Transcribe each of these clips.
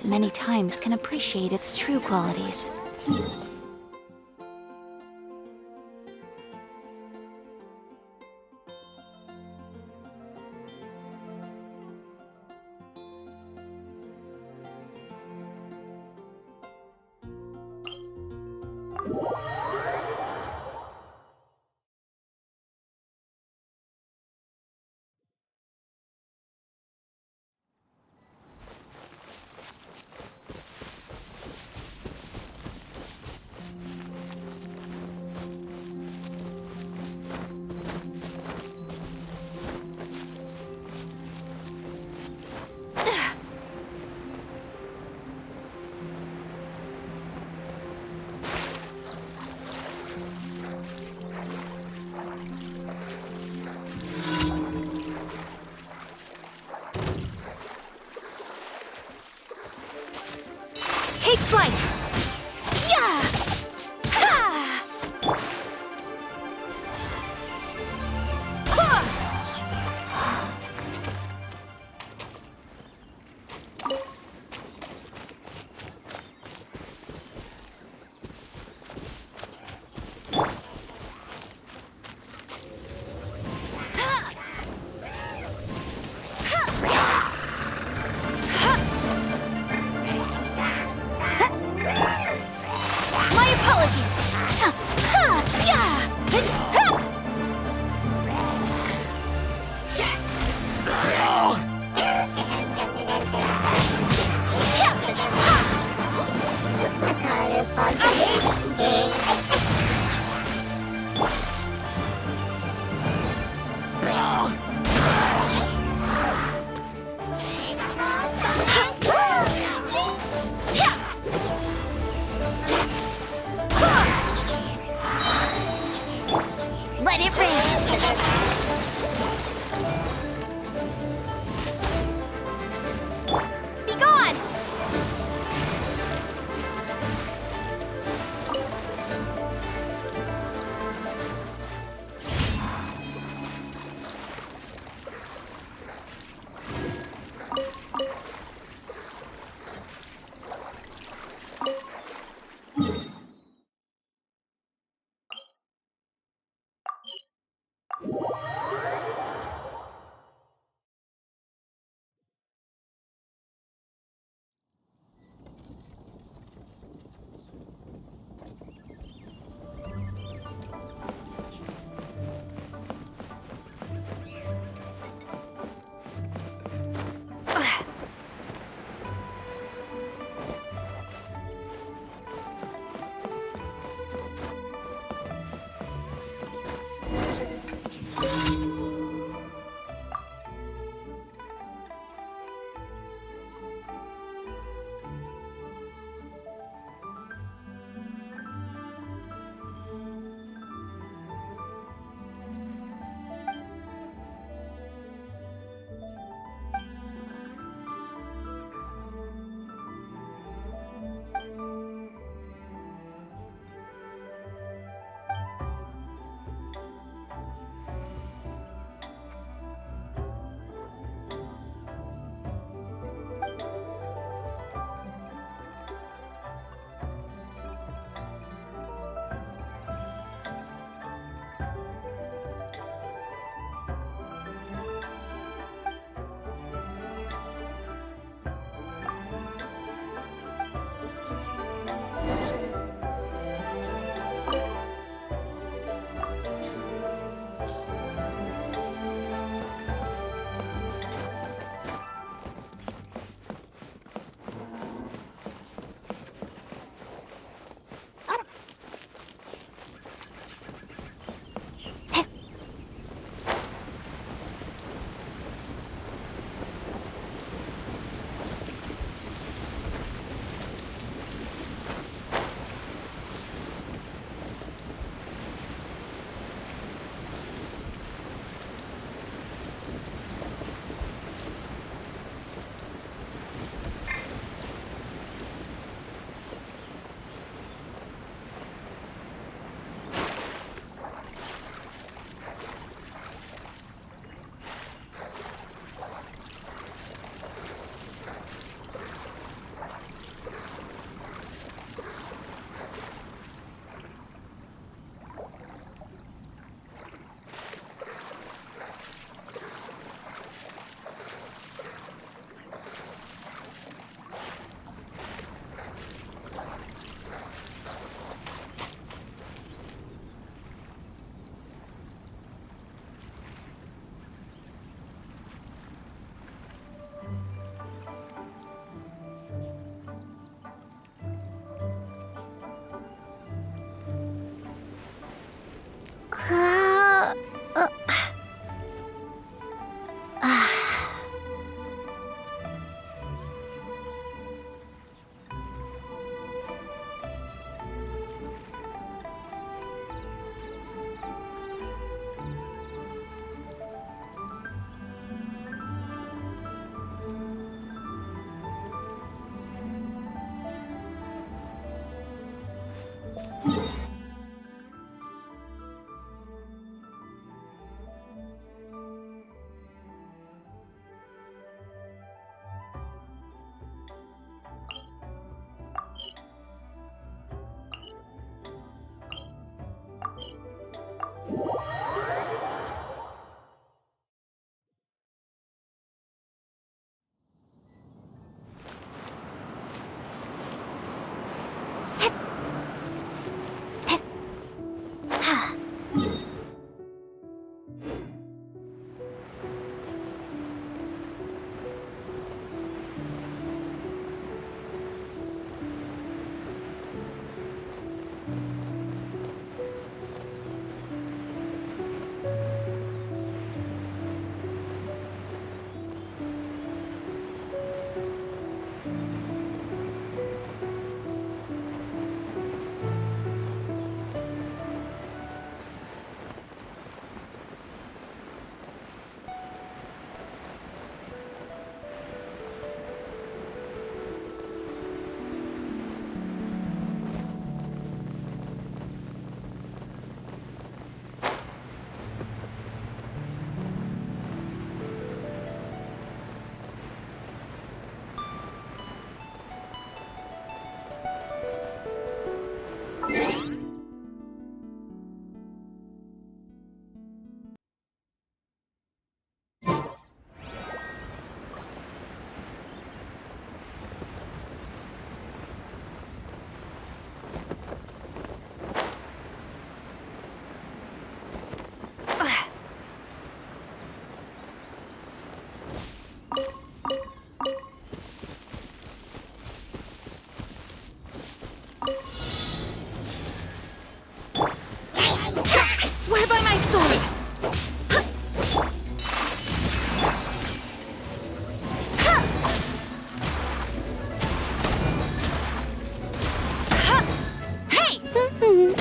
it many times can appreciate its true qualities. Take flight! Yeah! Ha!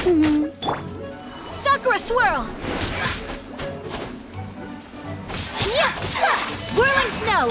Sakura swirl! Whirling snow!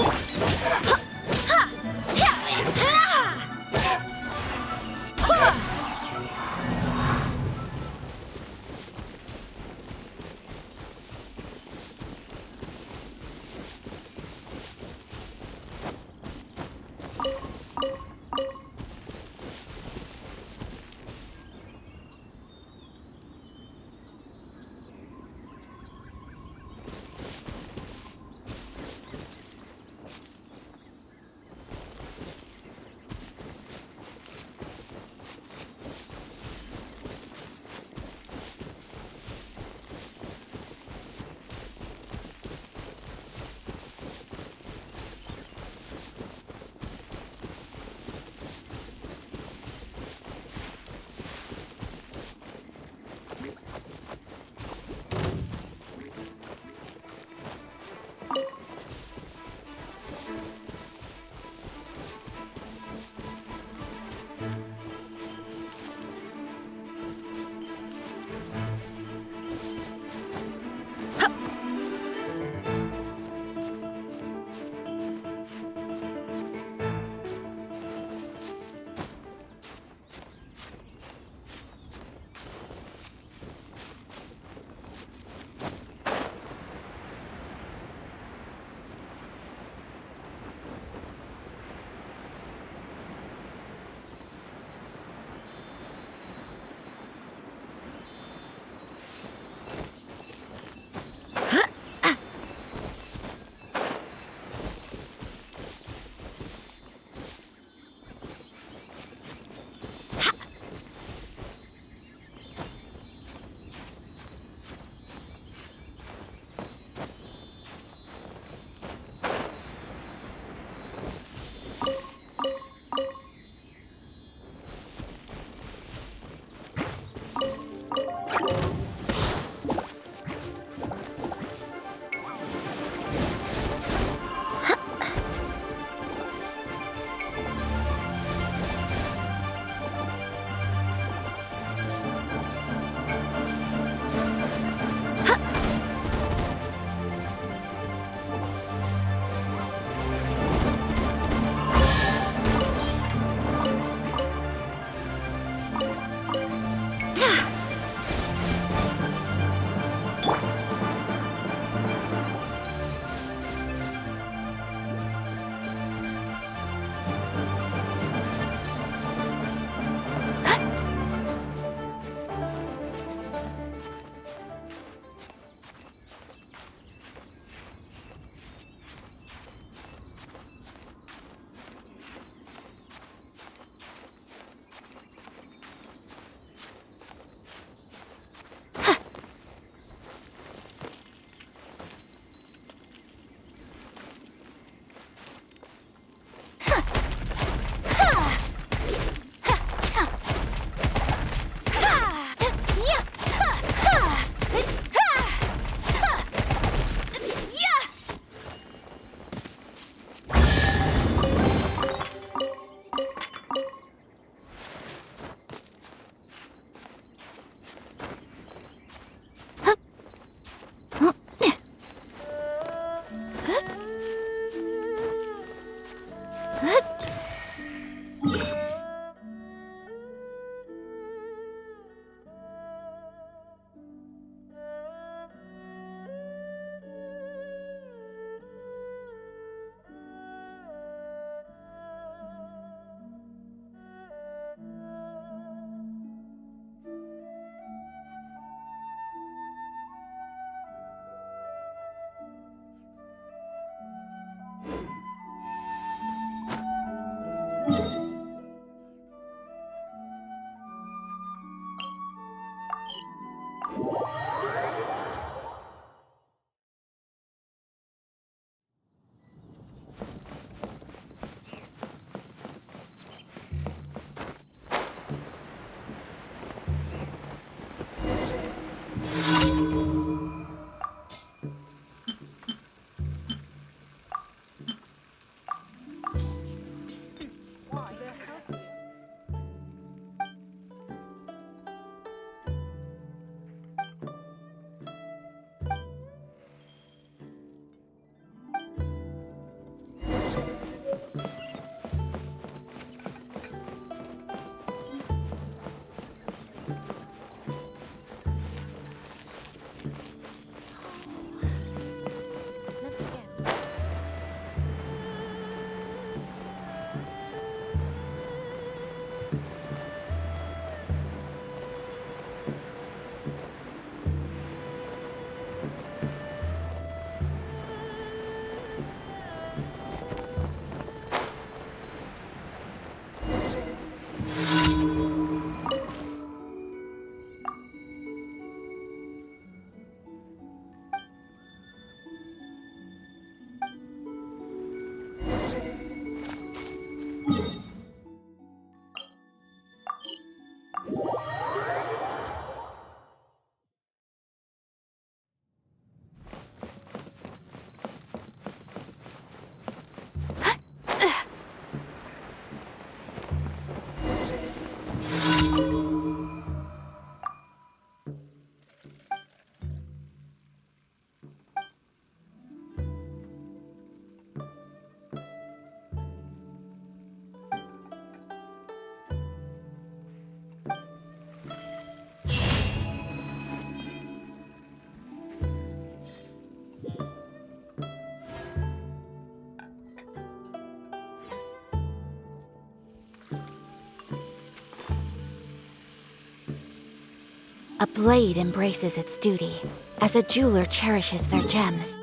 A blade embraces its duty, as a jeweler cherishes their gems.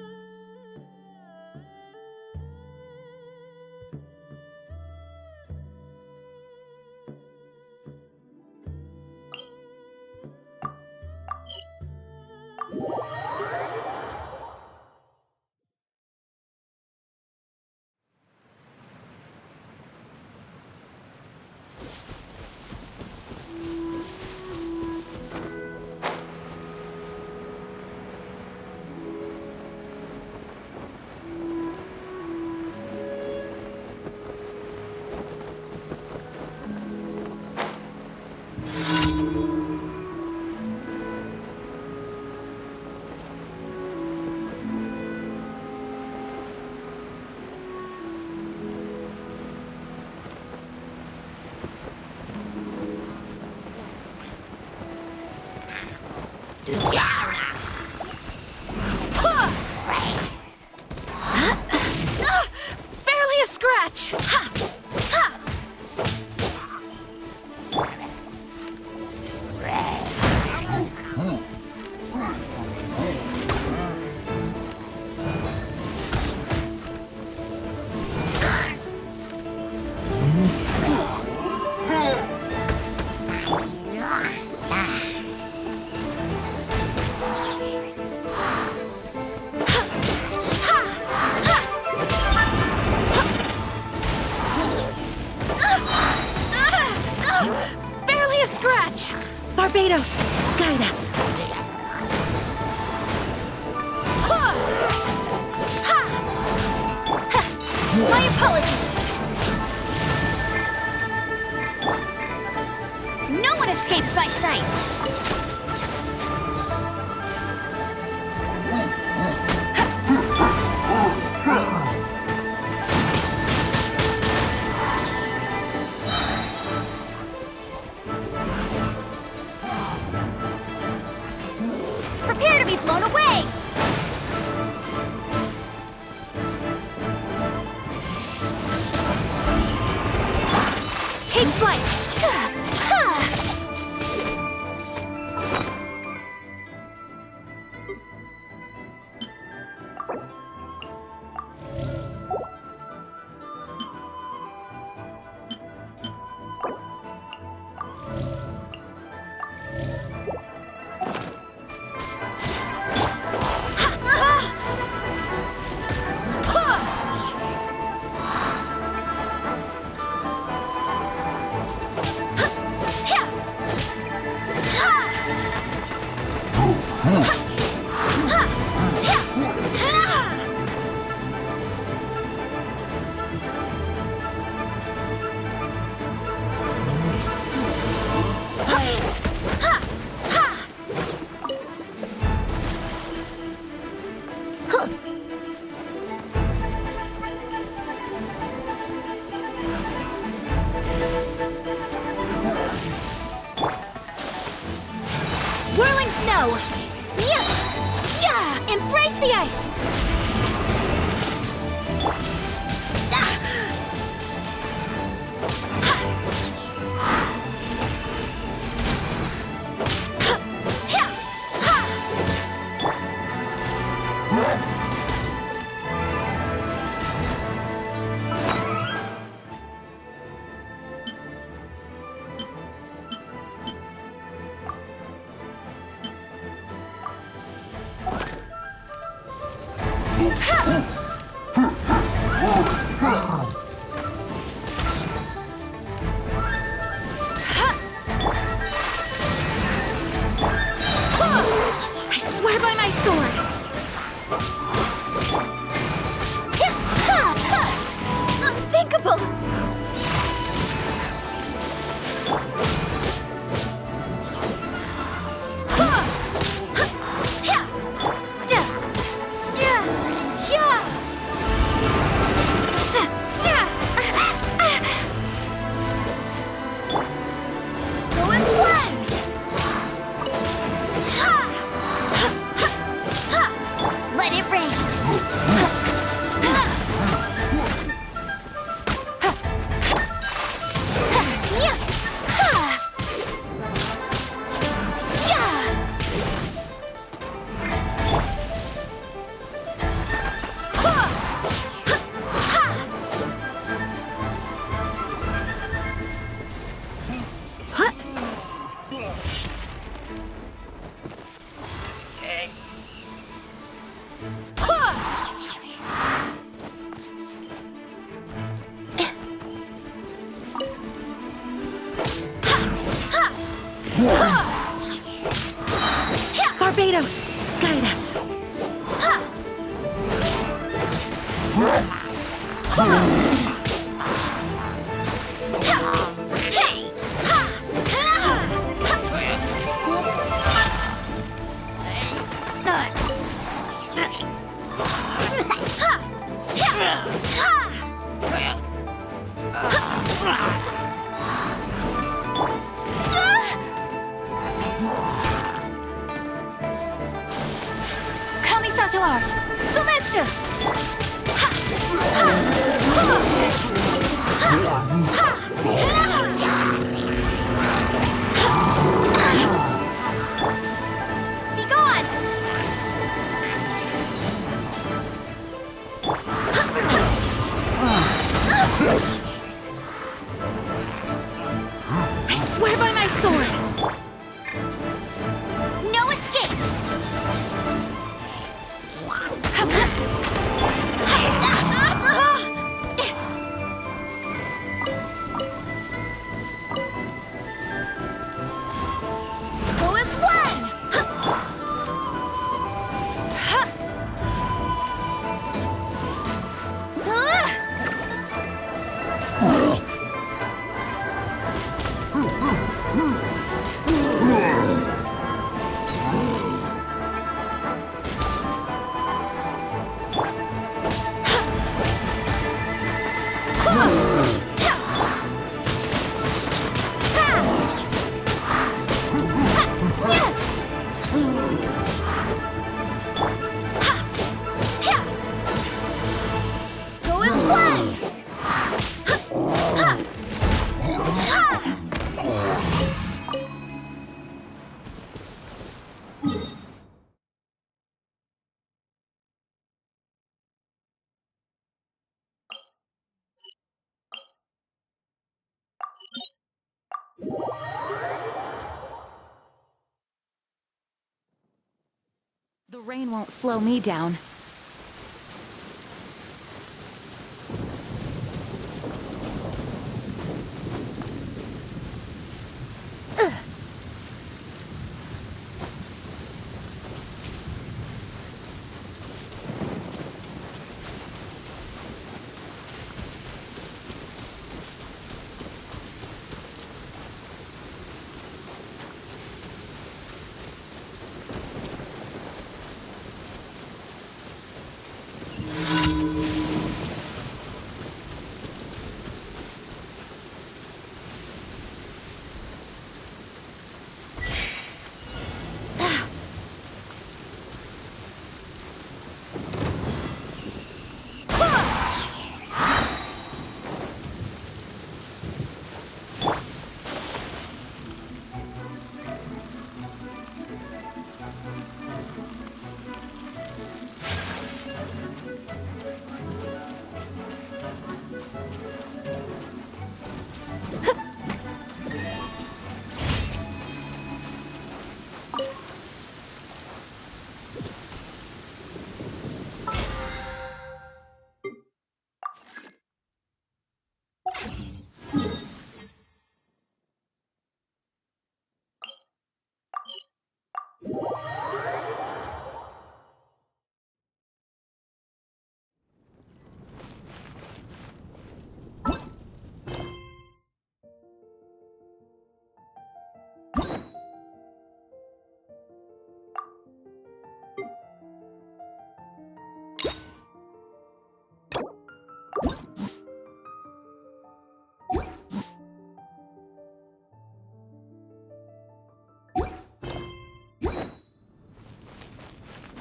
Barely a scratch! Ha! Ha! Barely a scratch! Barbados, guide us. My apologies. No one escapes my sights. Prepare to be blown away! Take flight! Whirling snow! Yeah! Yeah! Embrace the ice! I swear by my sword! Unthinkable! Yeah! Barbados, guide us. Kamisato art, Sumetsu! Be gone! I swear by my sword! No escape! Go as one! Go as one! The rain won't slow me down.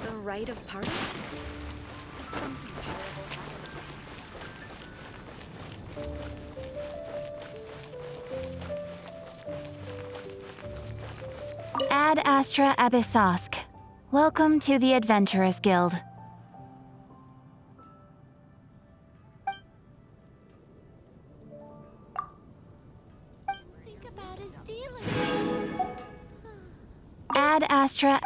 The rite of parting? Ad Astra Abyssosk. Welcome to the Adventurers Guild. Think about his dealer. Ad Astra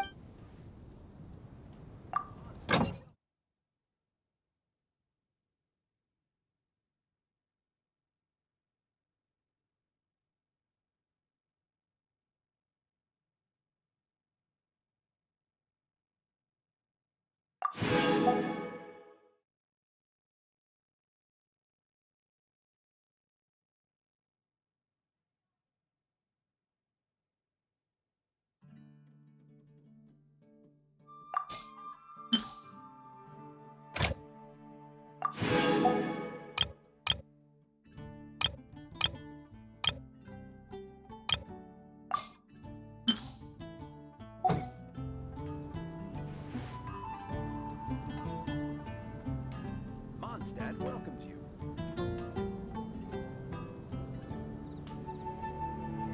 that welcomes you.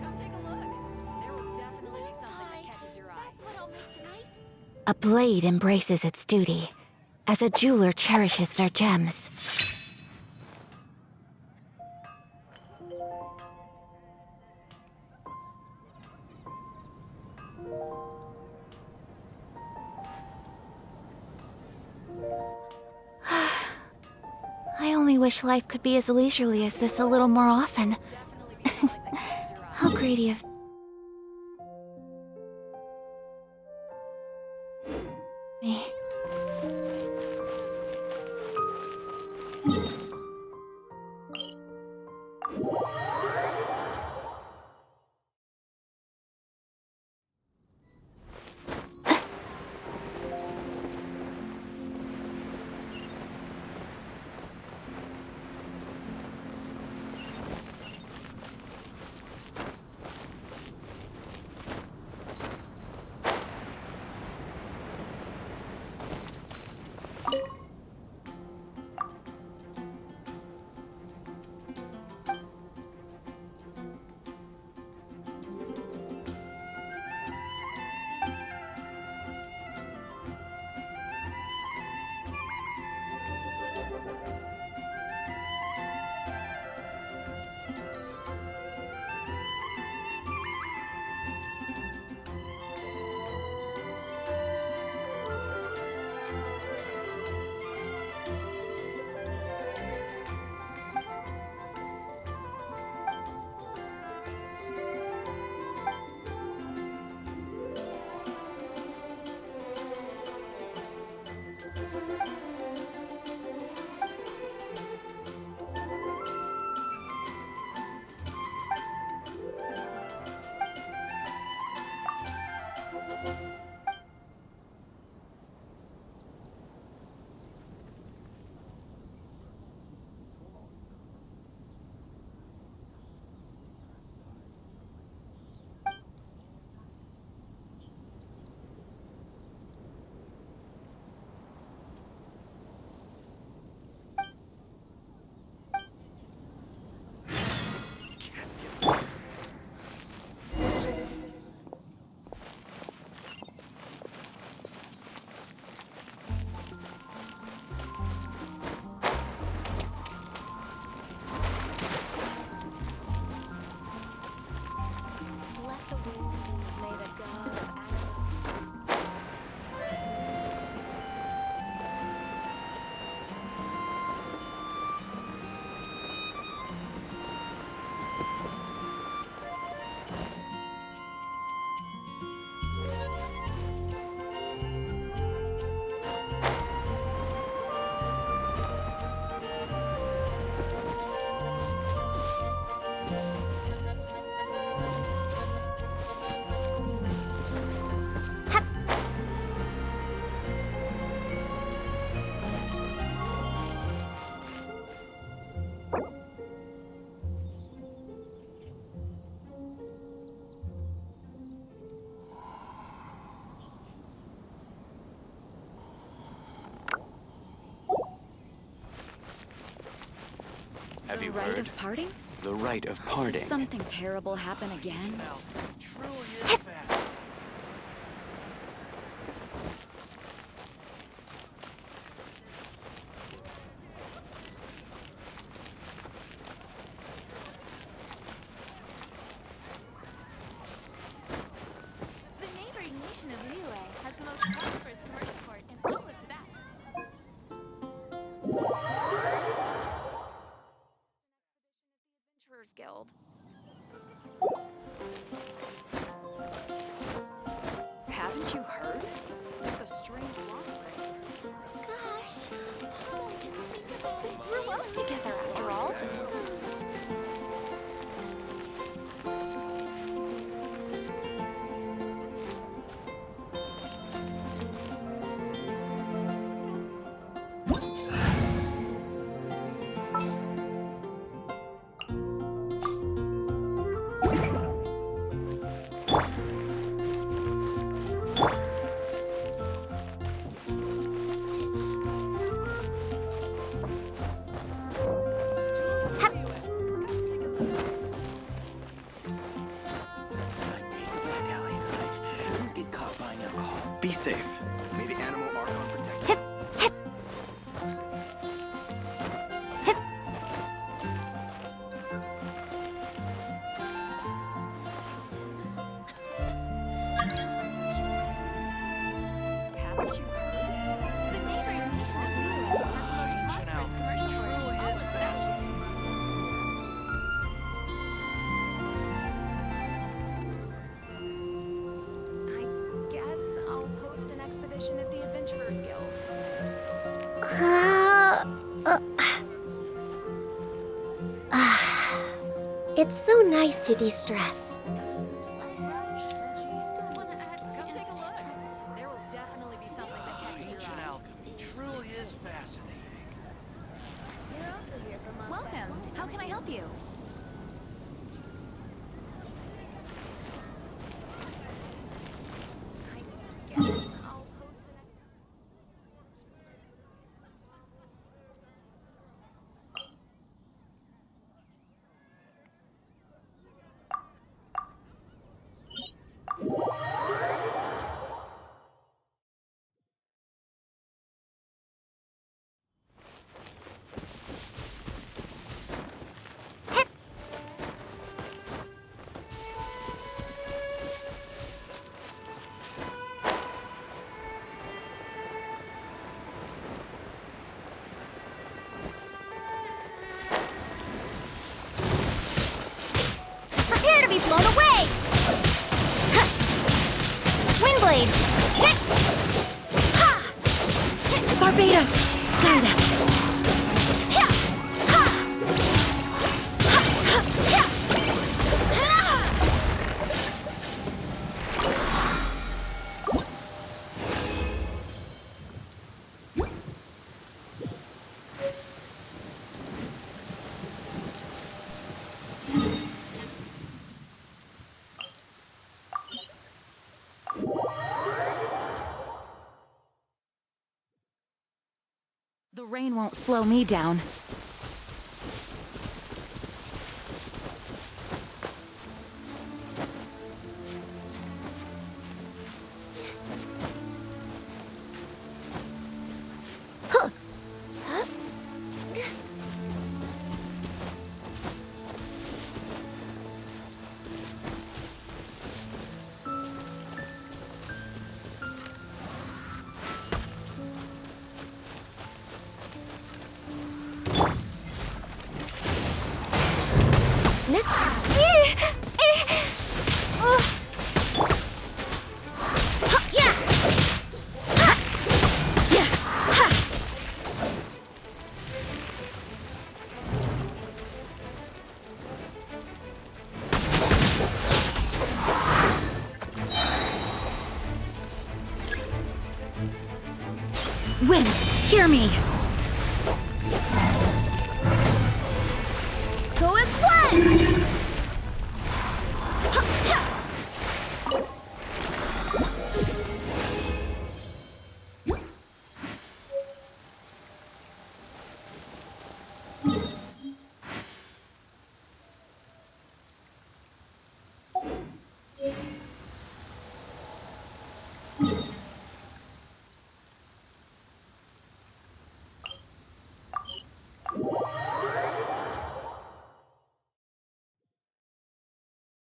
Come take a look. There will definitely be something that catches your eye. That's what I'll make tonight. A blade embraces its duty, as a jeweler cherishes their gems. I only wish life could be as leisurely as this a little more often. Definitely be something that catches your eye. How greedy of me. Let the wind lead. May the god of agriculture. Have you The rite heard? of parting? The rite of parting. Did something terrible happen again? Truly is fast. The neighboring nation of Liyue has the most prosperous commercial port in all of Tibet. Adventurers Guild. Be safe. May the animal archon protect you. Hip, hip. Hip. Haven't you heard? The neighboring nation of Liyue has the most prosperous commercial port in all of fascinating. I guess I'll post an expedition at the Adventurers Guild. It's so nice to de-stress. Come take a look. There will definitely be something that catches your Ancient eye. alchemy truly is fascinating. Welcome. How can I help you? I guess I'll post an Prepare to be blown away! Windblade! Hit! Ha! Barbados, guide us. Hya! Ha! Ha! Ha! Hya! Ha! The rain won't slow me down. Wind, hear me. Go as one!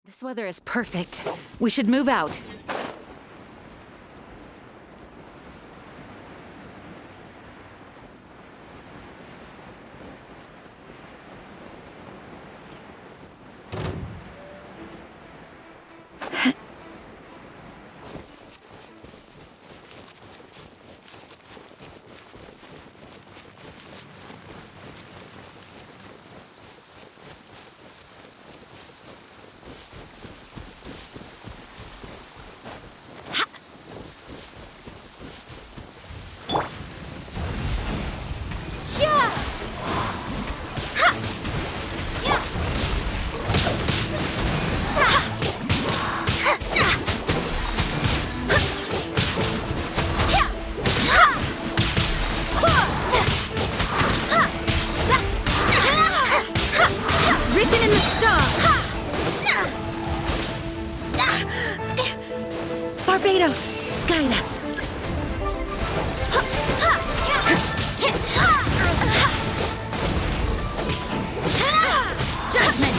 This weather is perfect. We should move out. Barbados! Guide us. Judgment.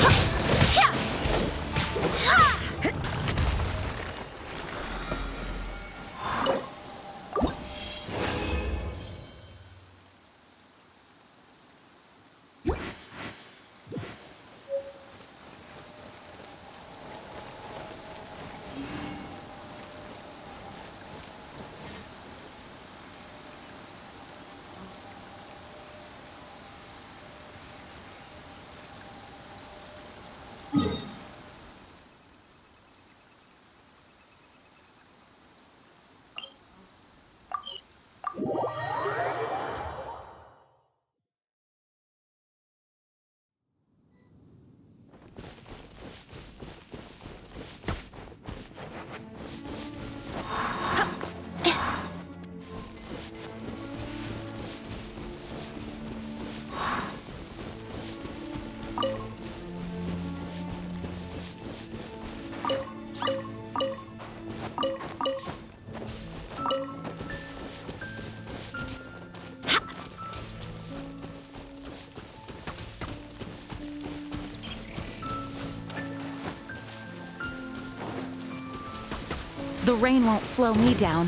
The rain won't slow me down.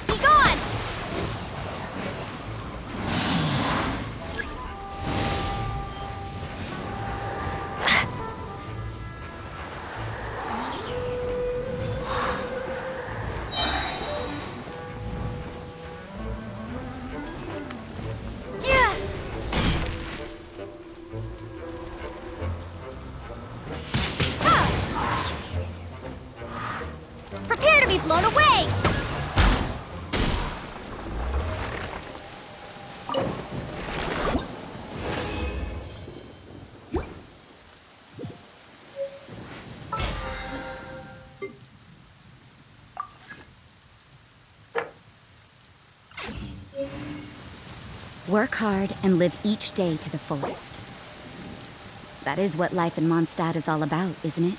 Be gone! Prepare to be blown away! Work hard and live each day to the fullest. That is what life in Mondstadt is all about, isn't it?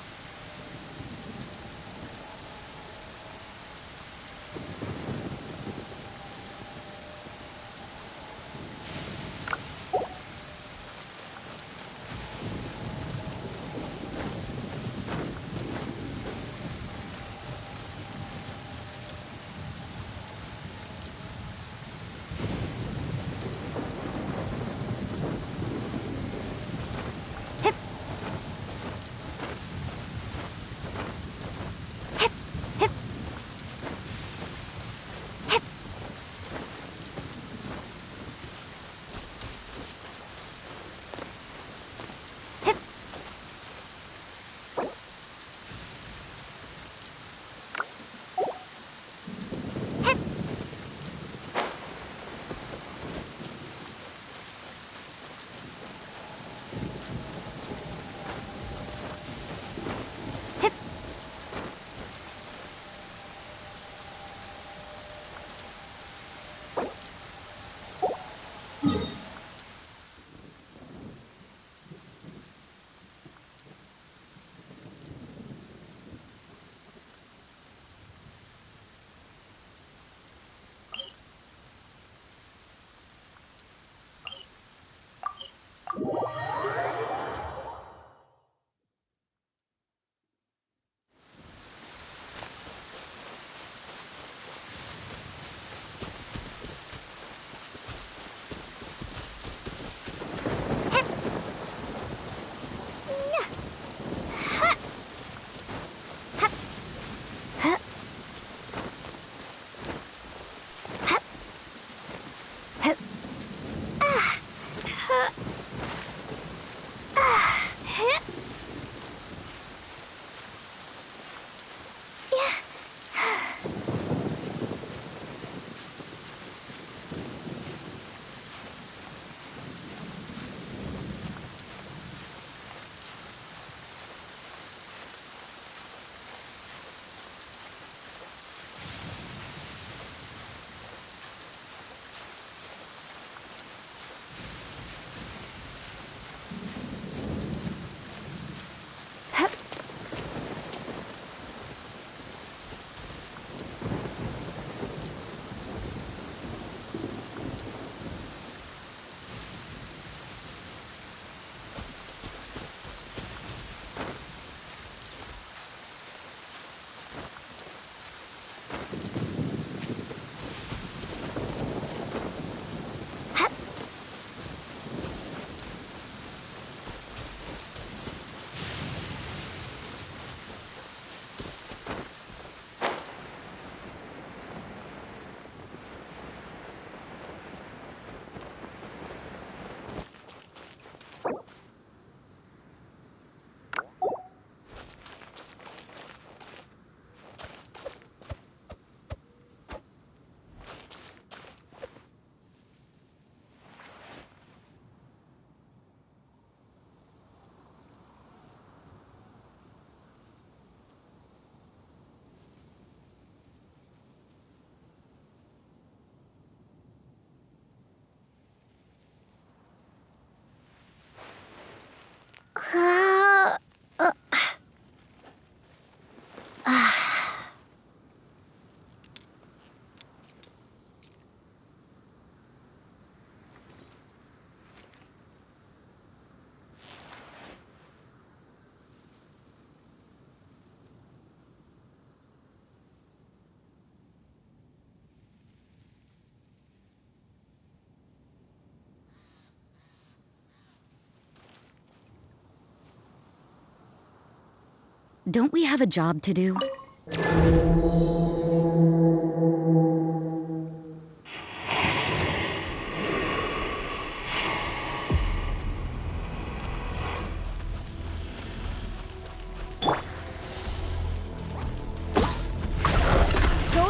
Don't we have a job to do? Go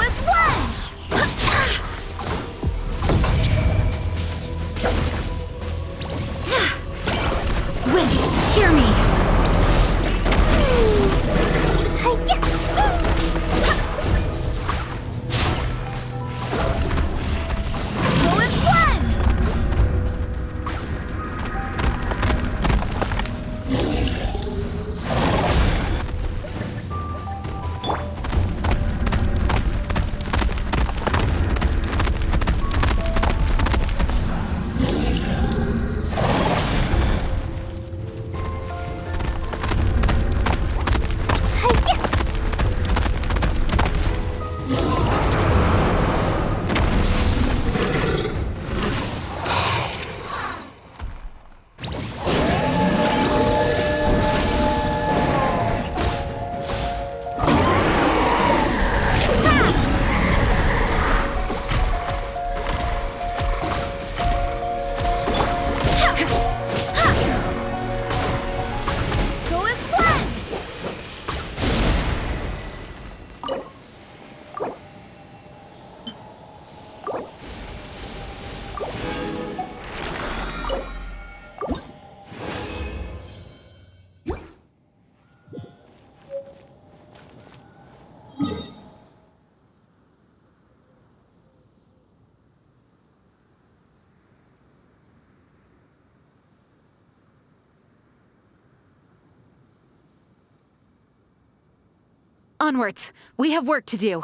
as one! Wait, hear me! Go as one! Go as one! Onwards! We have work to do.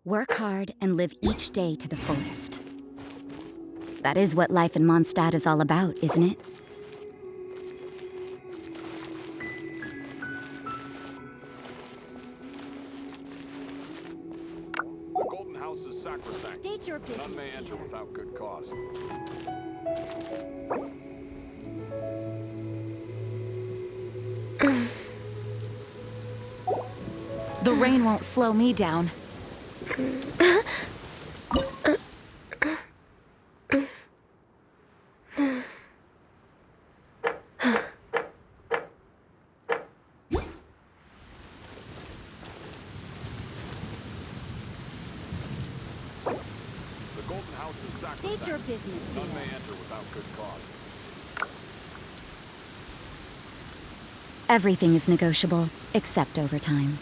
Work hard and live each day to the fullest. That is what life in Mondstadt is all about, isn't it? The Golden House is sacrosanct. State your None business may enter here. without good cause. The rain won't slow me down. The Golden House is sacrosanct. State your business None here. may enter without good cause. Everything is negotiable, except overtime.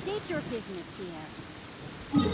State your business here.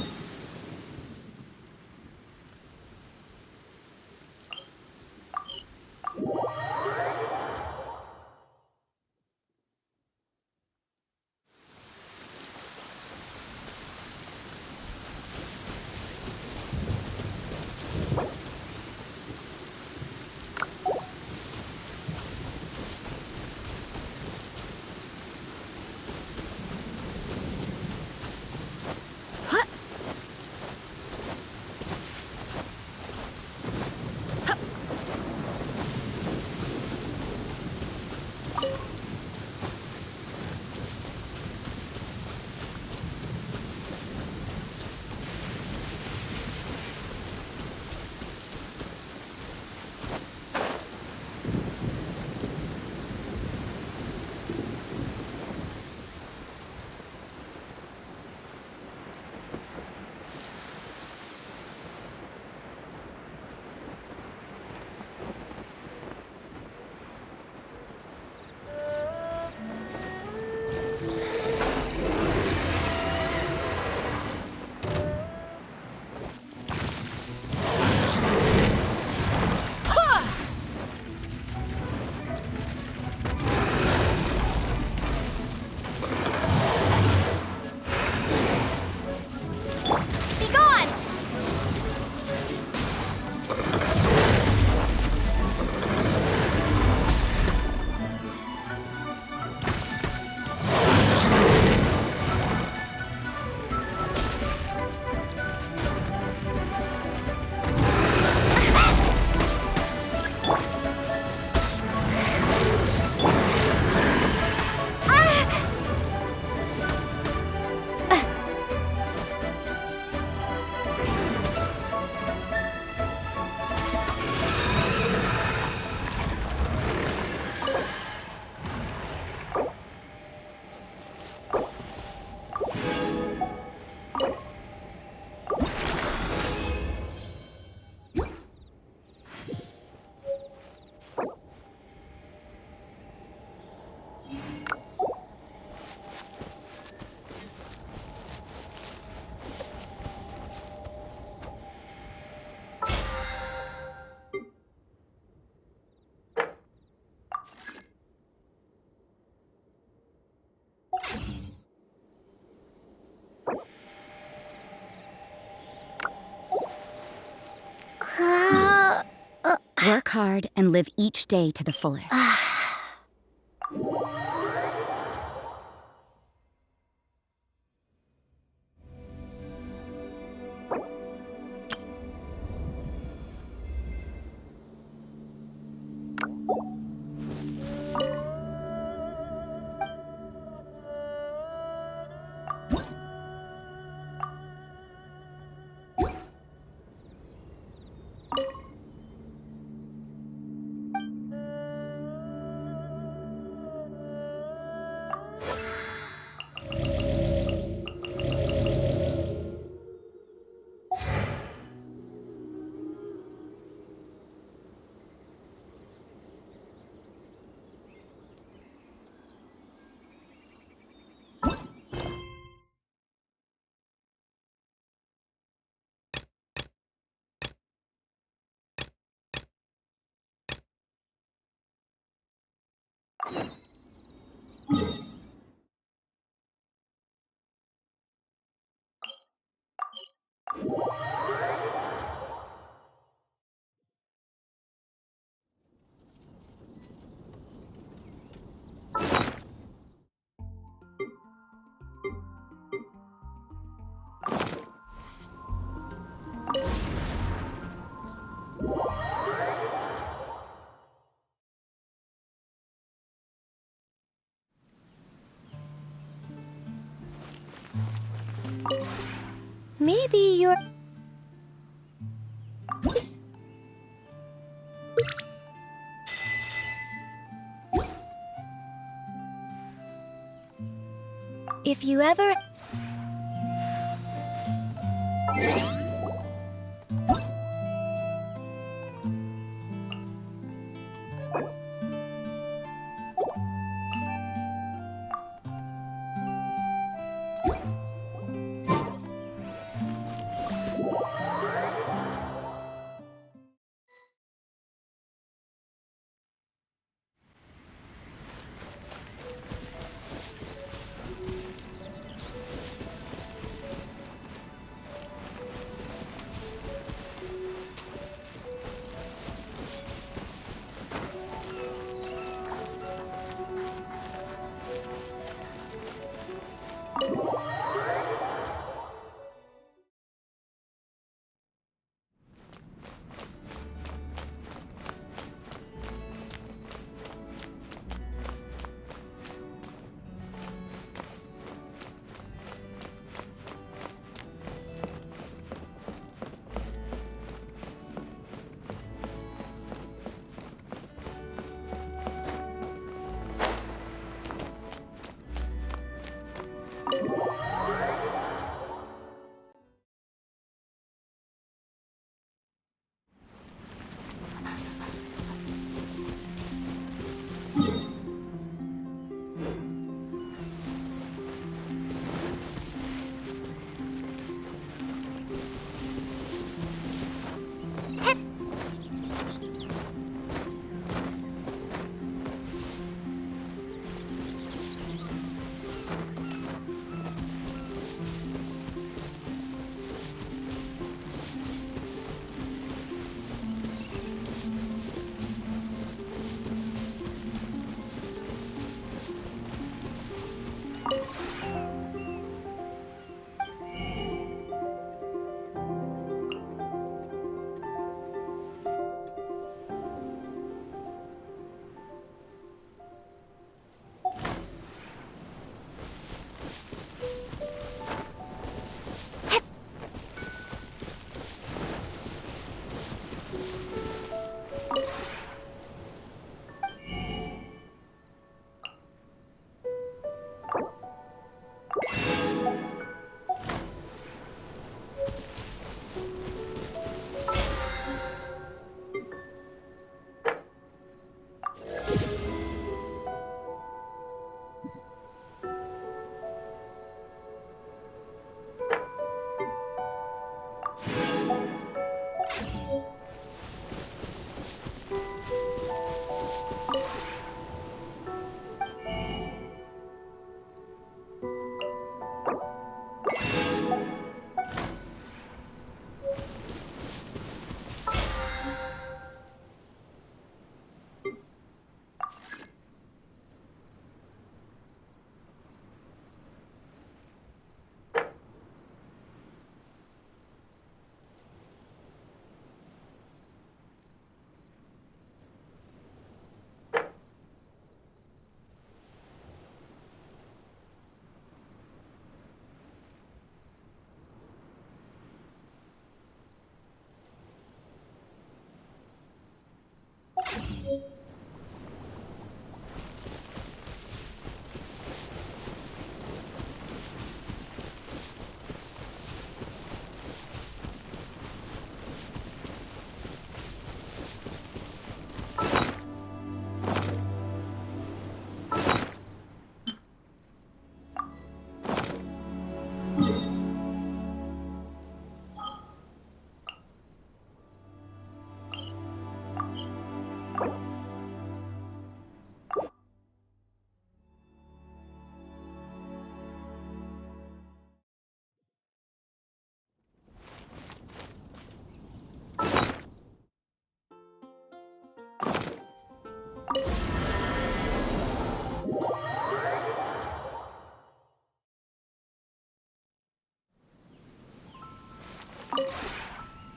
Work hard and live each day to the fullest. Maybe you're... If you ever...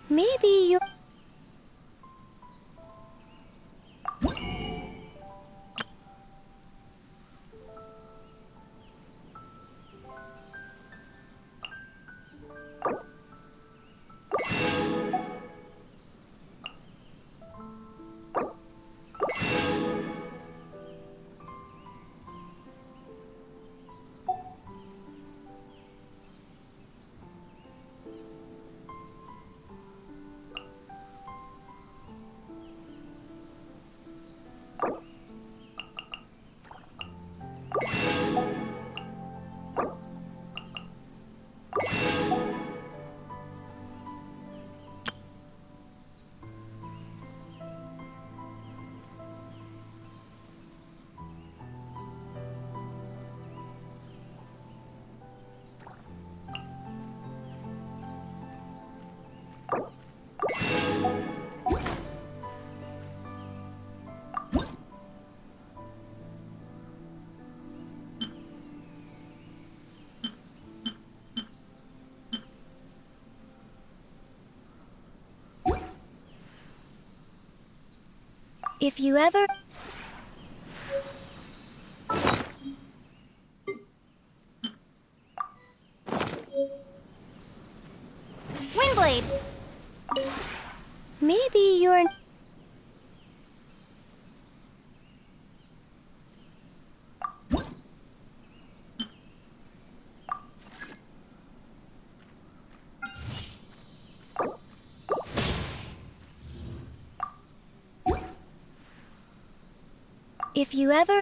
Maybe you. If you ever... Windblade! Maybe you're... If you ever...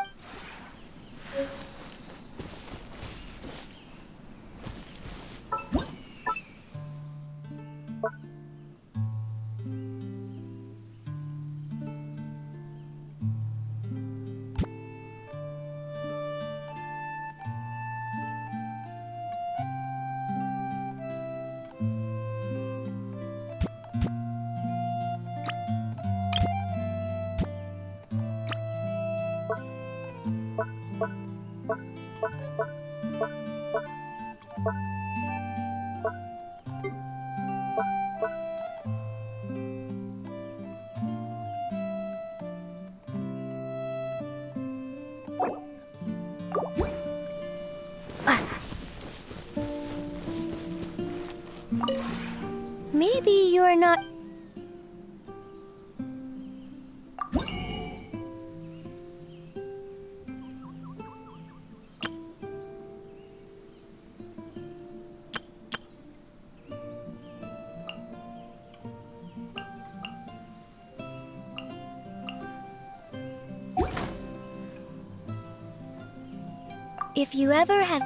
Maybe you're not... If you ever have...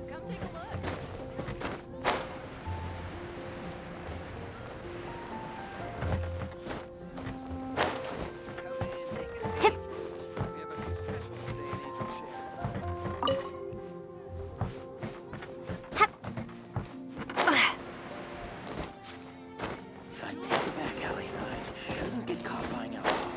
Come take a look. Come in, take a seat. We have a few specials today in Angel Share. If I take it back, Ellie, I shouldn't get caught buying alcohol.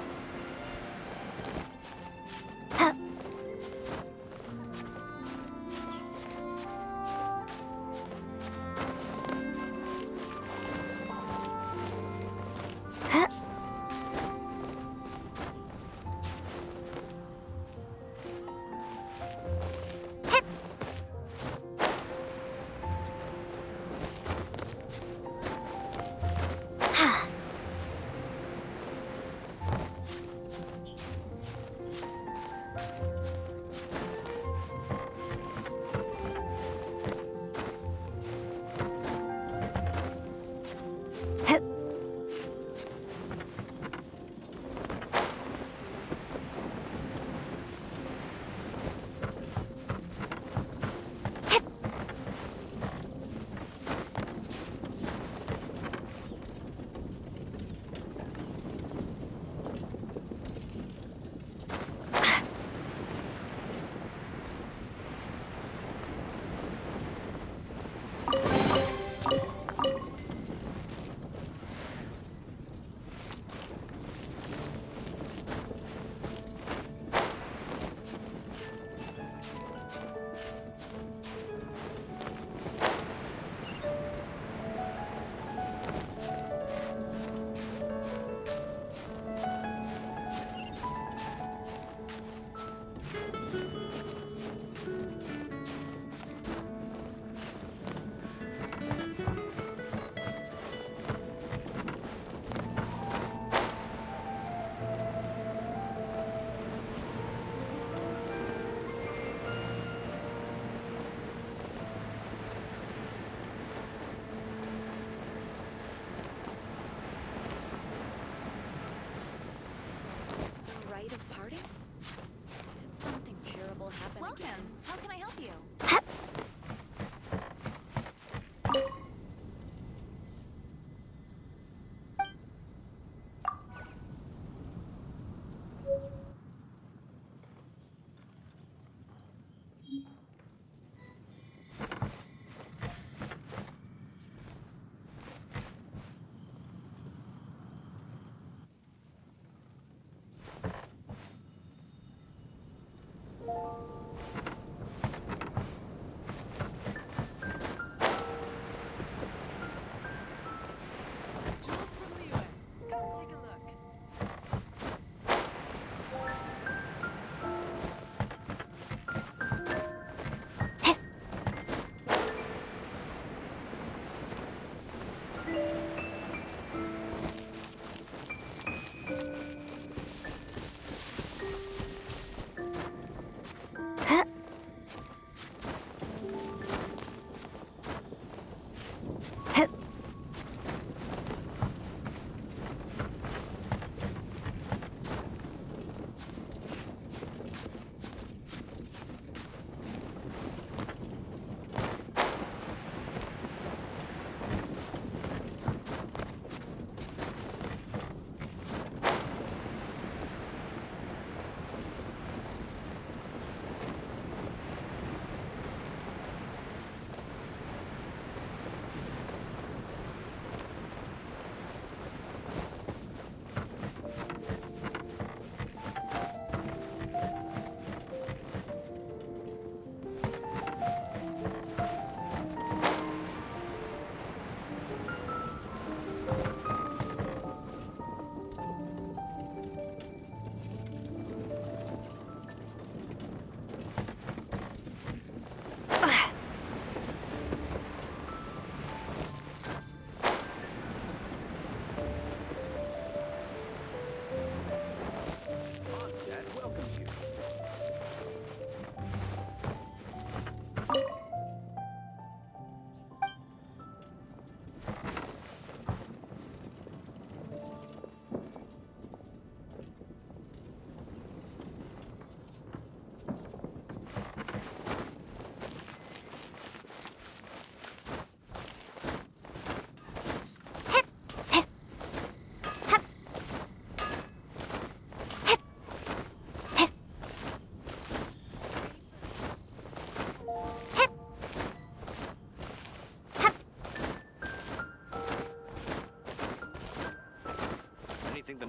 The rite of parting? Did something terrible happen Welcome. again? How can I help you?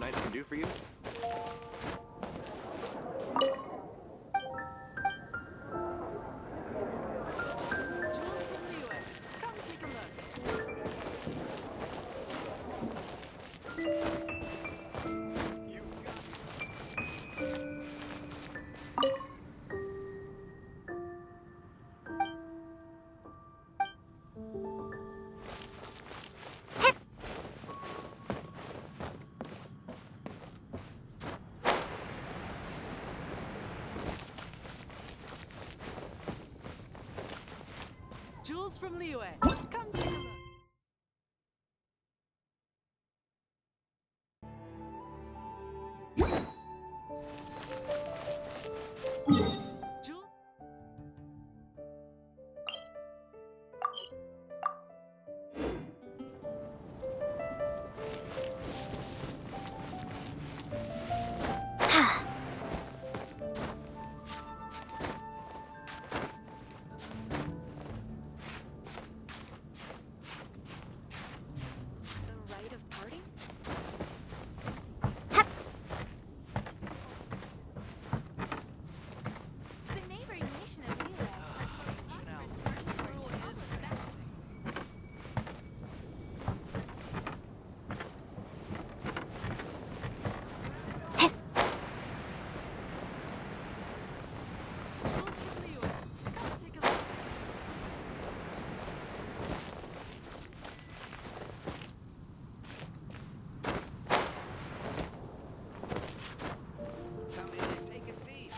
nights can do for you? Jules from Liyue. Come take a look. Jules from Liyue. Come take a look. Jules. The rite of parting? The neighboring nation of Liyue has the most prosperous commercial port in all of the Jules from Liyue. Come take a look. Come in, take a seat.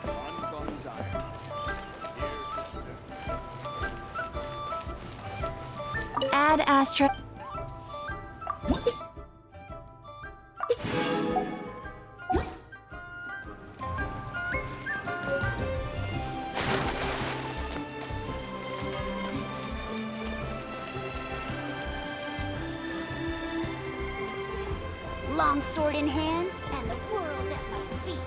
On Bung's Iron. Here to serve. Ad Astra. Long sword in hand and the world at my feet.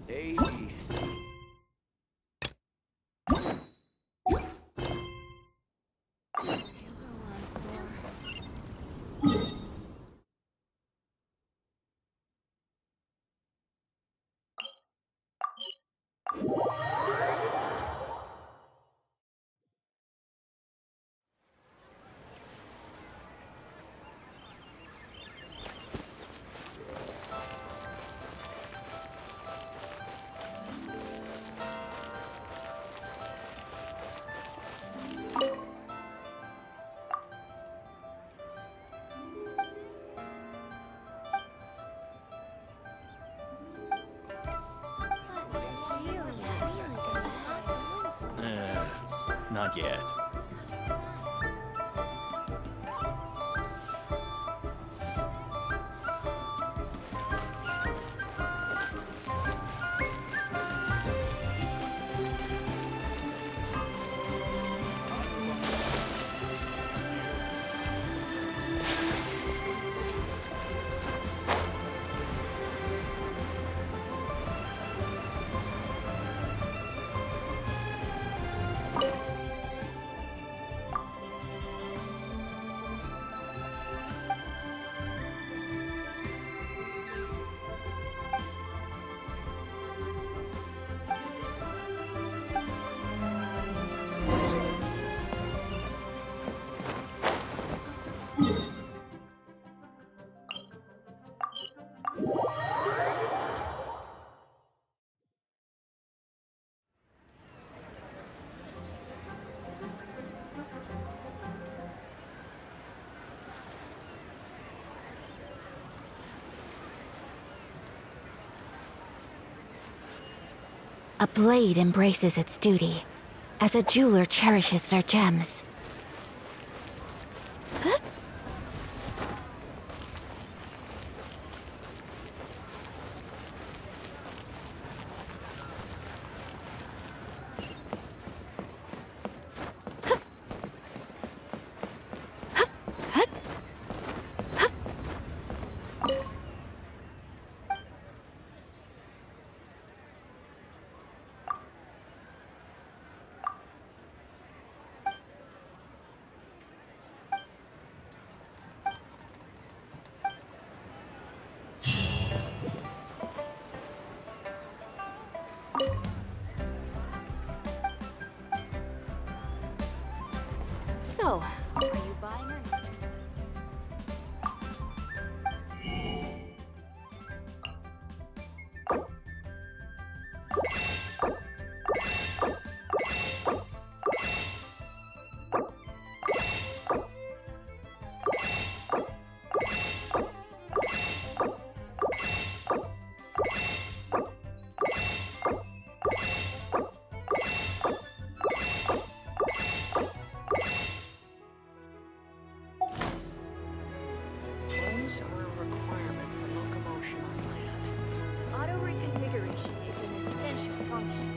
ABC. Not yet. A blade embraces its duty, as a jeweler cherishes their gems. So, are you buying or not? Homes are a requirement for locomotion on land. Auto reconfiguration is an essential function.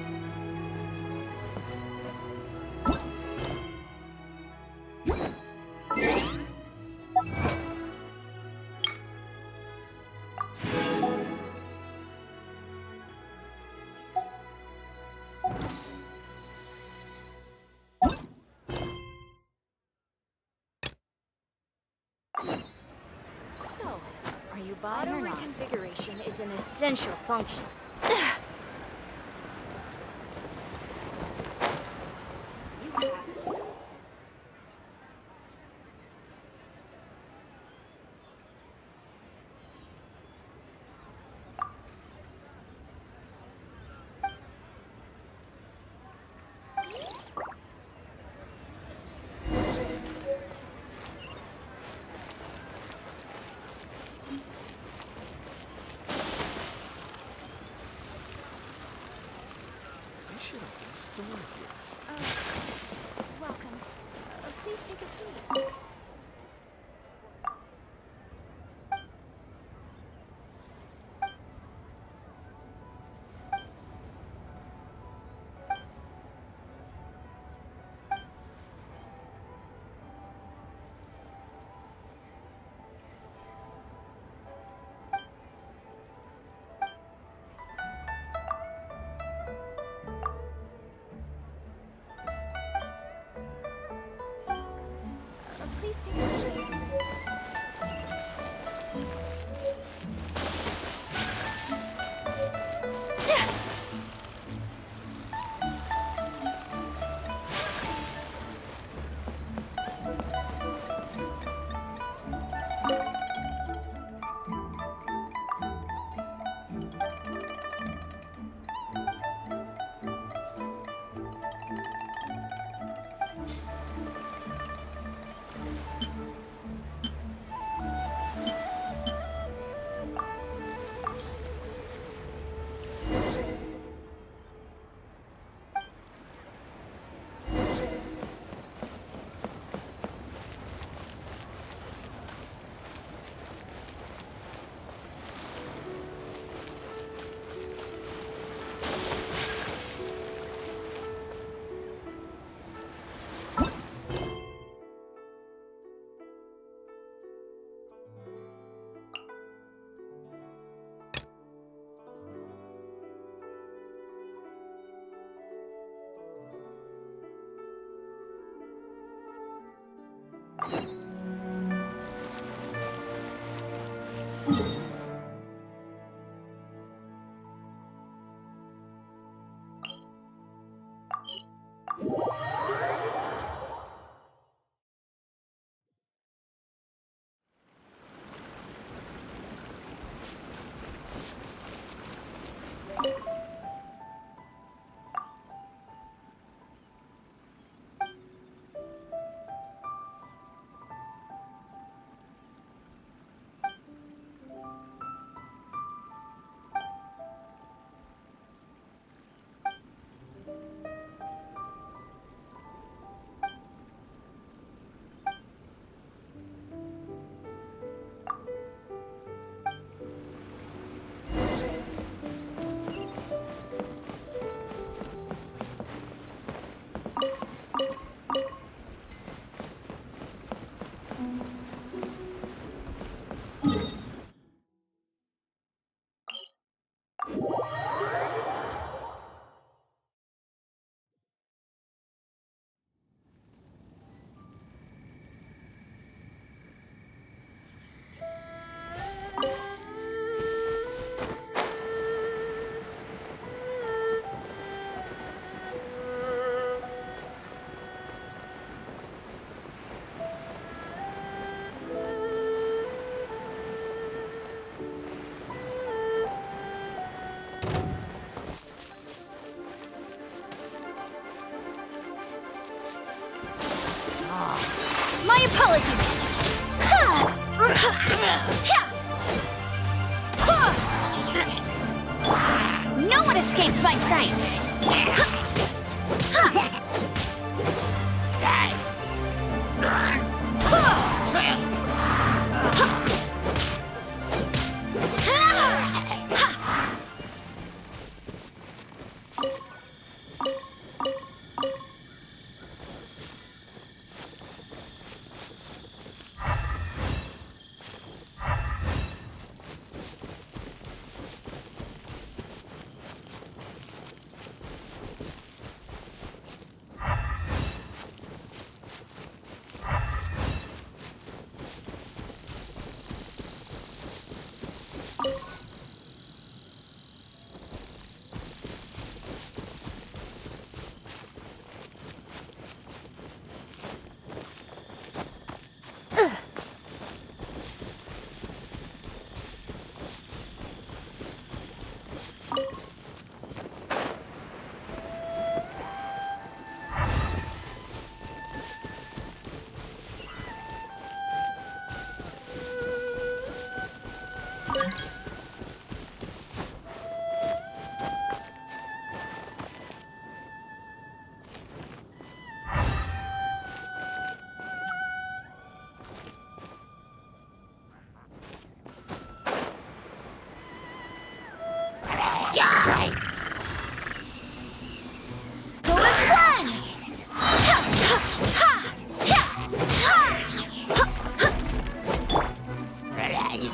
So, are you buying or not? Auto reconfiguration is an essential function. You have to listen. They should open a store here. Welcome. Please take a seat. My apologies! No one escapes my sights!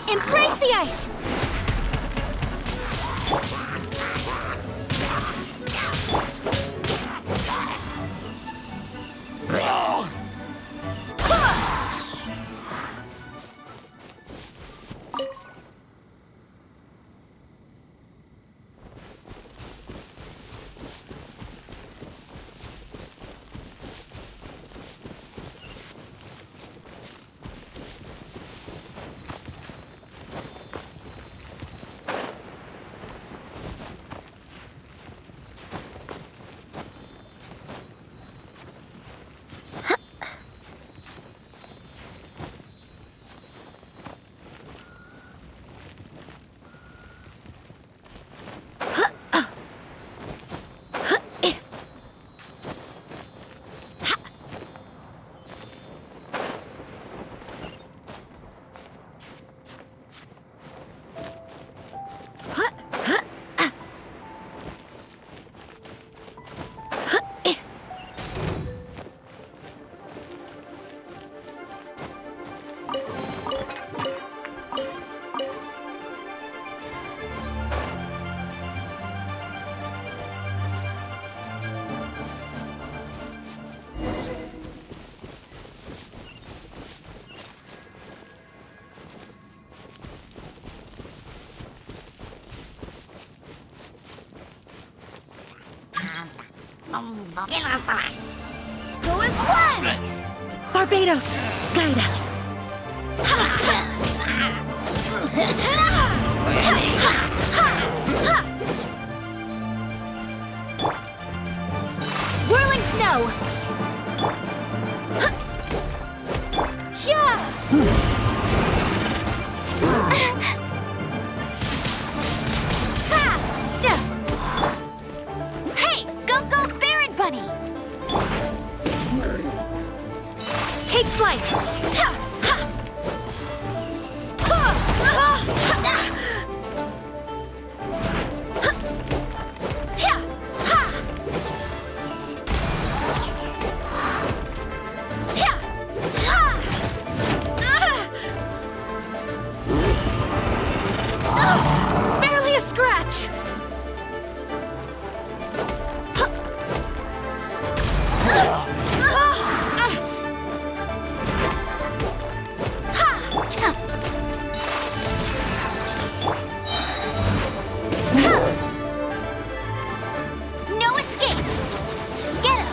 Embrace the ice! Go as one! Barbados, guide us. snow! Yeah! Hey, go Baron Bunny! Take flight! Barely a scratch! No escape! Get him!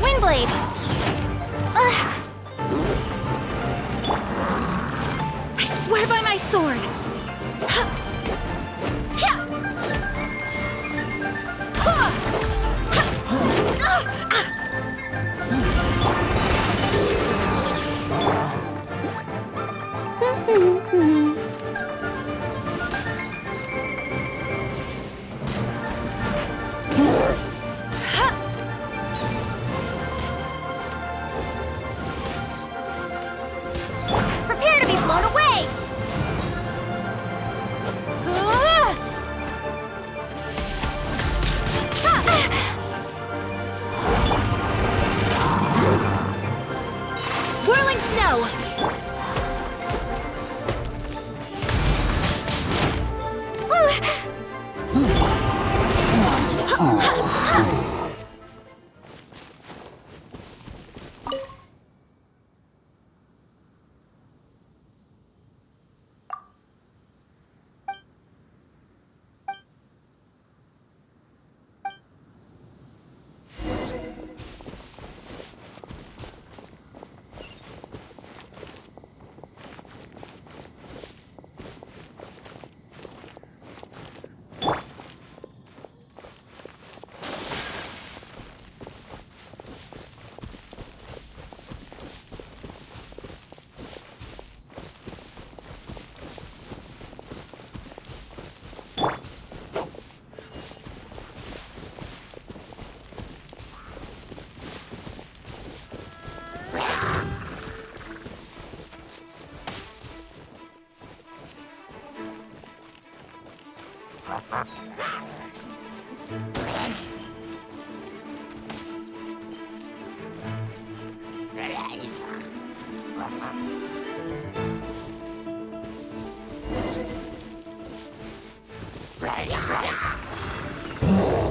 Windblade! I swear by my sword! Prepare to be blown away! Whirling snow!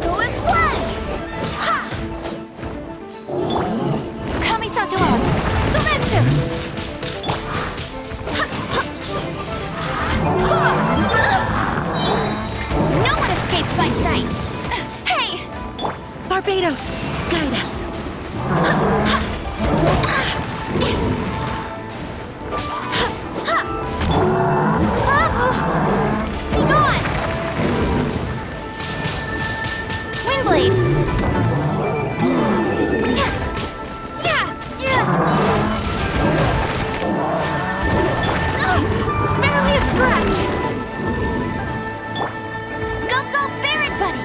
Go as planned! Ha! Kamisato out! Sometsu! No one escapes my sights! Hey! Barbados, guide us! Be gone! Windblade! Barely a scratch! Go Baron Bunny!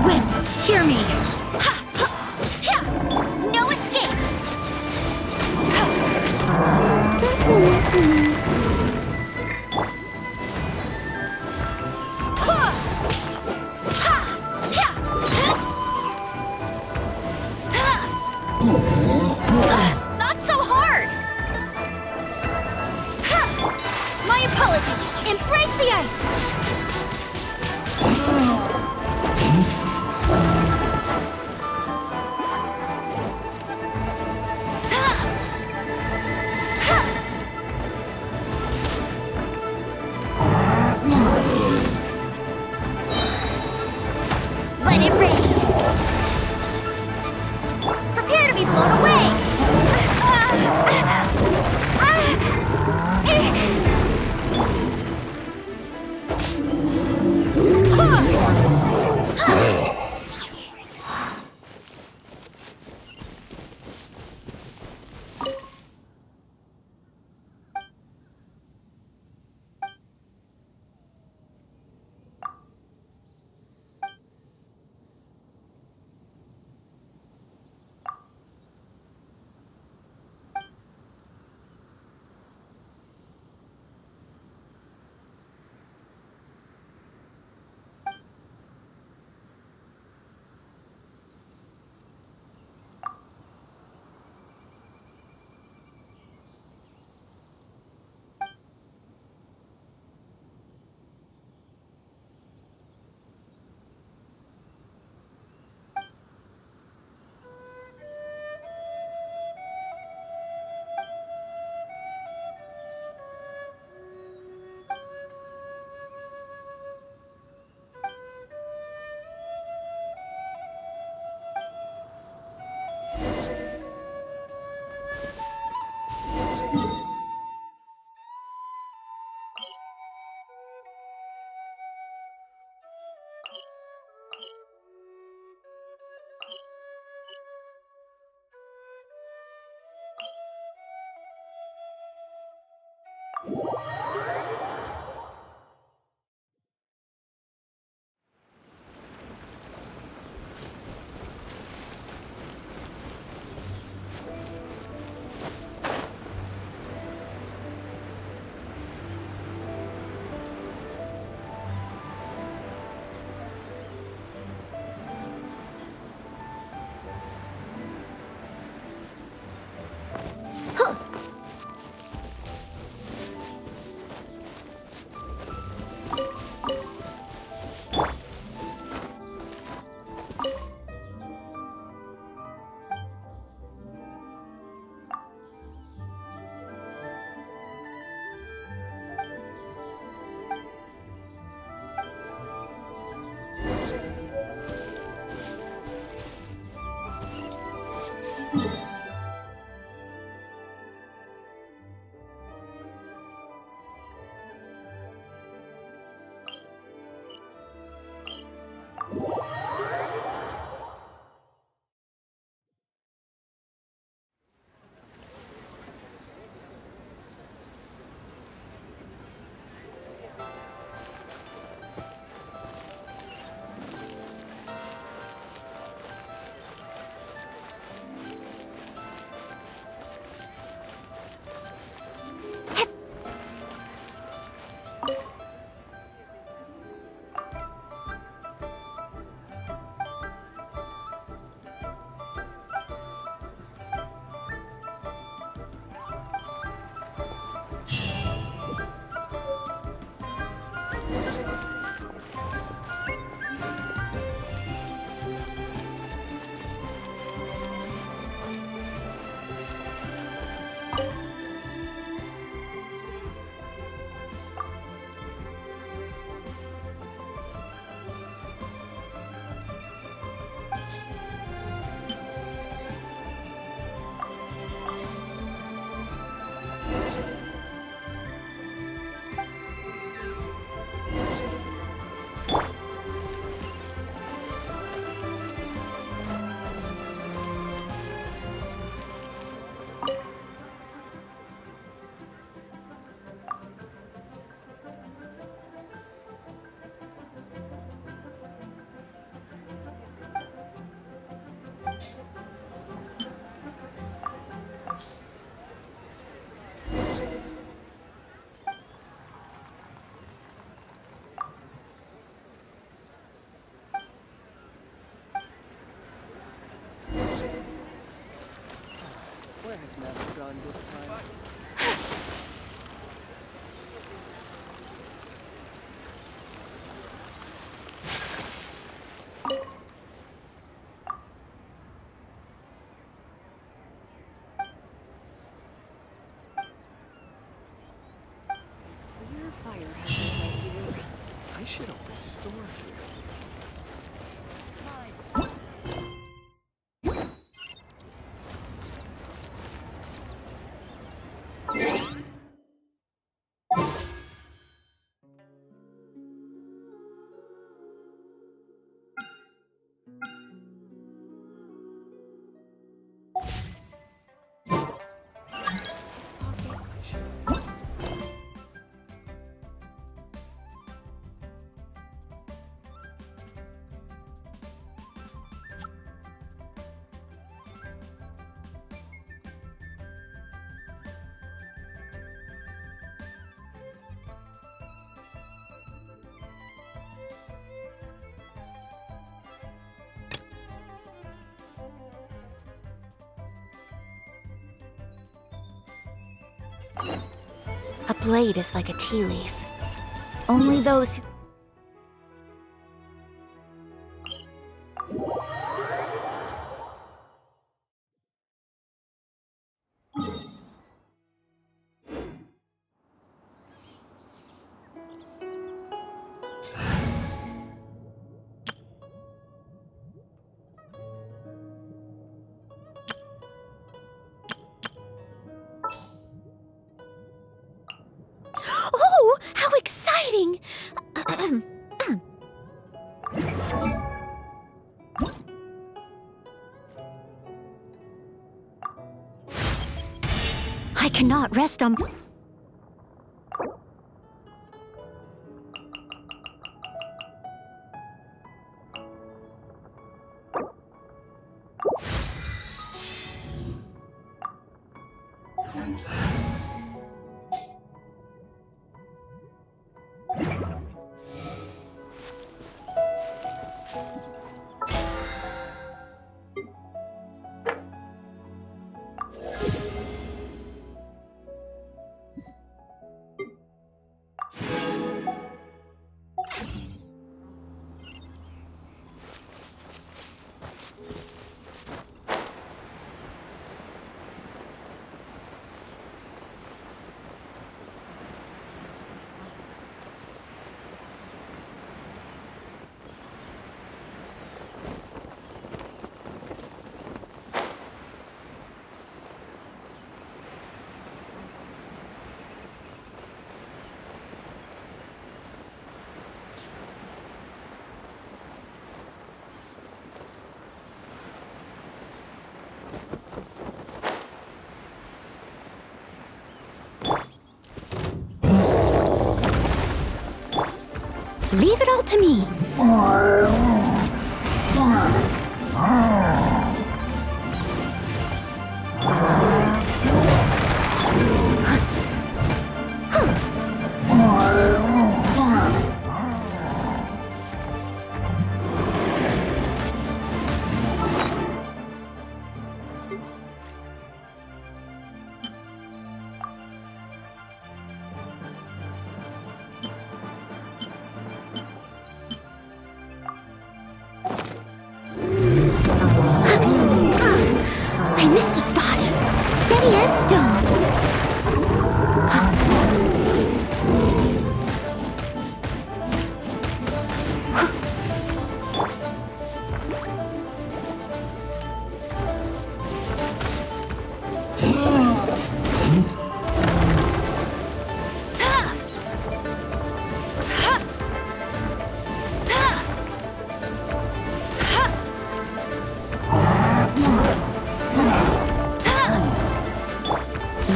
Wind, hear me! No escape! Not so hard! My apologies! Embrace the ice! Where has Master gone this time? Clear fire hazard right here. I should open a store here. A blade is like a tea leaf. Only those who... Oh, how exciting! I cannot rest on... Leave it all to me. I missed a spot. Steady as stone.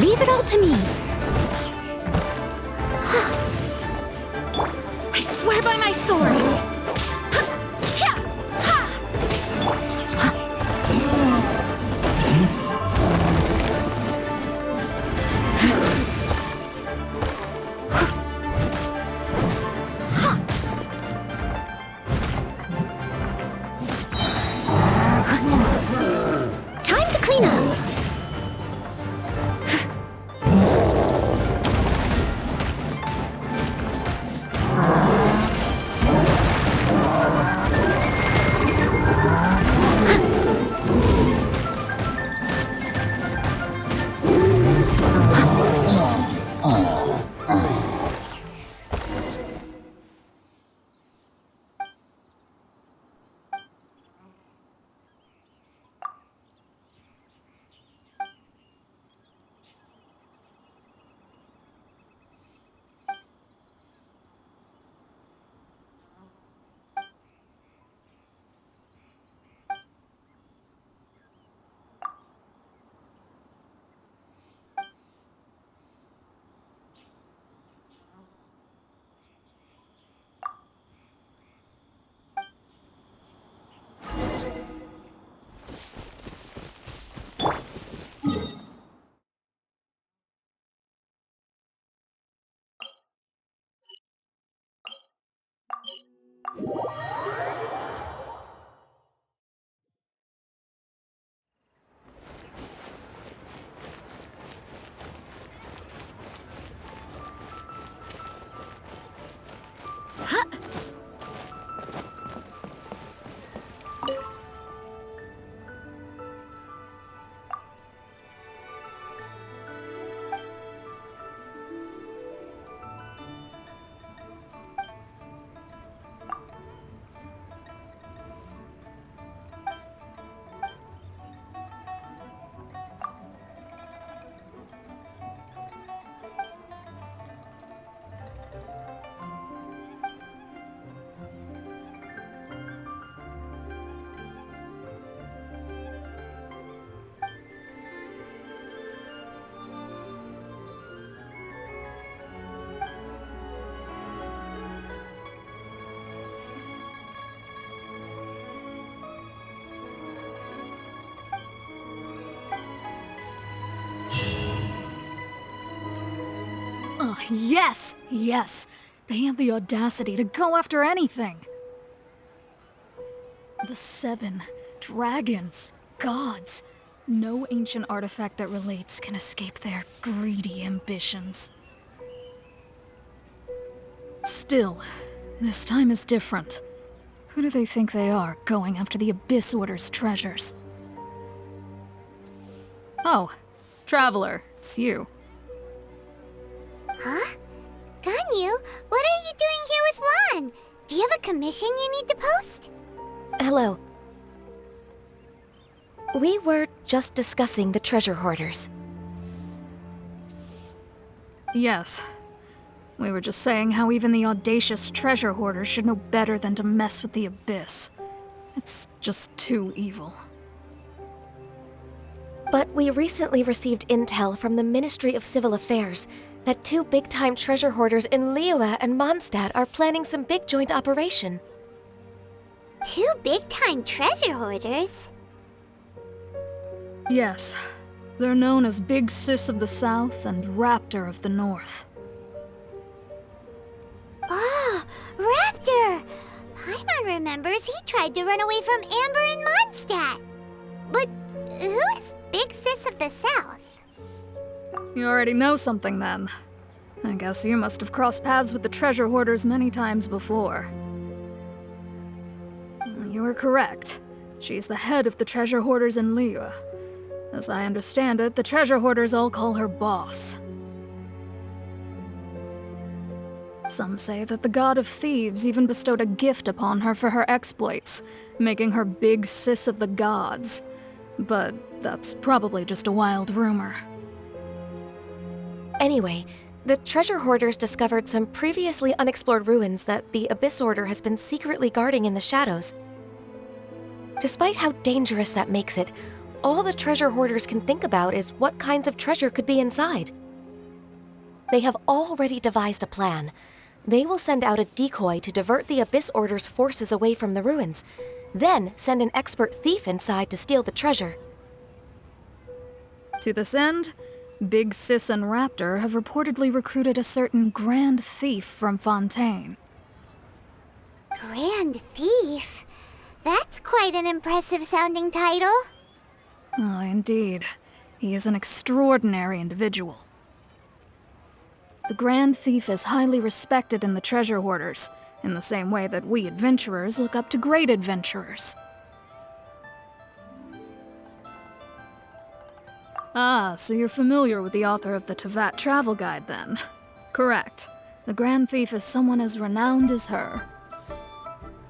Leave it all to me. I swear by my sword. Time to clean up. Yes! Yes! They have the audacity to go after anything! The 7 dragons, gods. No ancient artifact that relates can escape their greedy ambitions. Still, this time is different. Who do they think they are, going after the Abyss Order's treasures? Oh, Traveler, it's you. Huh? Ganyu, what are you doing here with Lan? Do you have a commission you need to post? Hello. We were just discussing the treasure hoarders. Yes. We were just saying how even the audacious treasure hoarders should know better than to mess with the Abyss. It's just too evil. But we recently received intel from the Ministry of Civil Affairs that two big-time treasure hoarders in Liyue and Mondstadt are planning some big joint operation. Two big-time treasure hoarders? Yes. They're known as Big Sis of the South and Raptor of the North. Oh, Raptor! Paimon remembers he tried to run away from Amber in Mondstadt. But who is Big Sis of the South? You already know something then. I guess you must have crossed paths with the treasure hoarders many times before. You are correct. She's the head of the treasure hoarders in Liyue. As I understand it, the treasure hoarders all call her boss. Some say that the god of thieves even bestowed a gift upon her for her exploits, making her Big Sis of the gods. But that's probably just a wild rumor. Anyway, the treasure hoarders discovered some previously unexplored ruins that the Abyss Order has been secretly guarding in the shadows. Despite how dangerous that makes it, all the treasure hoarders can think about is what kinds of treasure could be inside. They have already devised a plan. They will send out a decoy to divert the Abyss Order's forces away from the ruins, then send an expert thief inside to steal the treasure. To this end, Big Sis and Raptor have reportedly recruited a certain Grand Thief from Fontaine. Grand Thief? That's quite an impressive sounding title. Oh, indeed. He is an extraordinary individual. The Grand Thief is highly respected in the treasure hoarders, in the same way that we adventurers look up to great adventurers. Ah, so you're familiar with the author of the Tevat Travel Guide, then? Correct. The Grand Thief is someone as renowned as her.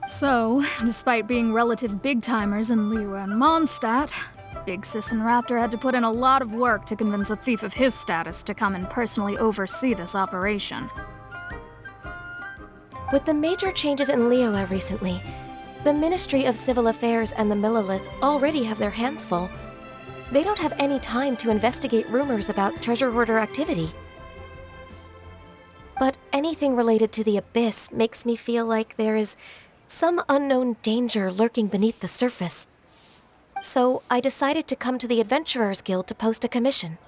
So, despite being relative big-timers in Liyue and Mondstadt, Big Sis and Raptor had to put in a lot of work to convince a thief of his status to come and personally oversee this operation. With the major changes in Liyue recently, the Ministry of Civil Affairs and the Millelith already have their hands full. They don't have any time to investigate rumors about treasure hoarder activity. But anything related to the Abyss makes me feel like there is some unknown danger lurking beneath the surface. So I decided to come to the Adventurers Guild to post a commission.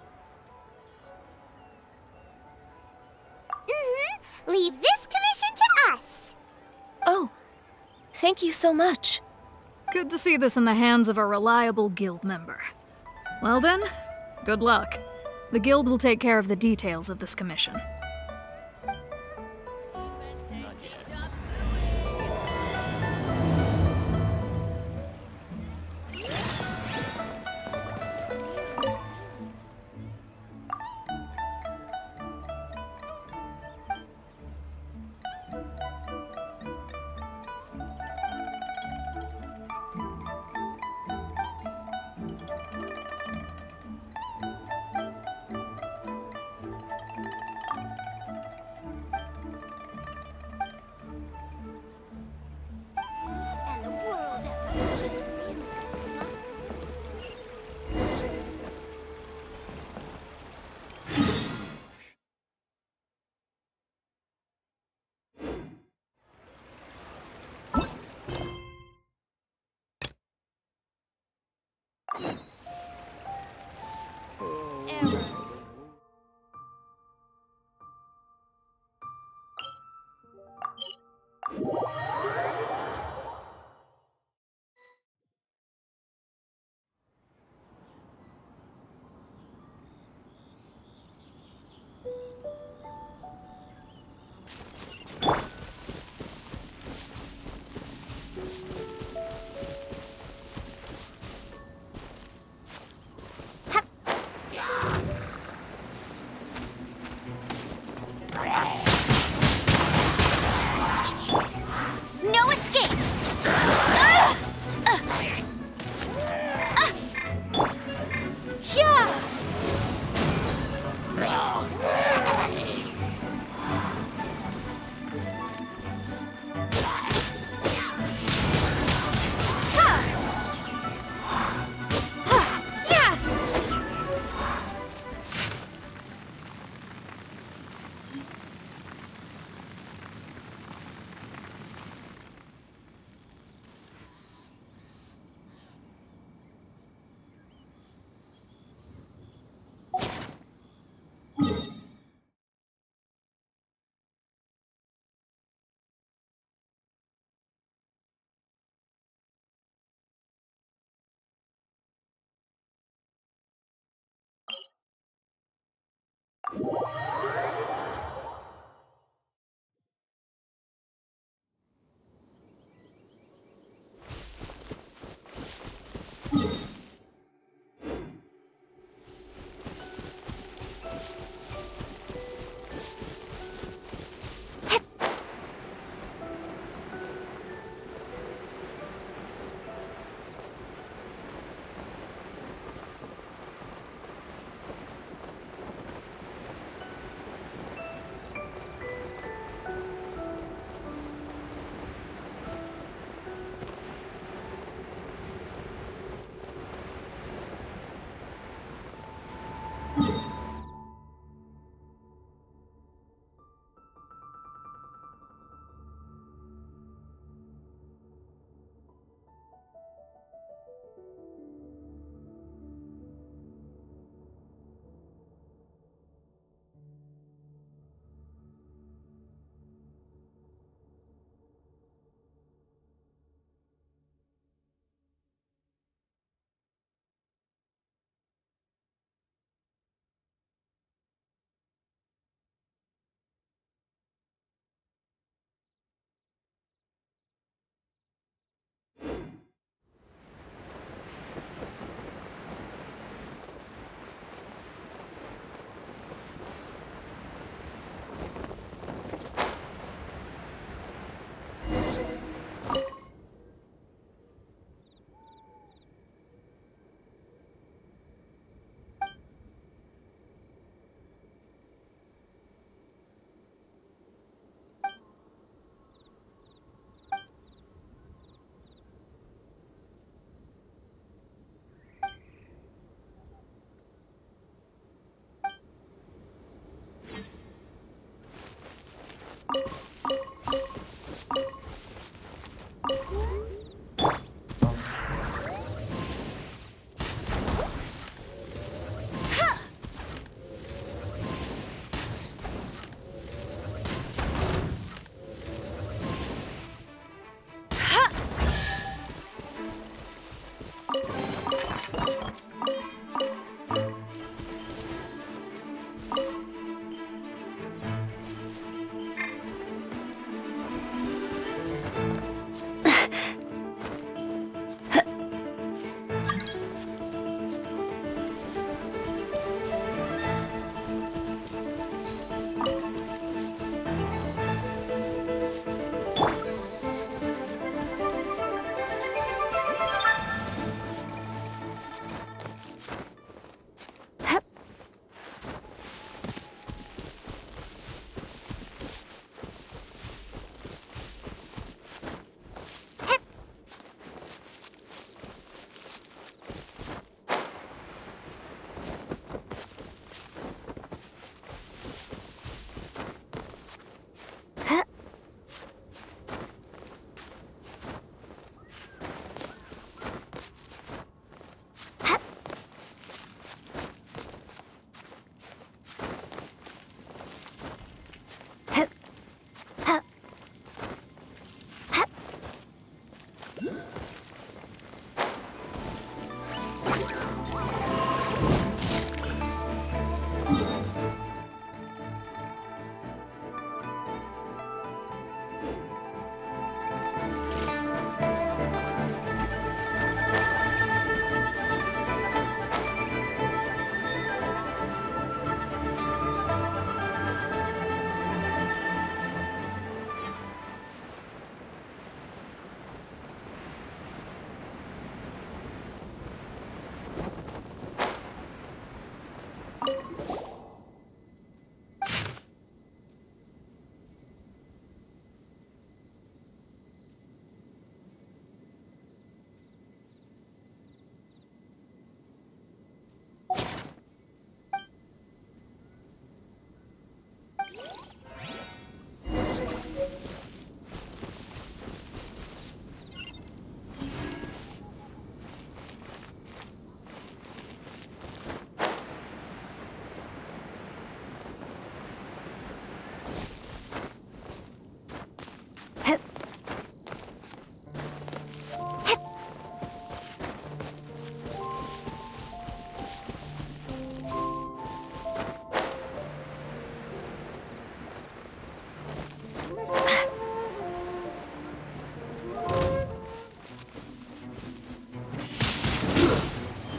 Leave this commission to us. Oh, thank you so much. Good to see this in the hands of a reliable guild member. Well then, good luck. The guild will take care of the details of this commission.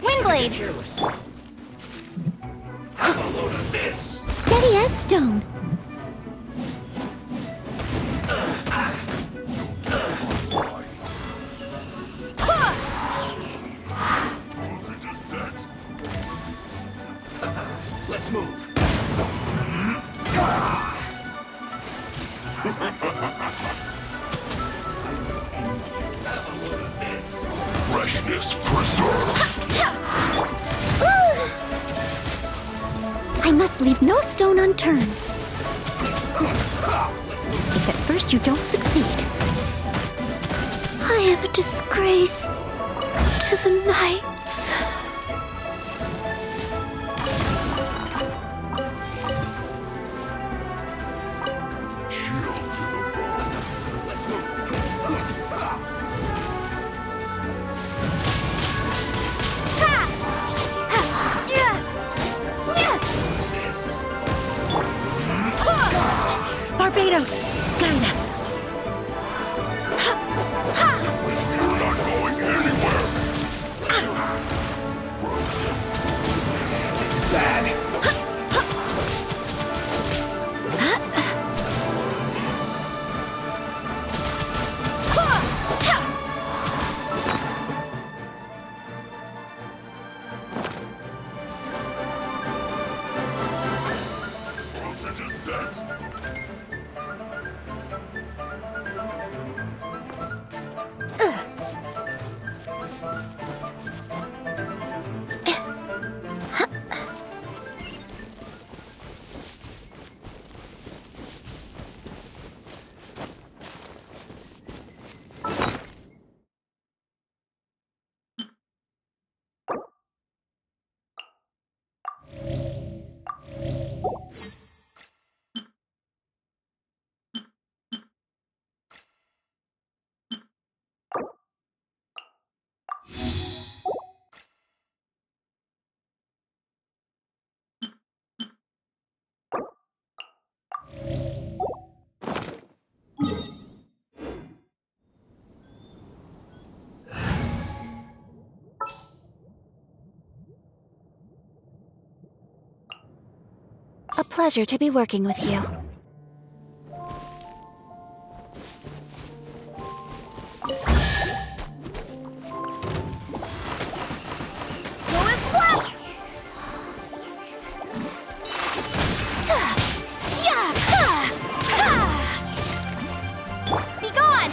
Windblade! Have a load of this! Steady as stone. Let's move. Freshness preserved. I must leave no stone unturned. If at first you don't succeed, I am a disgrace to the knights. Barbados, guide us. You're not going anywhere. This is bad. Frozen descent. A pleasure to be working with you. Be gone!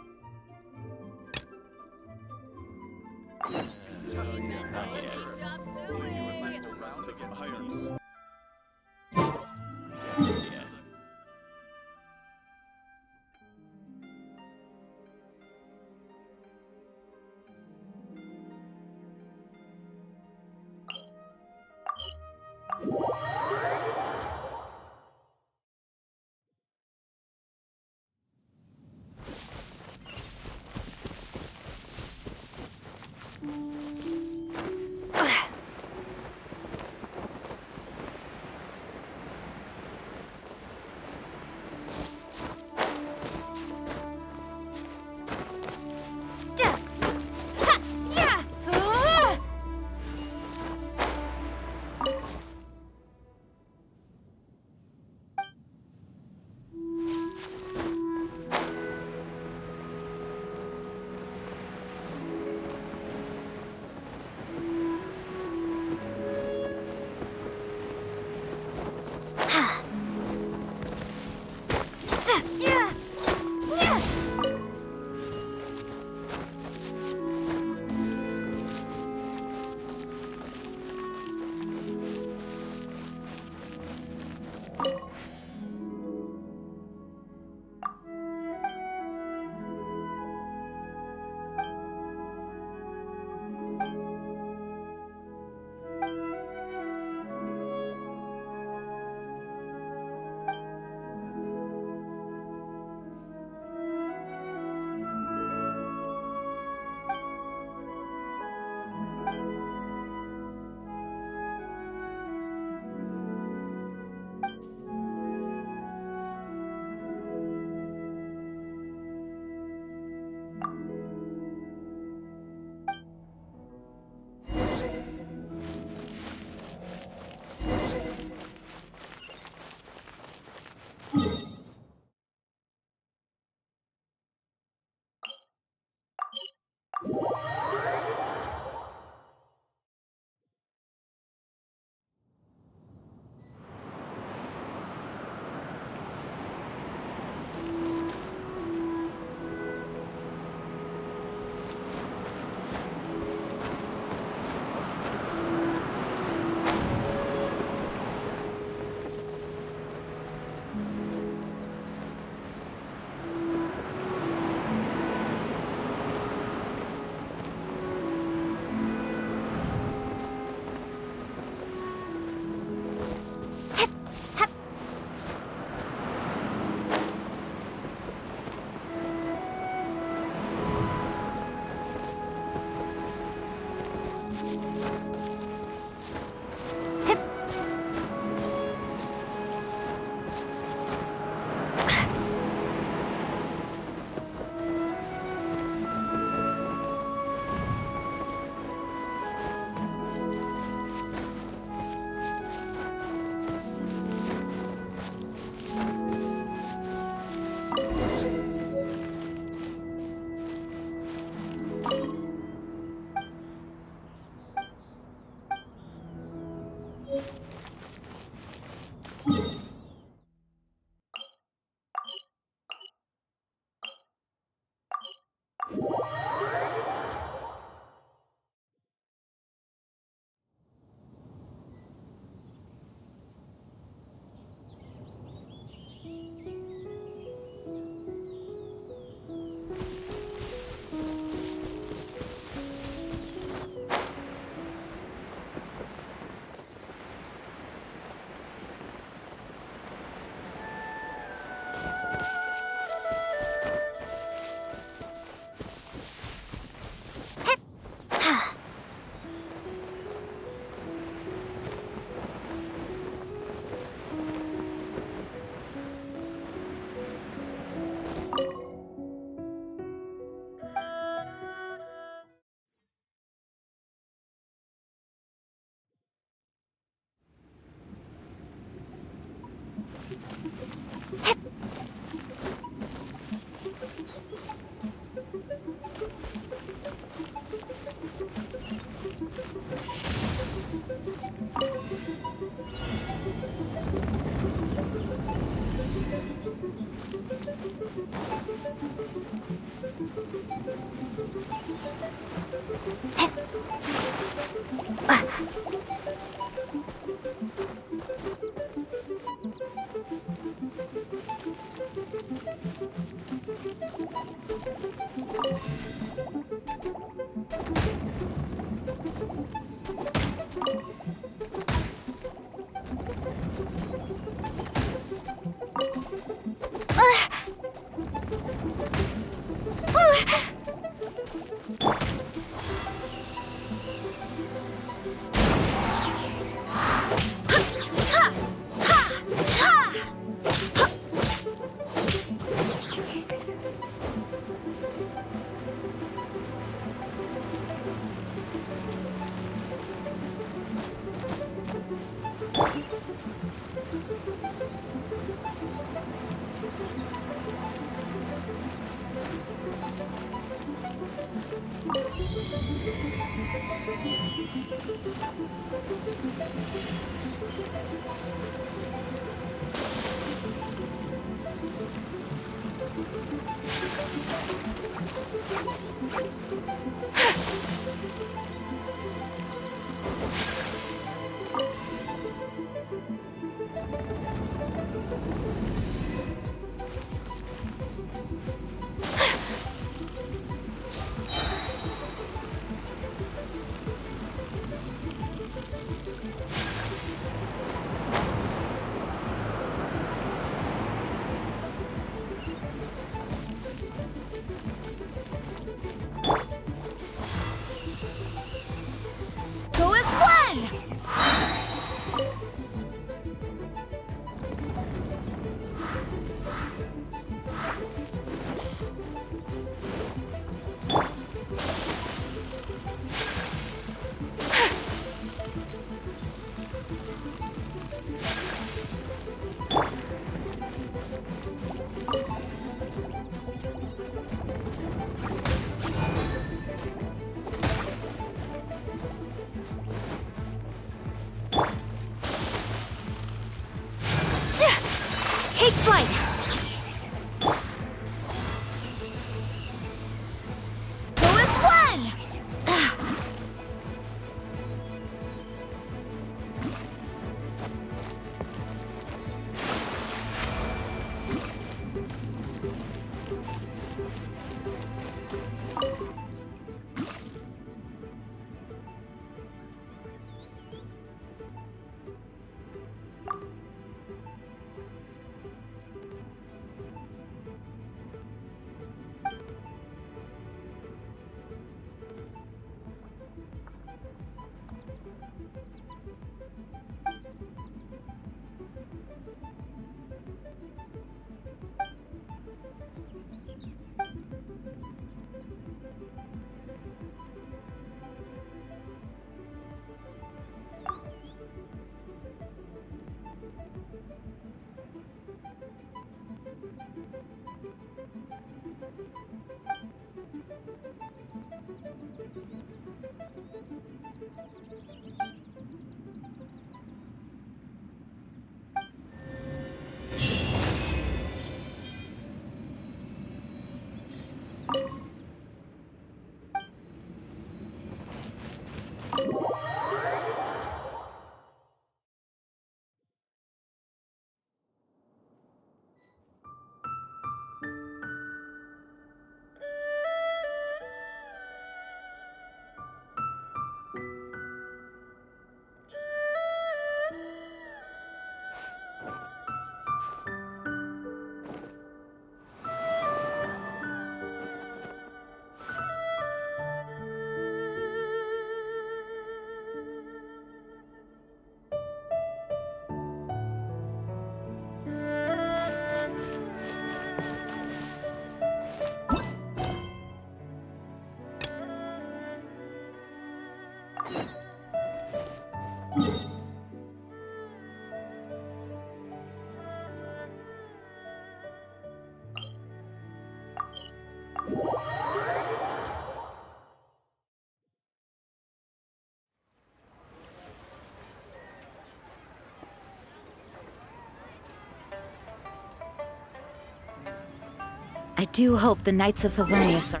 I do hope the Knights of Favonius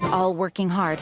are all working hard.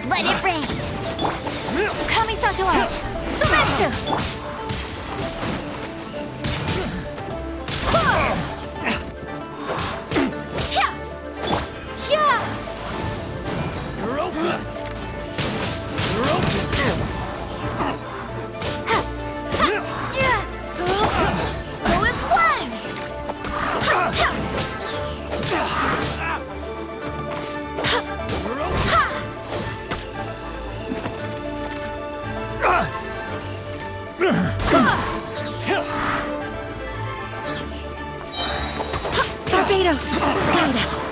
Let it rain! Kamisato out! Sumetsu! shadows, guide us.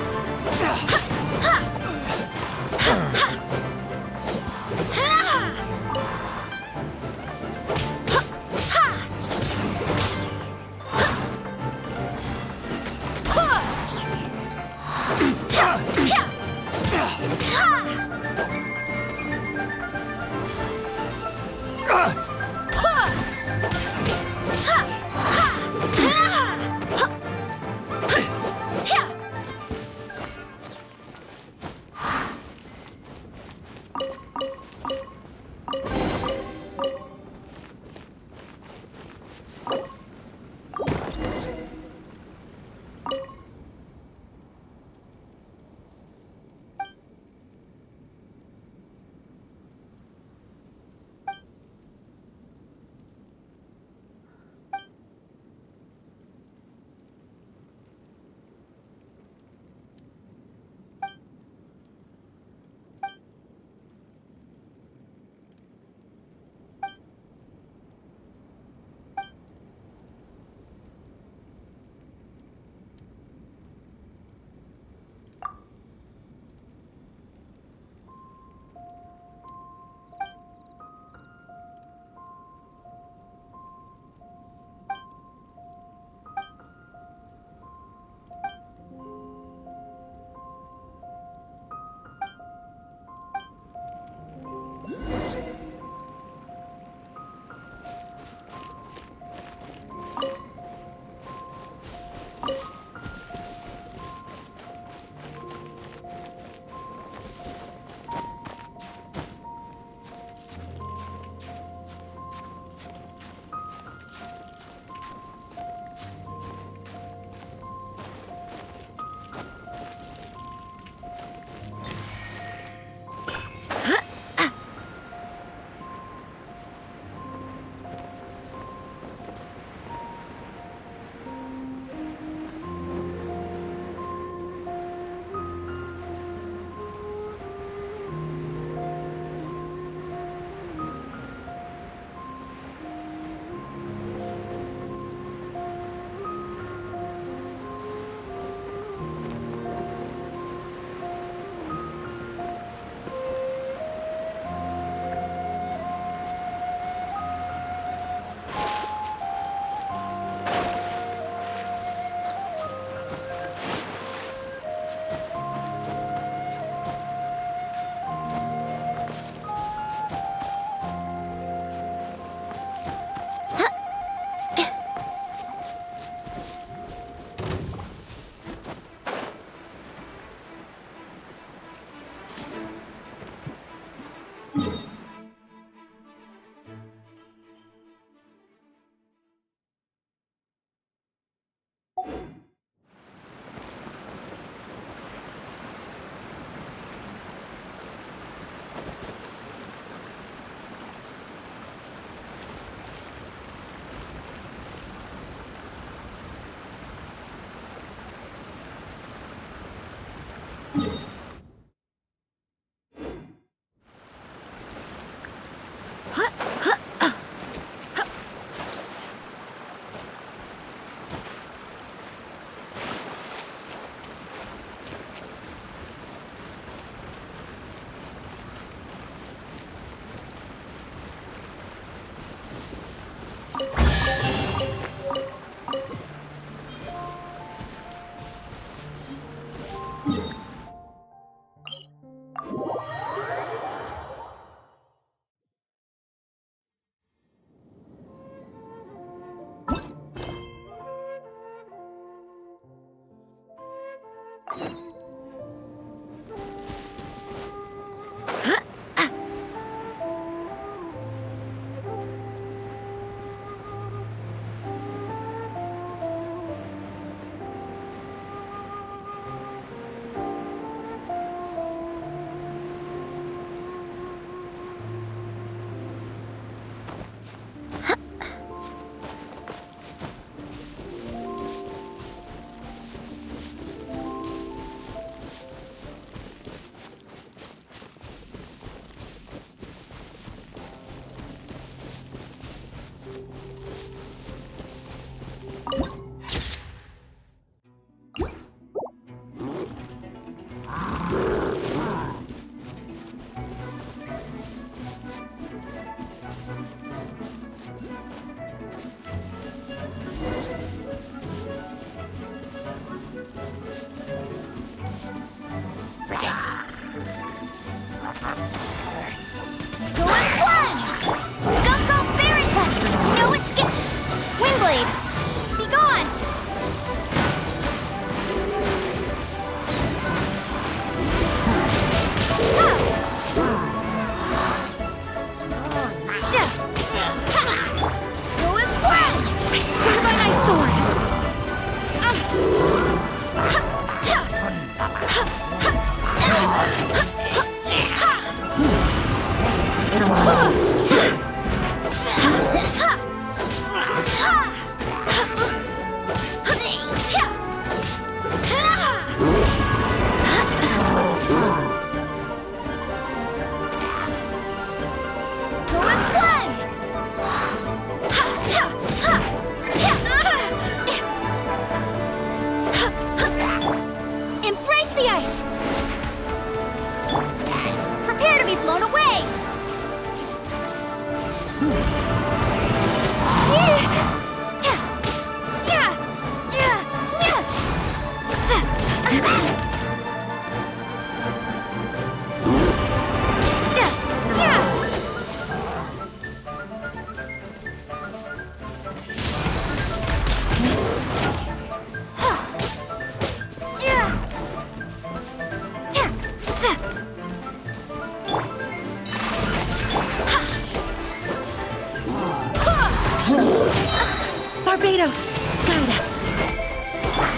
Barbados, guide us.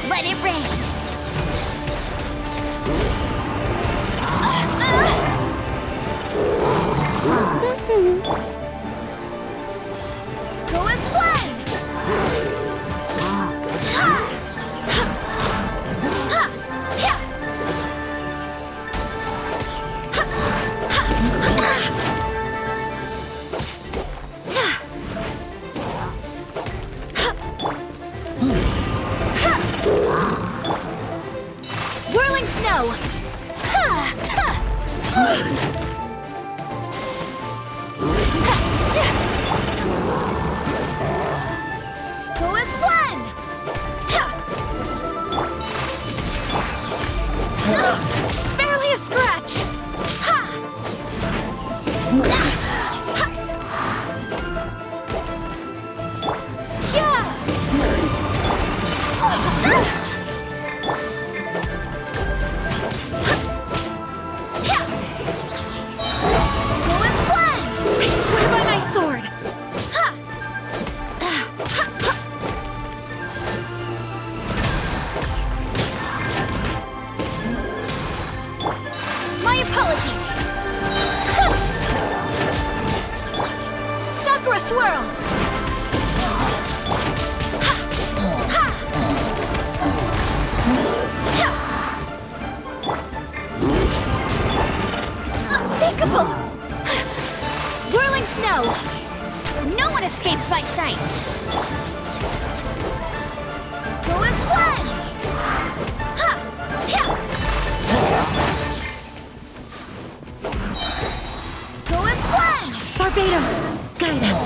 Let it rain. Go as one. Whirling snow! Go as one. Barely a scratch! Go as one. I swear by my sword! My apologies! Sakura swirl! Unthinkable! Whirling snow! No one escapes my sights! Go as one. Go as one. Barbados, guide us.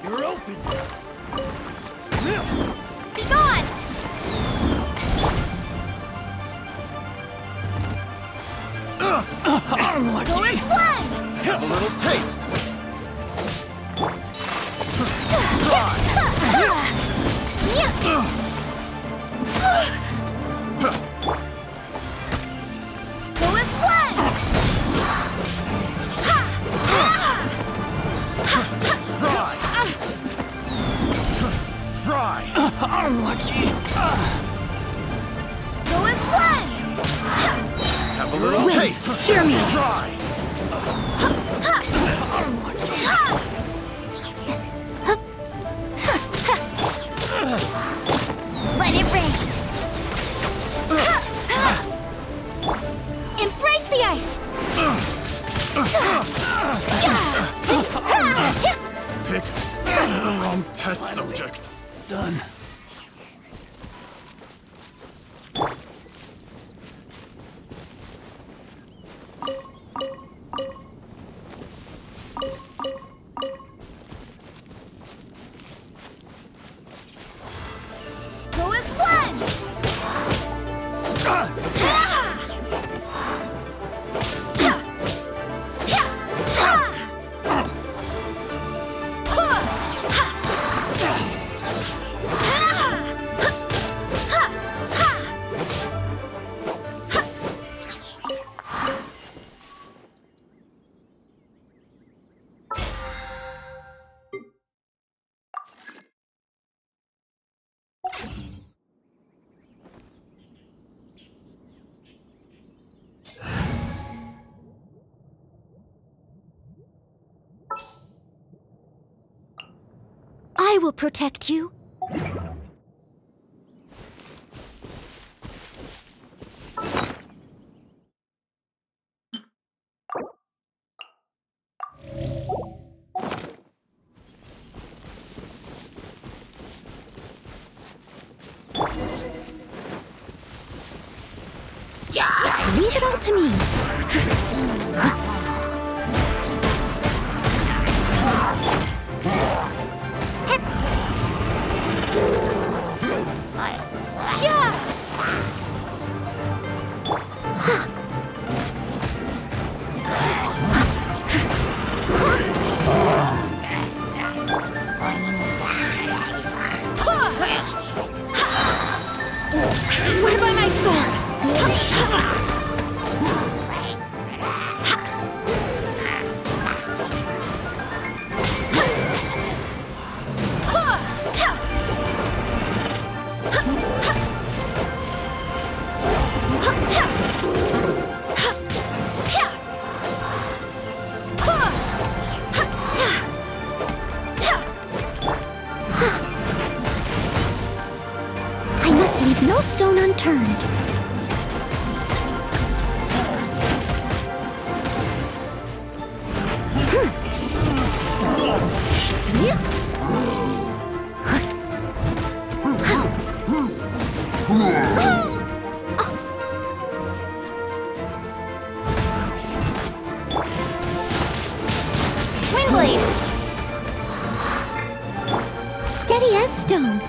You're open. Be gone! Go as one. Have a little taste. Go as one. Fry. Unlucky. Go as one. Have a little Wait, taste. hear me. Fry. Let it rain. Embrace the ice! Pick the wrong test subject. Done. Go as one. will protect you. Leave it all to me. I swear by my sword! I must leave no stone unturned. Windblade! Steady as stone.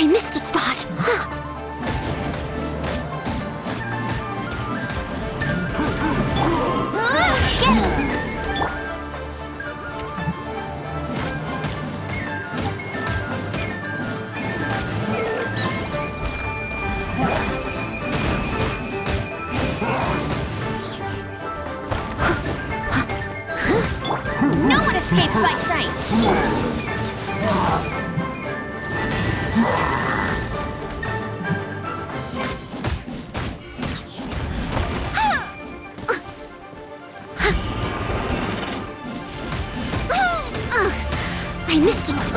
I missed a spot. No one escapes my sights. I missed a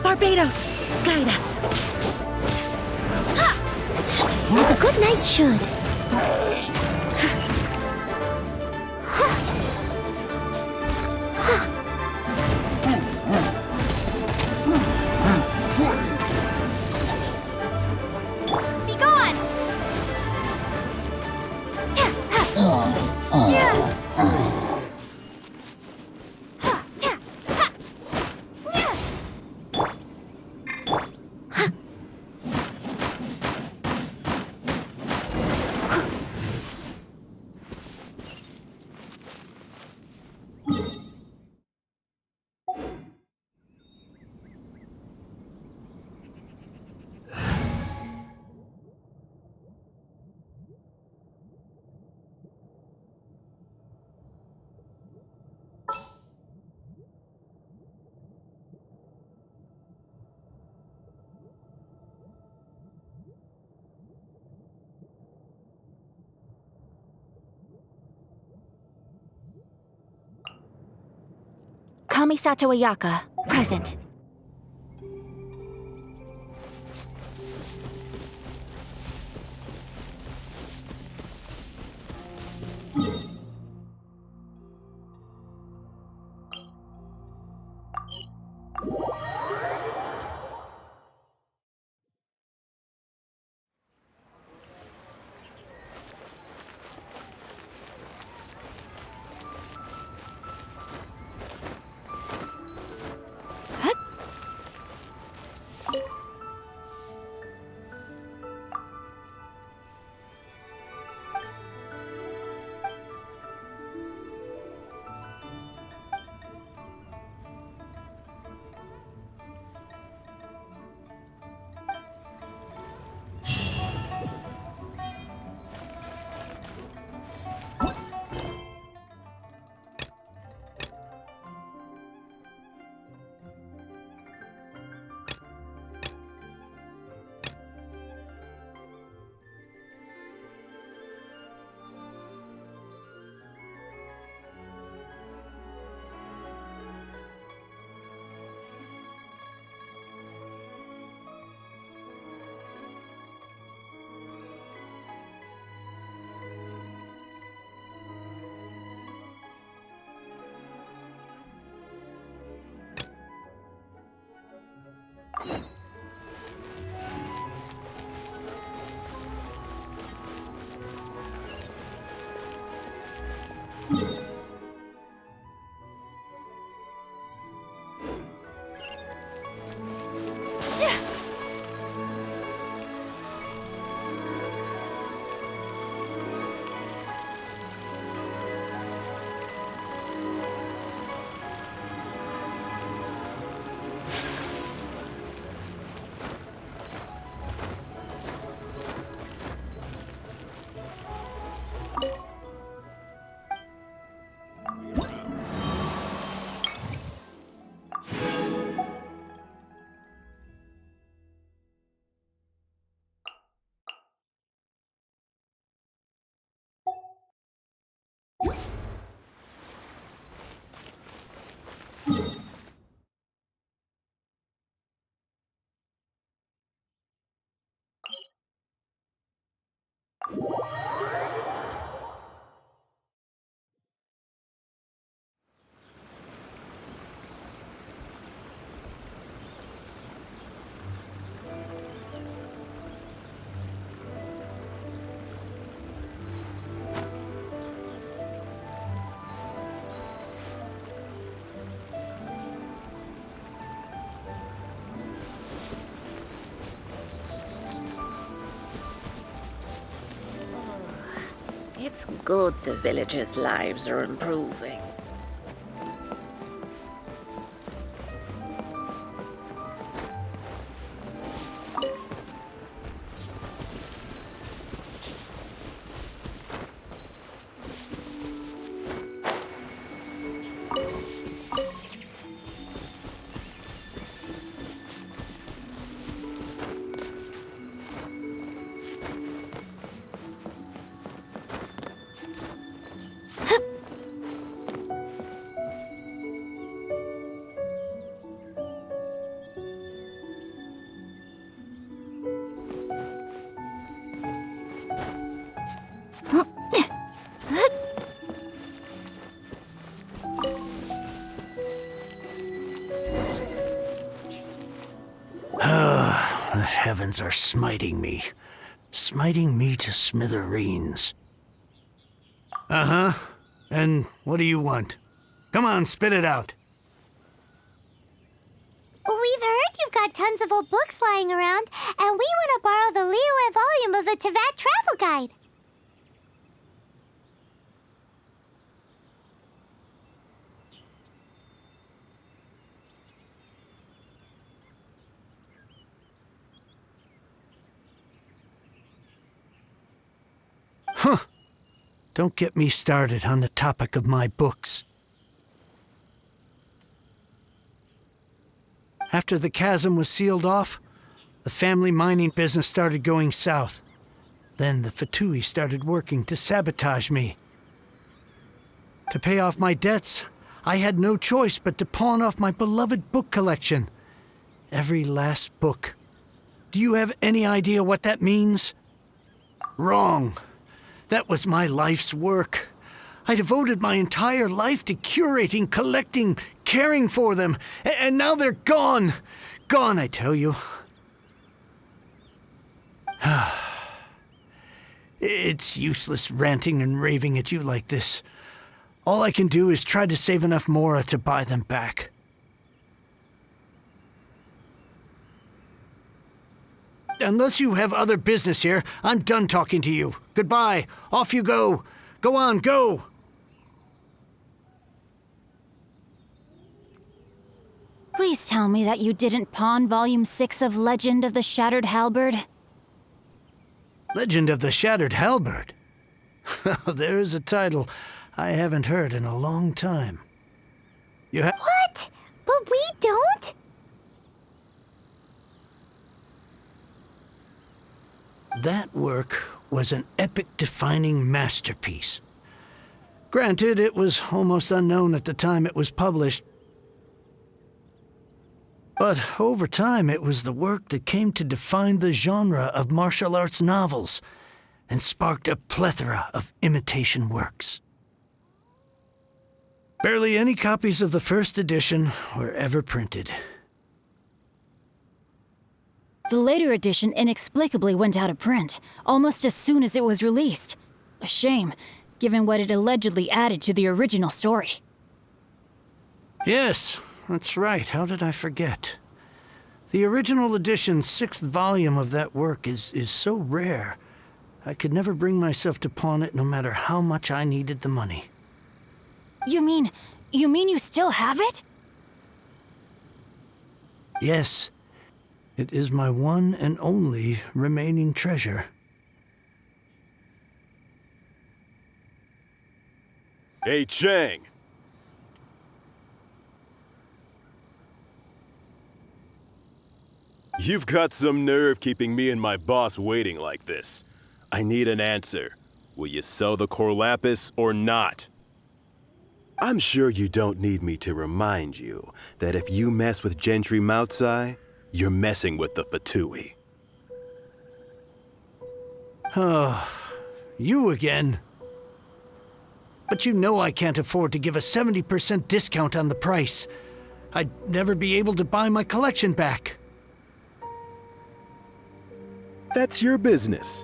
Barbados, guide us. As a good knight should. Be gone! Kamisato Ayaka, present. It's good the villagers' lives are improving. The heavens are smiting me to smithereens. Uh-huh. And what do you want? Come on, spit it out. We've heard you've got tons of old books lying around, and we want to borrow the Liyue volume of the Teyvat Travel Guide. Huh. Don't get me started on the topic of my books. After the chasm was sealed off, the family mining business started going south. Then the Fatui started working to sabotage me. To pay off my debts, I had no choice but to pawn off my beloved book collection. Every last book. Do you have any idea what that means? Wrong. That was my life's work. I devoted my entire life to curating, collecting, caring for them, and now they're gone. Gone, I tell you. It's useless ranting and raving at you like this. All I can do is try to save enough Mora to buy them back. Unless you have other business here, I'm done talking to you. Goodbye. Off you go. Go on, go! Please tell me that you didn't pawn Volume 6 of Legend of the Shattered Halberd? Legend of the Shattered Halberd? There's a title I haven't heard in a long time. What? But we don't? That work was an epic-defining masterpiece. Granted, it was almost unknown at the time it was published. But over time, it was the work that came to define the genre of martial arts novels and sparked a plethora of imitation works. Barely any copies of the first edition were ever printed. The later edition inexplicably went out of print, almost as soon as it was released. A shame, given what it allegedly added to the original story. Yes, that's right. How did I forget? The original edition's 6th volume of that work is so rare, I could never bring myself to pawn it no matter how much I needed the money. You mean you still have it? Yes. It is my one and only remaining treasure. Hey, Chang! You've got some nerve keeping me and my boss waiting like this. I need an answer. Will you sell the core lapis or not? I'm sure you don't need me to remind you that if you mess with Gentry Moutsai, you're messing with the Fatui. Oh, you again. But you know I can't afford to give a 70% discount on the price. I'd never be able to buy my collection back. That's your business.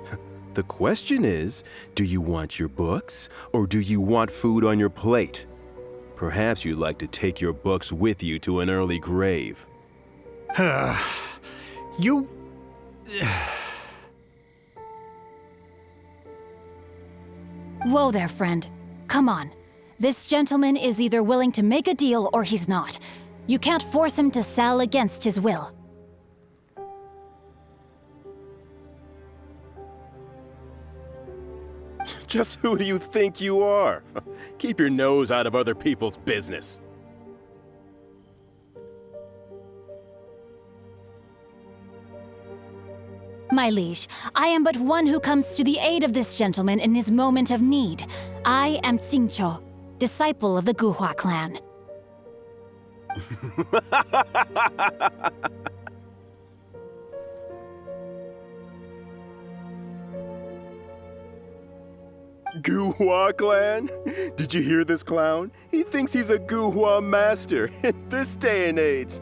The question is, do you want your books, or do you want food on your plate? Perhaps you'd like to take your books with you to an early grave. You... Whoa there, friend. Come on. This gentleman is either willing to make a deal or he's not. You can't force him to sell against his will. Just who do you think you are? Keep your nose out of other people's business. My liege, I am but one who comes to the aid of this gentleman in his moment of need. I am Xingqiu, disciple of the Guhua clan. Guhua clan? Did you hear this clown? He thinks he's a Guhua master in this day and age.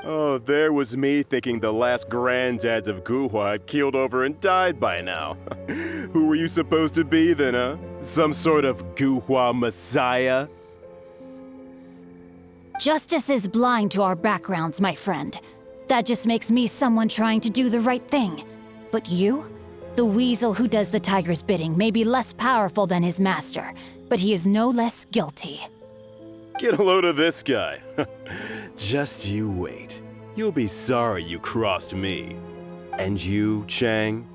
Oh, there was me thinking the last granddads of Guhua had keeled over and died by now. Who were you supposed to be then, huh? Some sort of Guhua messiah? Justice is blind to our backgrounds, my friend. That just makes me someone trying to do the right thing. But you? The weasel who does the tiger's bidding may be less powerful than his master, but he is no less guilty. Get a load of this guy. Just you wait. You'll be sorry you crossed me. And you, Chang,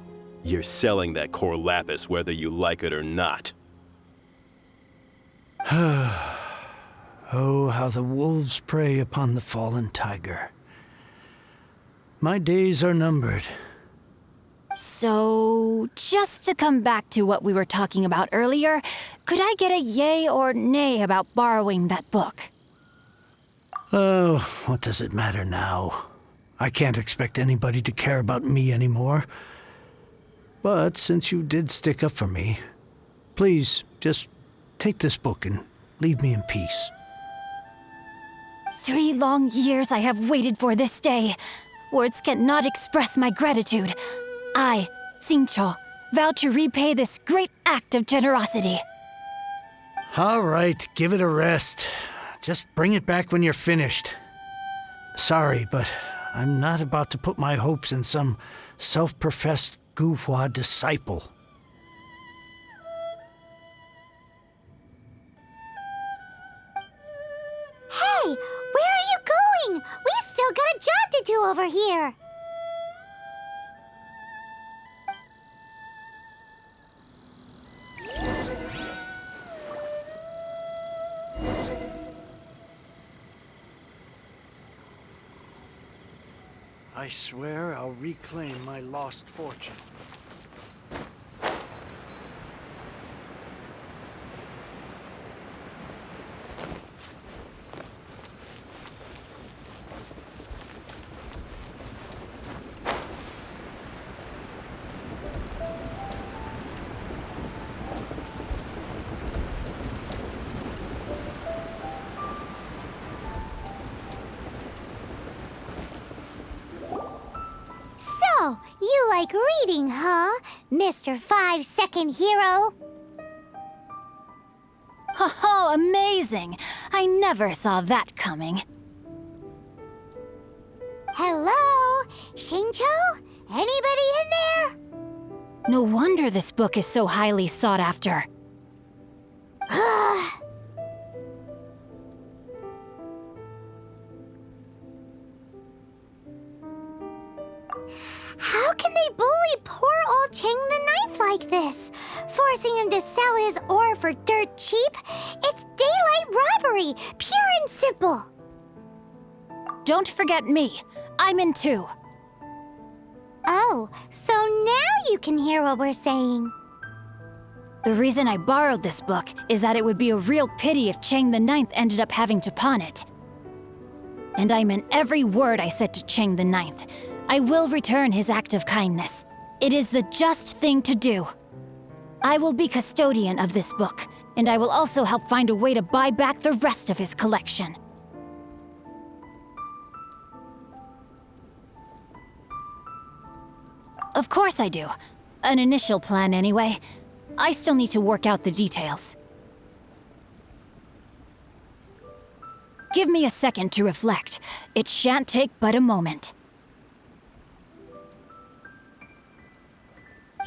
you're selling that core lapis whether you like it or not. Oh, how the wolves prey upon the fallen tiger. My days are numbered. So, just to come back to what we were talking about earlier, could I get a yay or nay about borrowing that book? Oh, what does it matter now? I can't expect anybody to care about me anymore. But since you did stick up for me, please just take this book and leave me in peace. 3 long years I have waited for this day. Words cannot express my gratitude. I, Xingqiu, vow to repay this great act of generosity. All right, give it a rest. Just bring it back when you're finished. Sorry, but I'm not about to put my hopes in some self-professed Guhua disciple. Hey, where are you going? We've still got a job to do over here. I swear I'll reclaim my lost fortune. So, you like reading, huh, Mr. 5-second hero? Oh, amazing! I never saw that coming. Hello? Xingqiu? Anybody in there? No wonder this book is so highly sought after. How can they bully poor old Chang the Ninth like this? Forcing him to sell his ore for dirt cheap? It's daylight robbery, pure and simple. Don't forget me. I'm in too. Oh, so now you can hear what we're saying. The reason I borrowed this book is that it would be a real pity if Chang the Ninth ended up having to pawn it. And I meant every word I said to Chang the Ninth. I will return his act of kindness. It is the just thing to do. I will be custodian of this book, and I will also help find a way to buy back the rest of his collection. Of course I do. An initial plan anyway. I still need to work out the details. Give me a second to reflect. It shan't take but a moment.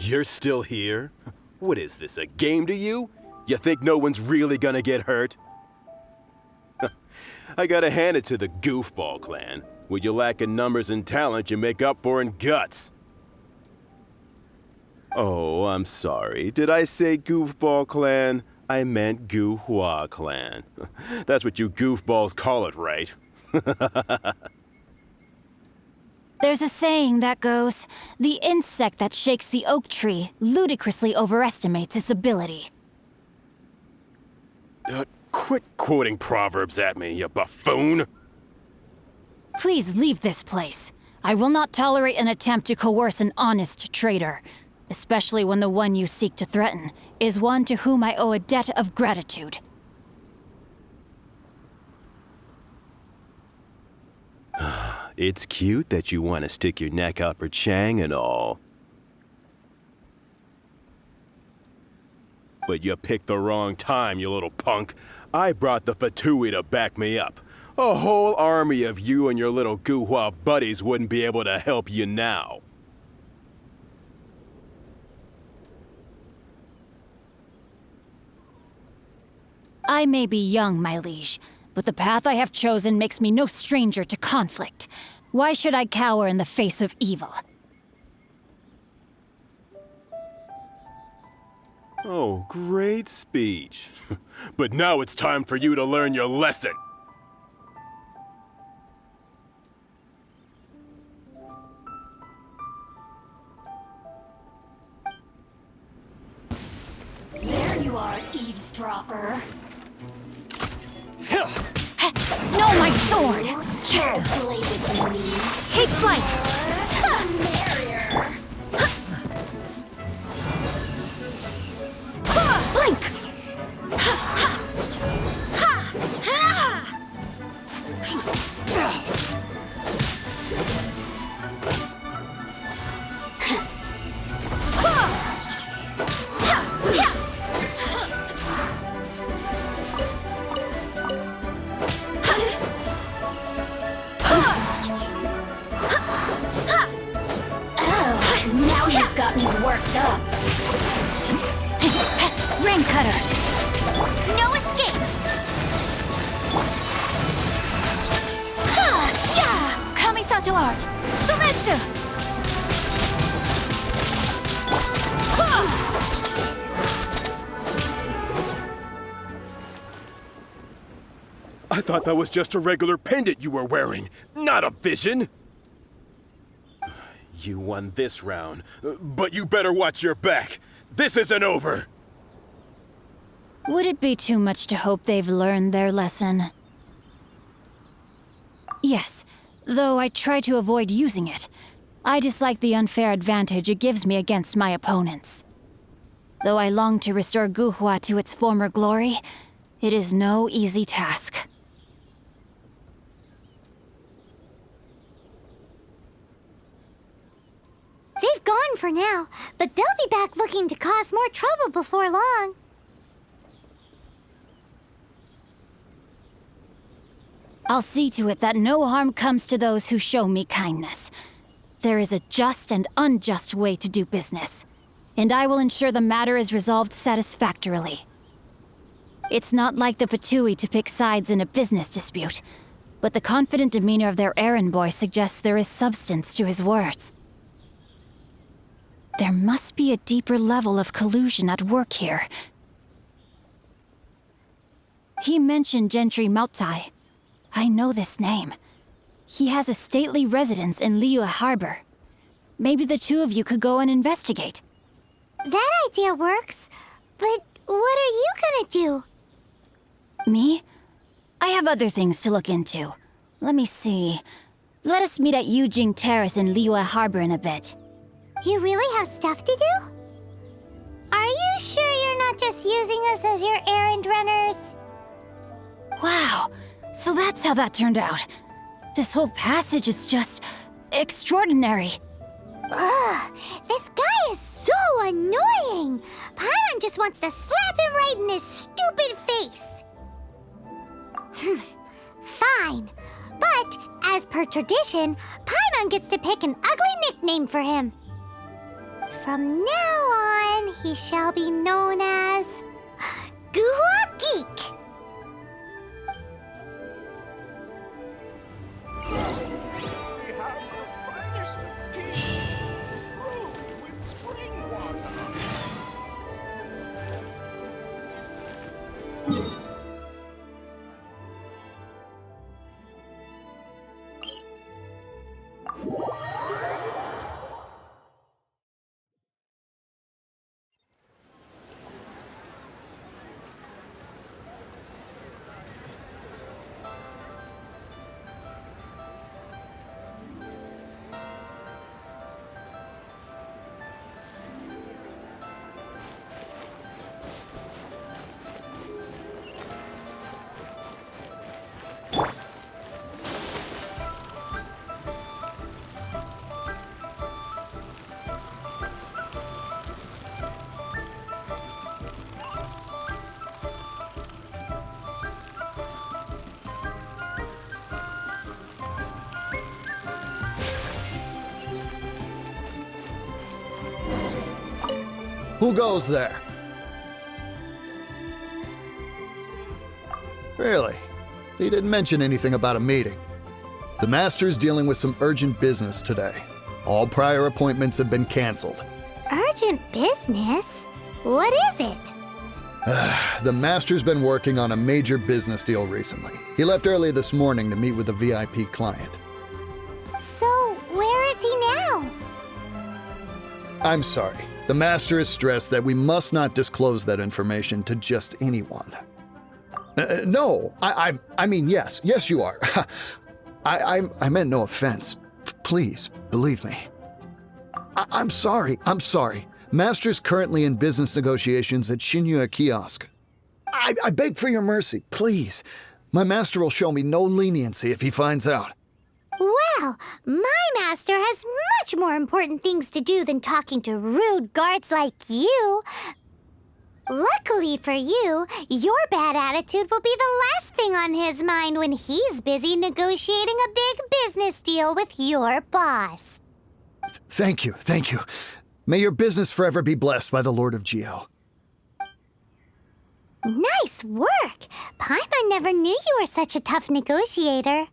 You're still here? What is this, a game to you? You think no one's really gonna get hurt? I gotta hand it to the Goofball clan. What you lack in numbers and talent, you make up for in guts. Oh, I'm sorry. Did I say Goofball clan? I meant Gu-Hua clan. That's what you goofballs call it, right? There's a saying that goes, the insect that shakes the oak tree ludicrously overestimates its ability. Quit quoting proverbs at me, you buffoon! Please leave this place. I will not tolerate an attempt to coerce an honest trader, especially when the one you seek to threaten is one to whom I owe a debt of gratitude. It's cute that you want to stick your neck out for Chang and all. But you picked the wrong time, you little punk. I brought the Fatui to back me up. A whole army of you and your little Gu-Hua buddies wouldn't be able to help you now. I may be young, my liege, but the path I have chosen makes me no stranger to conflict. Why should I cower in the face of evil? Oh, great speech. But now it's time for you to learn your lesson. There you are, eavesdropper. No, my sword! Can't play with me. Take flight! Merrier. Blink! Now you've got me worked up. Rain cutter! No escape! Kamisato art! Sumetsu! I thought that was just a regular pendant you were wearing, not a vision! You won this round, but you better watch your back. This isn't over! Would it be too much to hope they've learned their lesson? Yes, though I try to avoid using it. I dislike the unfair advantage it gives me against my opponents. Though I long to restore Gu-Hua to its former glory, it is no easy task. They've gone for now, but they'll be back looking to cause more trouble before long. I'll see to it that no harm comes to those who show me kindness. There is a just and unjust way to do business, and I will ensure the matter is resolved satisfactorily. It's not like the Fatui to pick sides in a business dispute, but the confident demeanor of their errand boy suggests there is substance to his words. There must be a deeper level of collusion at work here. He mentioned Gentry Mautai. I know this name. He has a stately residence in Liyue Harbor. Maybe the two of you could go and investigate. That idea works, but what are you gonna do? Me? I have other things to look into. Let me see. Let us meet at Yujing Terrace in Liyue Harbor in a bit. You really have stuff to do? Are you sure you're not just using us as your errand runners? Wow, so that's how that turned out. This whole passage is just extraordinary. Ugh, this guy is so annoying! Paimon just wants to slap him right in his stupid face! Fine, but as per tradition, Paimon gets to pick an ugly nickname for him. From now then he shall be known as Guhua Geek. We have the finest of tea, brewed with spring water. Who goes there? Really? He didn't mention anything about a meeting. The Master's dealing with some urgent business today. All prior appointments have been canceled. Urgent business? What is it? The Master's been working on a major business deal recently. He left early this morning to meet with a VIP client. So, where is he now? I'm sorry. The Master is stressed that we must not disclose that information to just anyone. No, I mean, yes. Yes, you are. I meant no offense. Please, believe me. I'm sorry. Master's currently in business negotiations at Shinya Kiosk. I beg for your mercy, please. My master will show me no leniency if he finds out. Well, my master has much more important things to do than talking to rude guards like you. Luckily for you, your bad attitude will be the last thing on his mind when he's busy negotiating a big business deal with your boss. Thank you. May your business forever be blessed by the Lord of Geo. Nice work! Paimon never knew you were such a tough negotiator.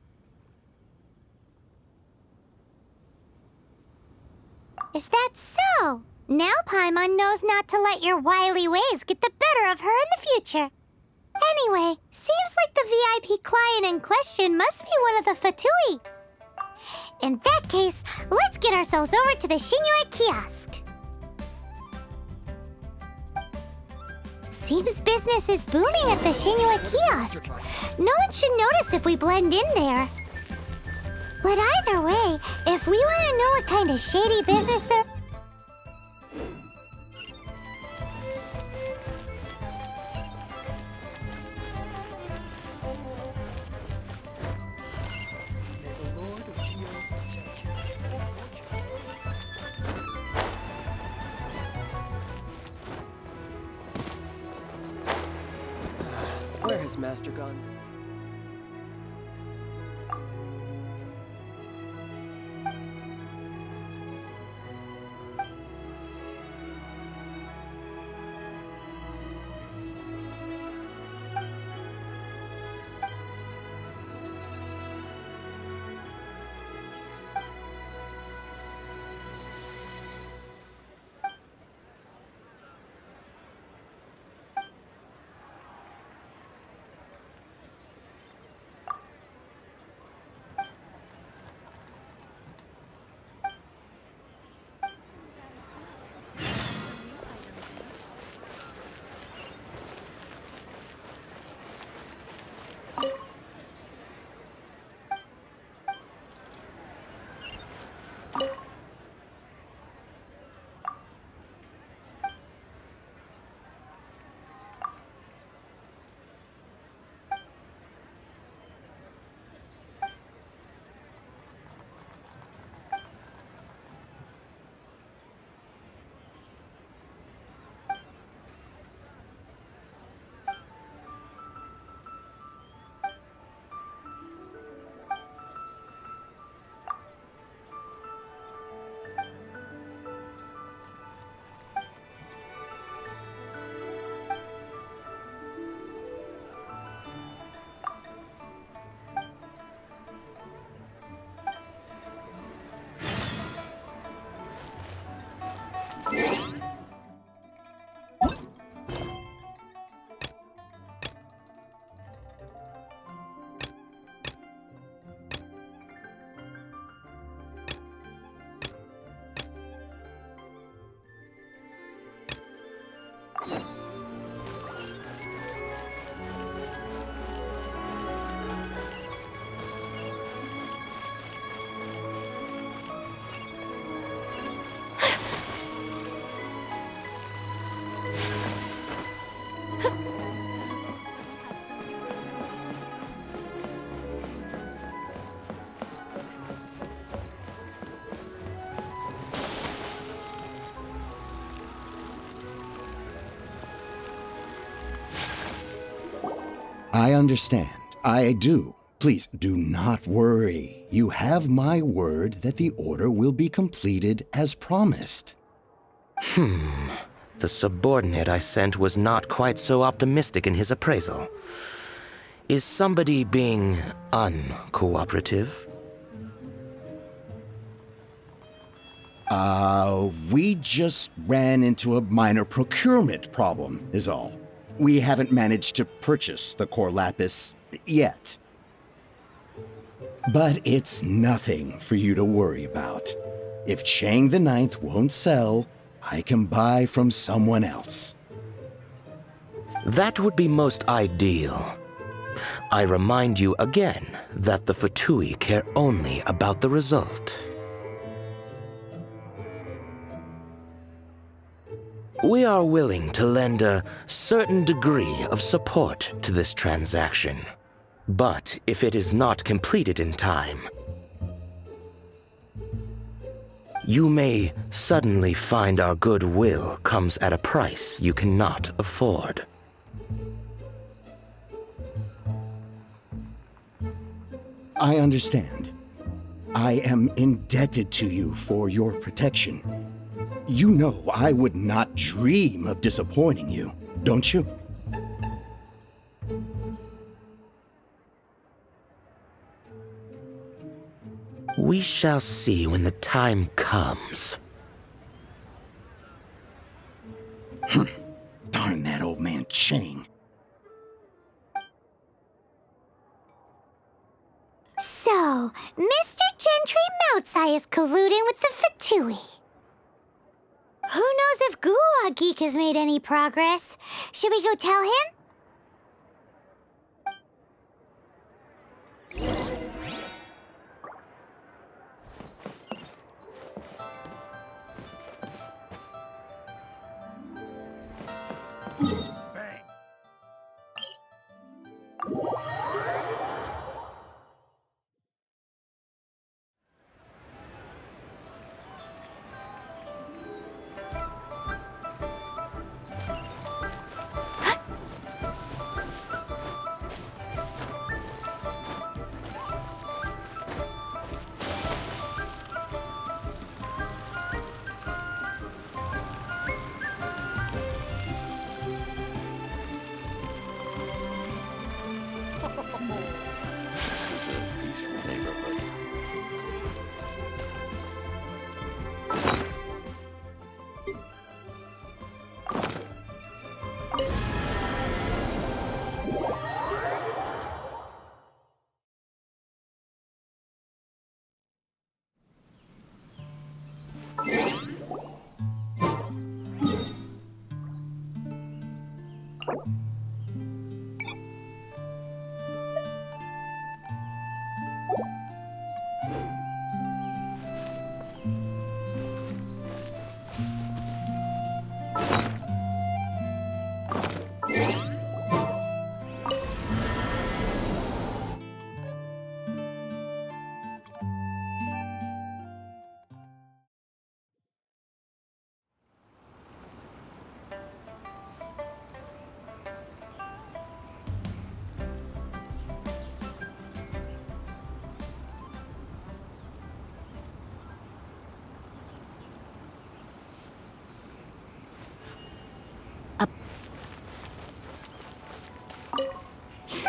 Is that so? Now Paimon knows not to let your wily ways get the better of her in the future. Anyway, seems like the VIP client in question must be one of the Fatui. In that case, let's get ourselves over to the Shinue Kiosk. Seems business is booming at the Shinue Kiosk. No one should notice if we blend in there. But either way, if we want to know what kind of shady business there... Where has Master gone? I understand. I do. Please do not worry. You have my word that the order will be completed as promised. The subordinate I sent was not quite so optimistic in his appraisal. Is somebody being uncooperative? We just ran into a minor procurement problem, is all. We haven't managed to purchase the core lapis yet. But it's nothing for you to worry about. If Chang the Ninth won't sell, I can buy from someone else. That would be most ideal. I remind you again that the Fatui care only about the result. We are willing to lend a certain degree of support to this transaction. But if it is not completed in time, you may suddenly find our goodwill comes at a price you cannot afford. I understand. I am indebted to you for your protection. You know I would not dream of disappointing you, don't you? We shall see when the time comes. Darn that old man Chang. So, Mr. Gentry Moutsai is colluding with the Fatui. Who knows if Gulag Geek has made any progress? Should we go tell him?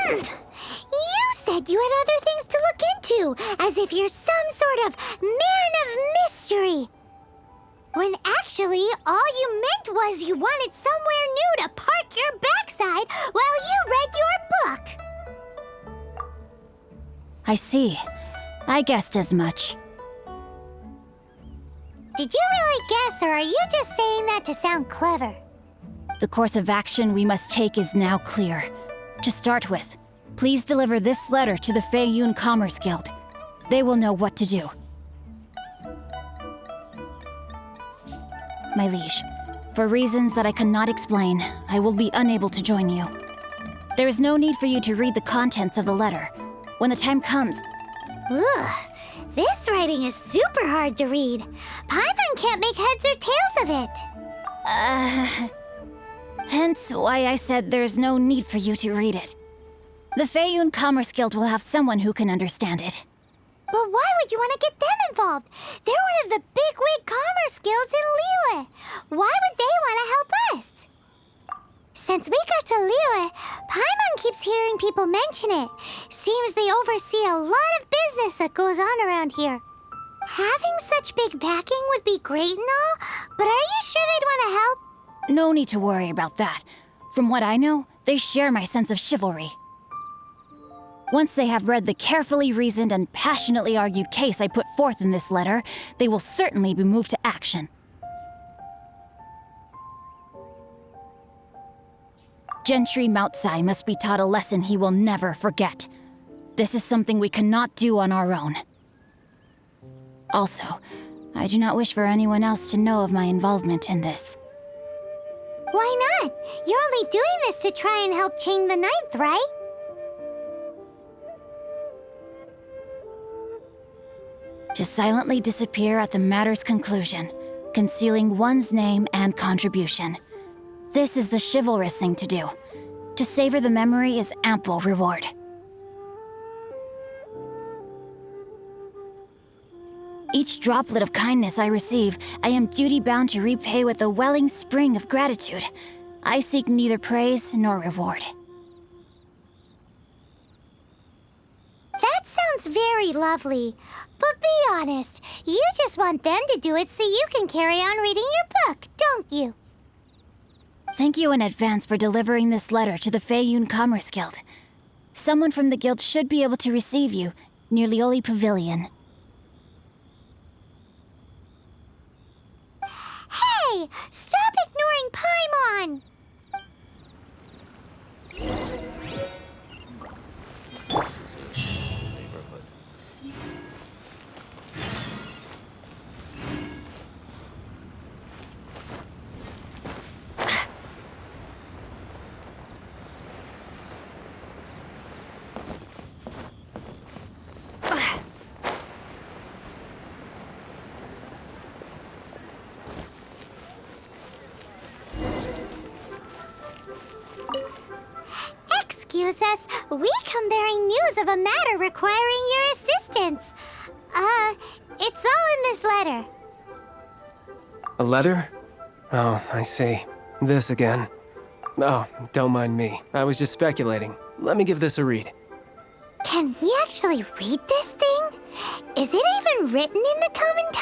You said you had other things to look into, as if you're some sort of man of mystery. When actually, all you meant was you wanted somewhere new to park your backside while you read your book. I see. I guessed as much. Did you really guess, or are you just saying that to sound clever? The course of action we must take is now clear. To start with, please deliver this letter to the Feiyun Commerce Guild. They will know what to do. My liege, for reasons that I cannot explain, I will be unable to join you. There is no need for you to read the contents of the letter. When the time comes... Ugh, this writing is super hard to read. Paimon can't make heads or tails of it. Hence why I said there's no need for you to read it. The Feiyun Commerce Guild will have someone who can understand it. But why would you want to get them involved? They're one of the bigwig commerce guilds in Liyue. Why would they want to help us? Since we got to Liyue, Paimon keeps hearing people mention it. Seems they oversee a lot of business that goes on around here. Having such big backing would be great and all, but are you sure they'd want to help? No need to worry about that. From what I know, they share my sense of chivalry. Once they have read the carefully reasoned and passionately argued case I put forth in this letter, they will certainly be moved to action. Gentry Moutsai must be taught a lesson he will never forget. This is something we cannot do on our own. Also, I do not wish for anyone else to know of my involvement in this. Why not? You're only doing this to try and help Chang the Ninth, right? To silently disappear at the matter's conclusion, concealing one's name and contribution. This is the chivalrous thing to do. To savor the memory is ample reward. Each droplet of kindness I receive, I am duty-bound to repay with a welling spring of gratitude. I seek neither praise nor reward. That sounds very lovely. But be honest, you just want them to do it so you can carry on reading your book, don't you? Thank you in advance for delivering this letter to the Feiyun Commerce Guild. Someone from the guild should be able to receive you near Lioli Pavilion. Hey! Stop ignoring Paimon! Excuse us, we come bearing news of a matter requiring your assistance. It's all in this letter. A letter? Oh, I see. This again. Oh, don't mind me. I was just speculating. Let me give this a read. Can he actually read this thing? Is it even written in the common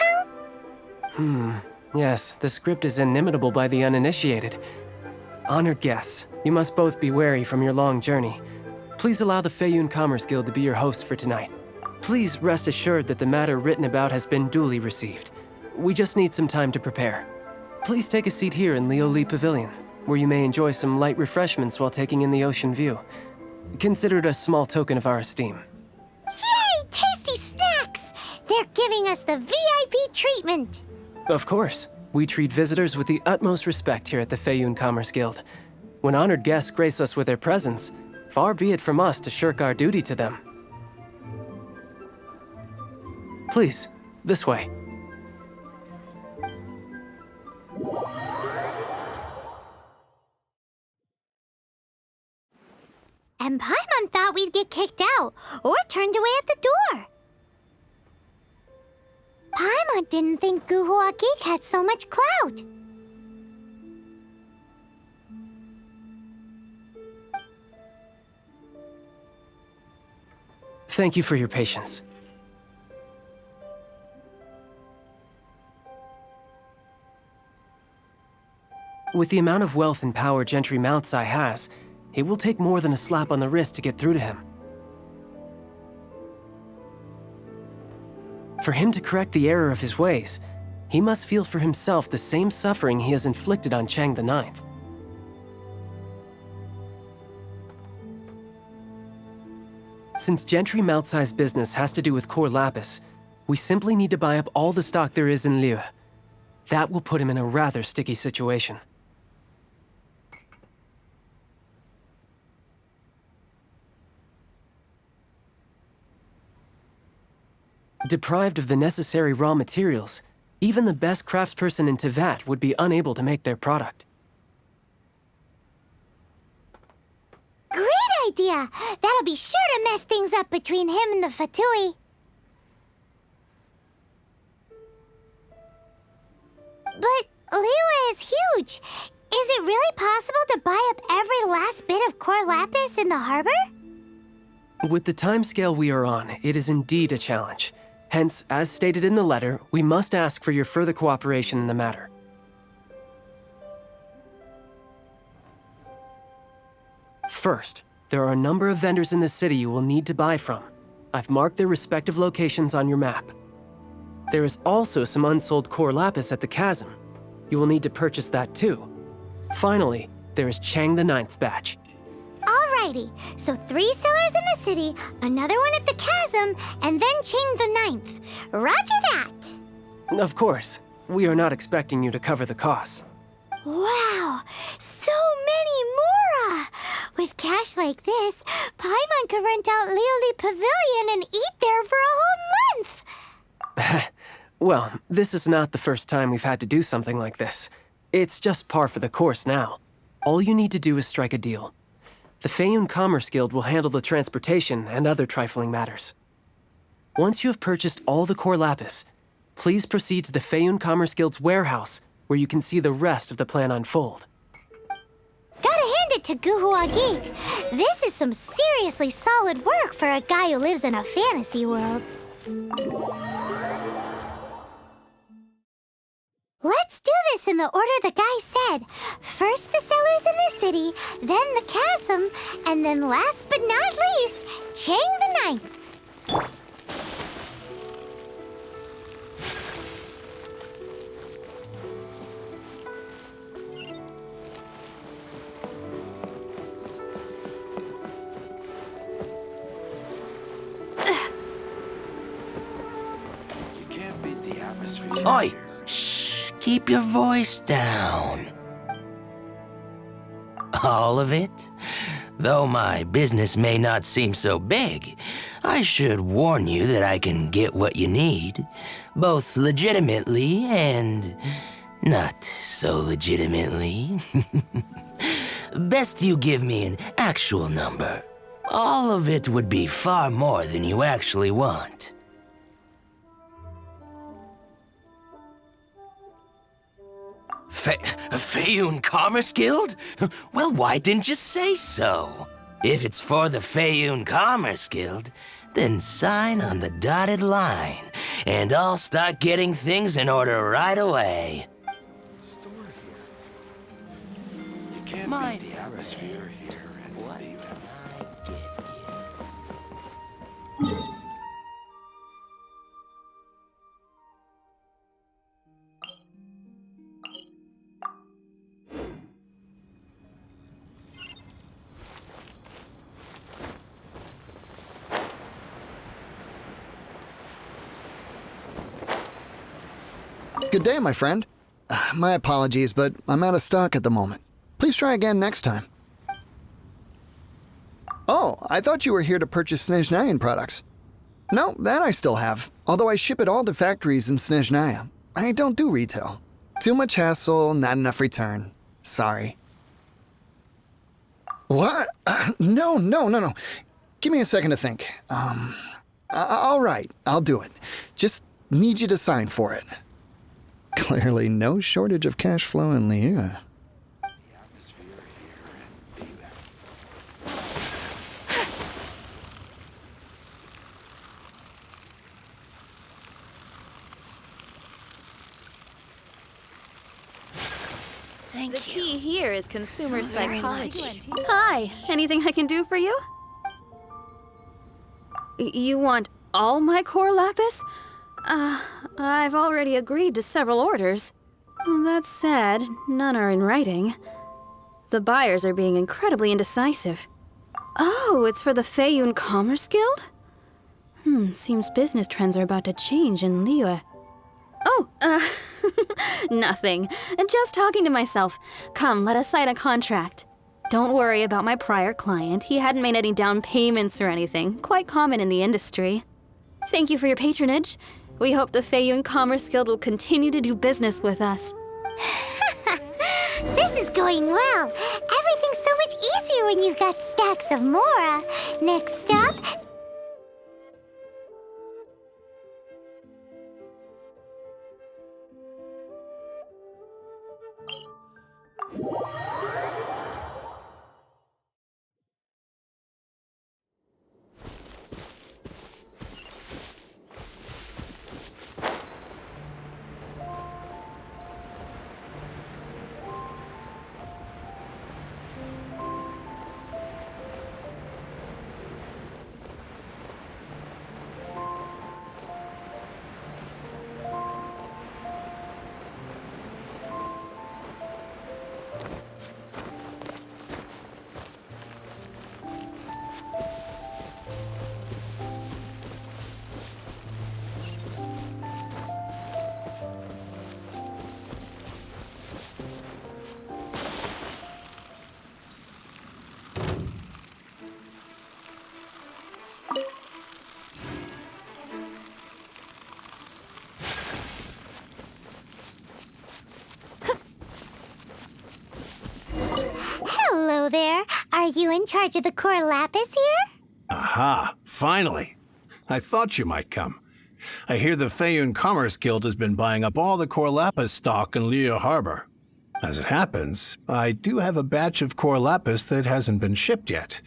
tongue? Yes, the script is inimitable by the uninitiated. Honored guests, you must both be wary from your long journey. Please allow the Feiyun Commerce Guild to be your host for tonight. Please rest assured that the matter written about has been duly received. We just need some time to prepare. Please take a seat here in Lioli Pavilion, where you may enjoy some light refreshments while taking in the ocean view. Consider it a small token of our esteem. Yay! Tasty snacks! They're giving us the VIP treatment! Of course. We treat visitors with the utmost respect here at the Feiyun Commerce Guild. When honored guests grace us with their presence, far be it from us to shirk our duty to them. Please, this way. And Paimon thought we'd get kicked out, or turned away at the door. Paimon didn't think Guhua Geek had so much clout. Thank you for your patience. With the amount of wealth and power Gentry Moutsai has, it will take more than a slap on the wrist to get through to him. For him to correct the error of his ways, he must feel for himself the same suffering he has inflicted on Chang the Ninth. Since Gentry Moutsai's business has to do with core lapis, we simply need to buy up all the stock there is in Liyue. That will put him in a rather sticky situation. Deprived of the necessary raw materials, even the best craftsperson in Teyvat would be unable to make their product. Great idea. That'll be sure to mess things up between him and the Fatui. But Liyue is huge. Is it really possible to buy up every last bit of core lapis in the harbor? With the timescale we are on, it is indeed a challenge. Hence, as stated in the letter, we must ask for your further cooperation in the matter. First, there are a number of vendors in the city you will need to buy from. I've marked their respective locations on your map. There is also some unsold core lapis at the chasm. You will need to purchase that too. Finally, there is Chang the Ninth's batch. Alrighty, so 3 sellers in the city, another one at the chasm, and then Chang the Ninth. Roger that! Of course, we are not expecting you to cover the costs. Wow, so many more! With cash like this, Paimon could rent out Lioli Pavilion and eat there for a whole month! Well, this is not the first time we've had to do something like this. It's just par for the course now. All you need to do is strike a deal. The Feiyun Commerce Guild will handle the transportation and other trifling matters. Once you have purchased all the core lapis, please proceed to the Feiyun Commerce Guild's warehouse, where you can see the rest of the plan unfold. Gotta hand it to Guhua Geek. This is some seriously solid work for a guy who lives in a fantasy world. Let's do this in the order the guy said. First the sellers in the city, then the chasm, and then last but not least, Chang the Ninth. You can't beat the atmosphere. Oi! Shh! Keep your voice down. All of it? Though my business may not seem so big, I should warn you that I can get what you need, both legitimately and not so legitimately. Best you give me an actual number. All of it would be far more than you actually want. Feiyun Commerce Guild? Well, why didn't you say so? If it's for the Feiyun Commerce Guild, then sign on the dotted line, and I'll start getting things in order right away. Store here. You can't beat the atmosphere here and what can I get you? Good day, my friend. My apologies, but I'm out of stock at the moment. Please try again next time. Oh, I thought you were here to purchase Snezhnayan products. No, that I still have, although I ship it all to factories in Snezhnaya. I don't do retail. Too much hassle, not enough return. Sorry. What? No. Give me a second to think. All right, I'll do it. Just need you to sign for it. Clearly no shortage of cash flow in Liyue. The key here is consumer psychology. Hi, anything I can do for you? You want all my core lapis? I've already agreed to several orders. That said, none are in writing. The buyers are being incredibly indecisive. Oh, it's for the Feiyun Commerce Guild? Seems business trends are about to change in Liyue. Oh, nothing. Just talking to myself. Come, let us sign a contract. Don't worry about my prior client. He hadn't made any down payments or anything. Quite common in the industry. Thank you for your patronage. We hope the Feiyun Commerce Guild will continue to do business with us. This is going well. Everything's so much easier when you've got stacks of Mora. Next up... Hello there. Are you in charge of the core lapis here? Aha, finally. I thought you might come. I hear the Feiyun Commerce Guild has been buying up all the core lapis stock in Liyue Harbor. As it happens, I do have a batch of core lapis that hasn't been shipped yet.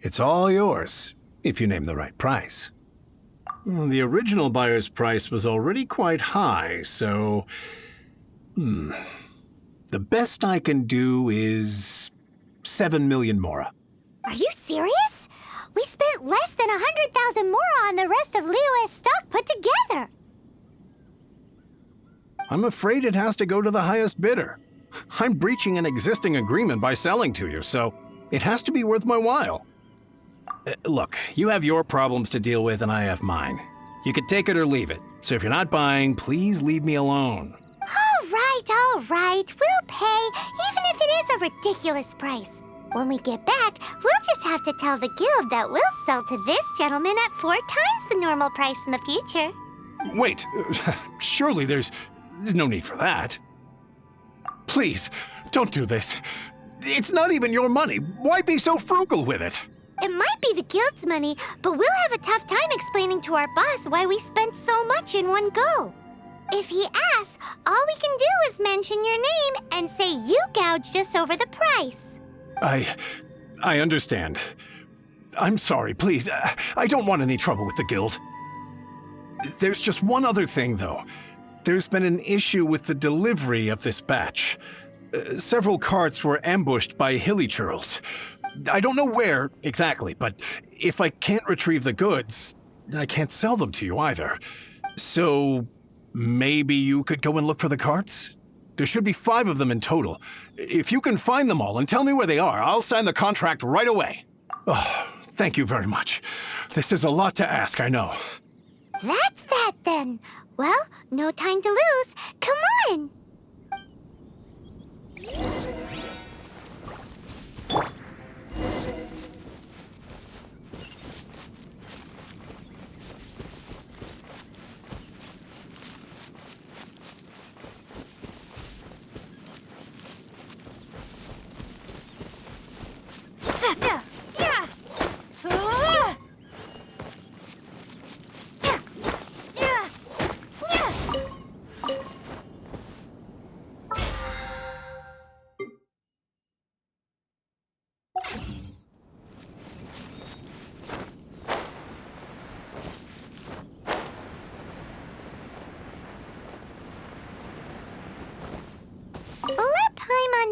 It's all yours, if you name the right price. The original buyer's price was already quite high, so... The best I can do is 7 million Mora. Are you serious? We spent less than 100,000 Mora on the rest of Liyue's stock put together. I'm afraid it has to go to the highest bidder. I'm breaching an existing agreement by selling to you, so it has to be worth my while. Look, you have your problems to deal with and I have mine. You can take it or leave it, so if you're not buying, please leave me alone. All right. We'll pay, even if it is a ridiculous price. When we get back, we'll just have to tell the guild that we'll sell to this gentleman at 4 times the normal price in the future. Wait, surely there's no need for that. Please, don't do this. It's not even your money. Why be so frugal with it? It might be the guild's money, but we'll have a tough time explaining to our boss why we spent so much in one go. If he asks, all we can do is mention your name and say you gouged us over the price. I understand. I'm sorry, please. I don't want any trouble with the guild. There's just one other thing, though. There's been an issue with the delivery of this batch. Several carts were ambushed by hilly churls. I don't know where exactly, but if I can't retrieve the goods, I can't sell them to you either. So maybe you could go and look for the carts? There should be 5 of them in total. If you can find them all and tell me where they are, I'll sign the contract right away. Oh, thank you very much. This is a lot to ask, I know. That's that then. Well, no time to lose. Come on!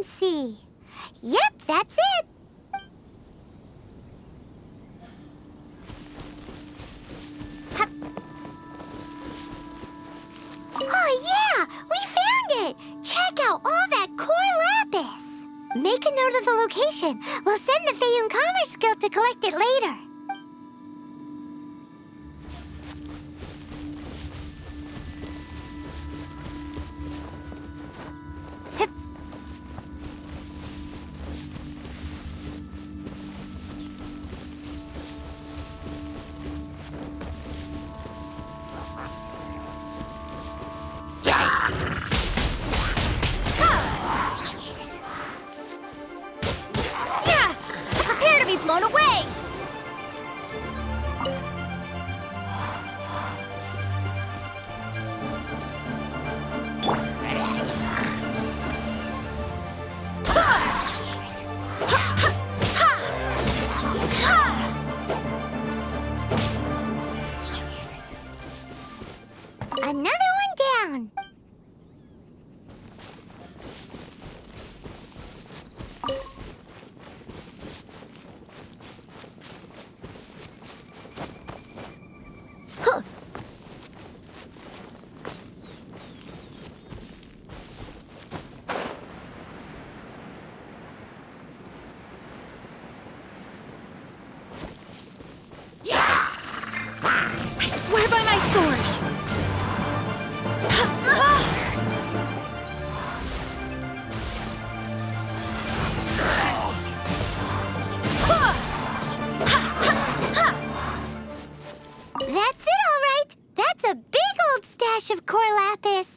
See. Yep, that's it. Hup. Oh yeah, we found it. Check out all that core lapis. Make a note of the location. We'll send the Feiyun Commerce Guild to collect it later. Swear by my sword! That's it, all right. That's a big old stash of core lapis.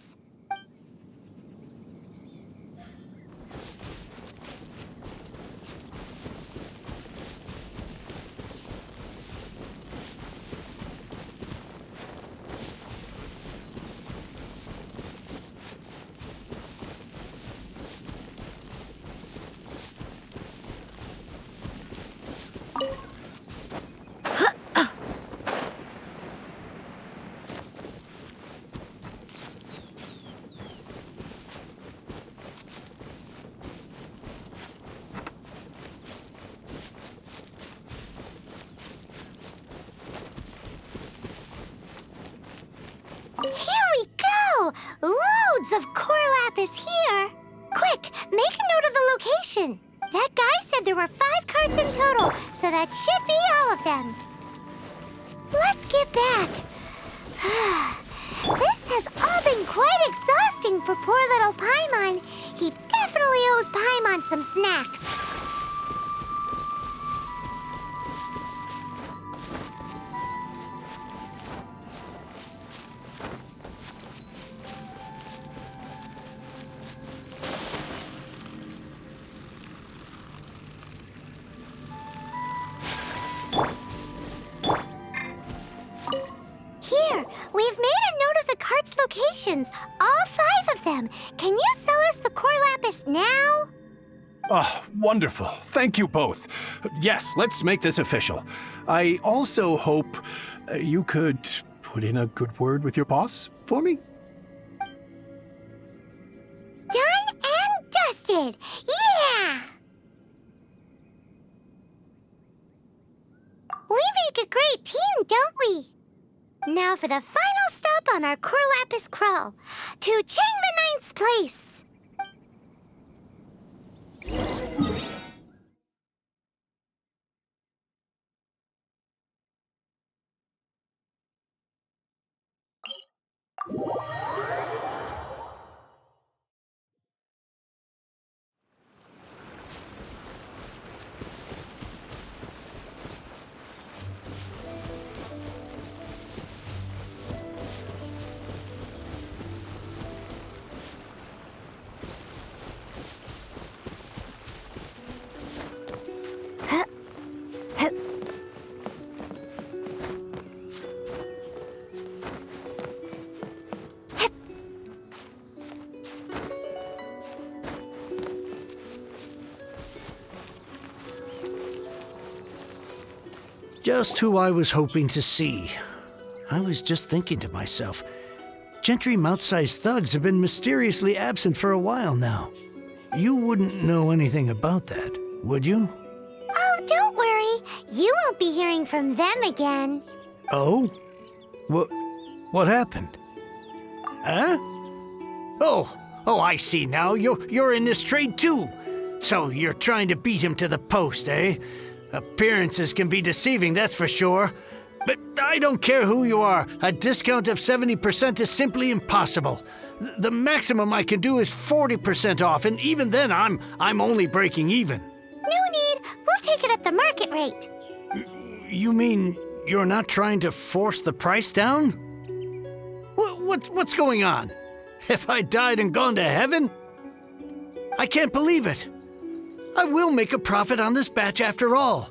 Here we go! Loads of core lapis here! Quick, make a note of the location. That guy said there were 5 carts in total, so that should be all of them. Let's get back. This has all been quite exhausting for poor little Paimon. He definitely owes Paimon some snacks. Here, we've made a note of the cart's locations, all 5 of them. Can you sell us the core lapis now? Oh, wonderful. Thank you both. Yes, let's make this official. I also hope you could put in a good word with your boss for me. Done and dusted! Yeah! We make a great team, don't we? Now for the final stop on our core lapis crawl, to Chang the Ninth's place. Just who I was hoping to see. I was just thinking to myself, Gentry mouth-sized thugs have been mysteriously absent for a while now. You wouldn't know anything about that, would you? Oh, don't worry. You won't be hearing from them again. Oh? What happened? Huh? Oh, I see now. You're in this trade too. So you're trying to beat him to the post, eh? Appearances can be deceiving, that's for sure. But I don't care who you are. A discount of 70% is simply impossible. The maximum I can do is 40% off, and even then I'm only breaking even. No need. We'll take it at the market rate. You mean you're not trying to force the price down? What's going on? Have I died and gone to heaven? I can't believe it. I will make a profit on this batch after all.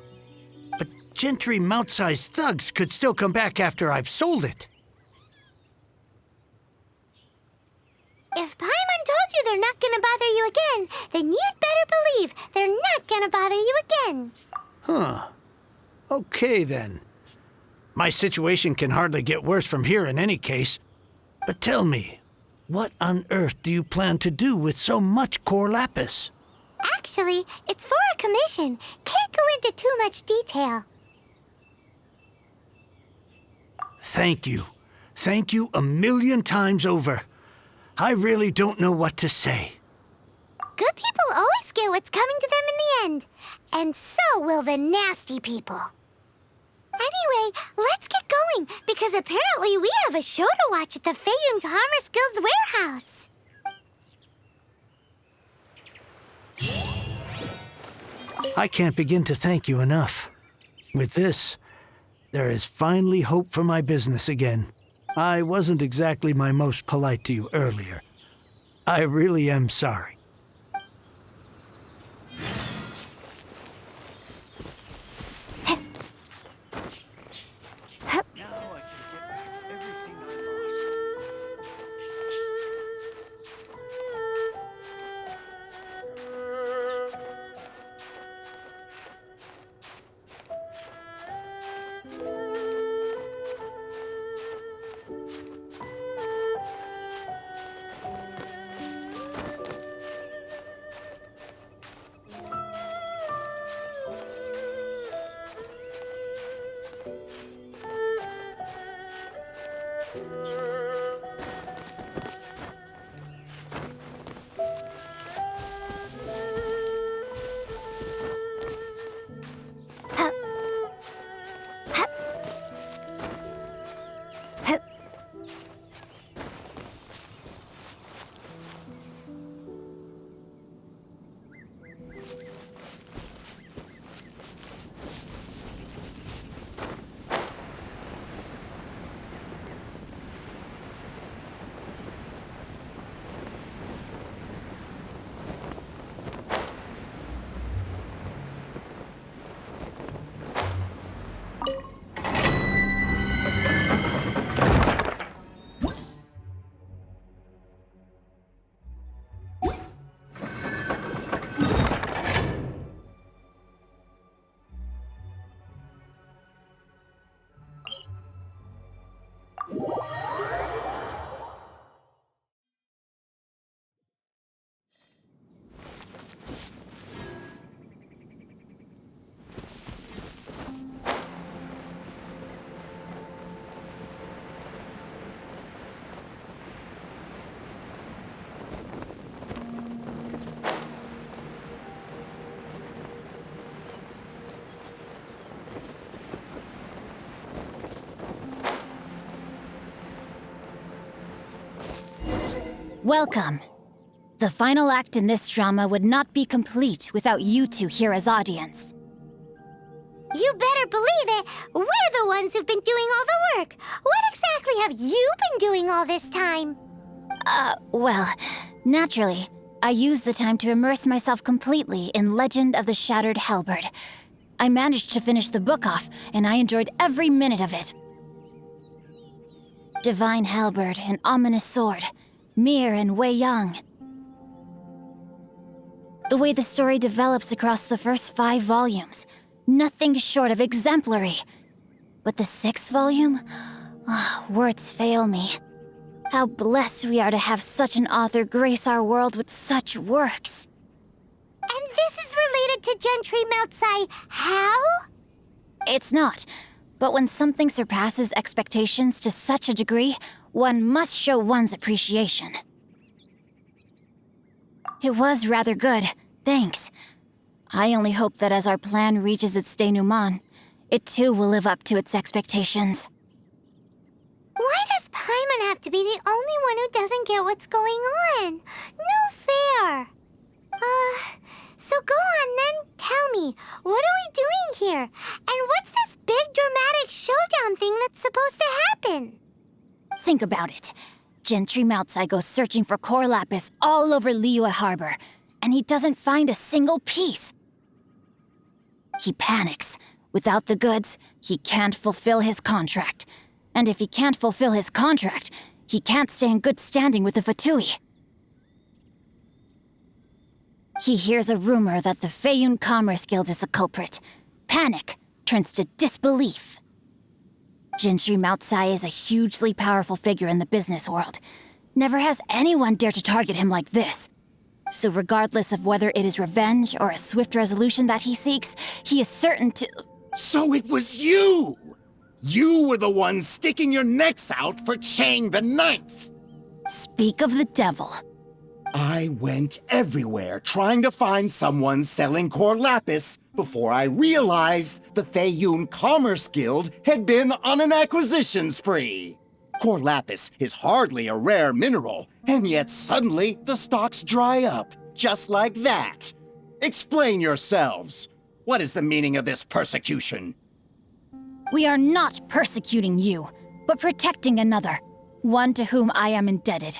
But Gentry mouth-sized thugs could still come back after I've sold it. If Paimon told you they're not gonna bother you again, then you'd better believe they're not gonna bother you again. Huh. Okay, then. My situation can hardly get worse from here in any case. But tell me, what on earth do you plan to do with so much core lapis? Actually, it's for a commission. Can't go into too much detail. Thank you. Thank you a million times over. I really don't know what to say. Good people always get what's coming to them in the end. And so will the nasty people. Anyway, let's get going, because apparently we have a show to watch at the Feiyun Commerce Guild's warehouse. I can't begin to thank you enough. With this, there is finally hope for my business again. I wasn't exactly my most polite to you earlier. I really am sorry. Welcome. The final act in this drama would not be complete without you two here as audience. You better believe it! We're the ones who've been doing all the work! What exactly have you been doing all this time? Well, naturally, I used the time to immerse myself completely in Legend of the Shattered Halberd. I managed to finish the book off, and I enjoyed every minute of it. Divine Halberd and Ominous Sword, Mir and Wei Yang. The way the story develops across the first 5 volumes, nothing short of exemplary. But the 6th volume? Words fail me. How blessed we are to have such an author grace our world with such works. And this is related to Gentry Meltsai how? It's not. But when something surpasses expectations to such a degree, one must show one's appreciation. It was rather good, thanks. I only hope that as our plan reaches its denouement, it too will live up to its expectations. Why does Paimon have to be the only one who doesn't get what's going on? No fair. So go on then, tell me, what are we doing here? And what's this big dramatic showdown thing that's supposed to happen? Think about it. Gentry Meltsai goes searching for core lapis all over Liyue Harbor, and he doesn't find a single piece. He panics. Without the goods, he can't fulfill his contract. And if he can't fulfill his contract, he can't stay in good standing with the Fatui. He hears a rumor that the Feiyun Commerce Guild is the culprit. Panic turns to disbelief. Gentry Meltsai is a hugely powerful figure in the business world. Never has anyone dared to target him like this. So regardless of whether it is revenge or a swift resolution that he seeks, he is certain to— So it was you! You were the one sticking your necks out for Chang the Ninth! Speak of the devil. I went everywhere trying to find someone selling core lapis before I realized the Feiyun Commerce Guild had been on an acquisition spree. Core lapis is hardly a rare mineral, and yet suddenly the stocks dry up, just like that. Explain yourselves. What is the meaning of this persecution? We are not persecuting you, but protecting another, one to whom I am indebted.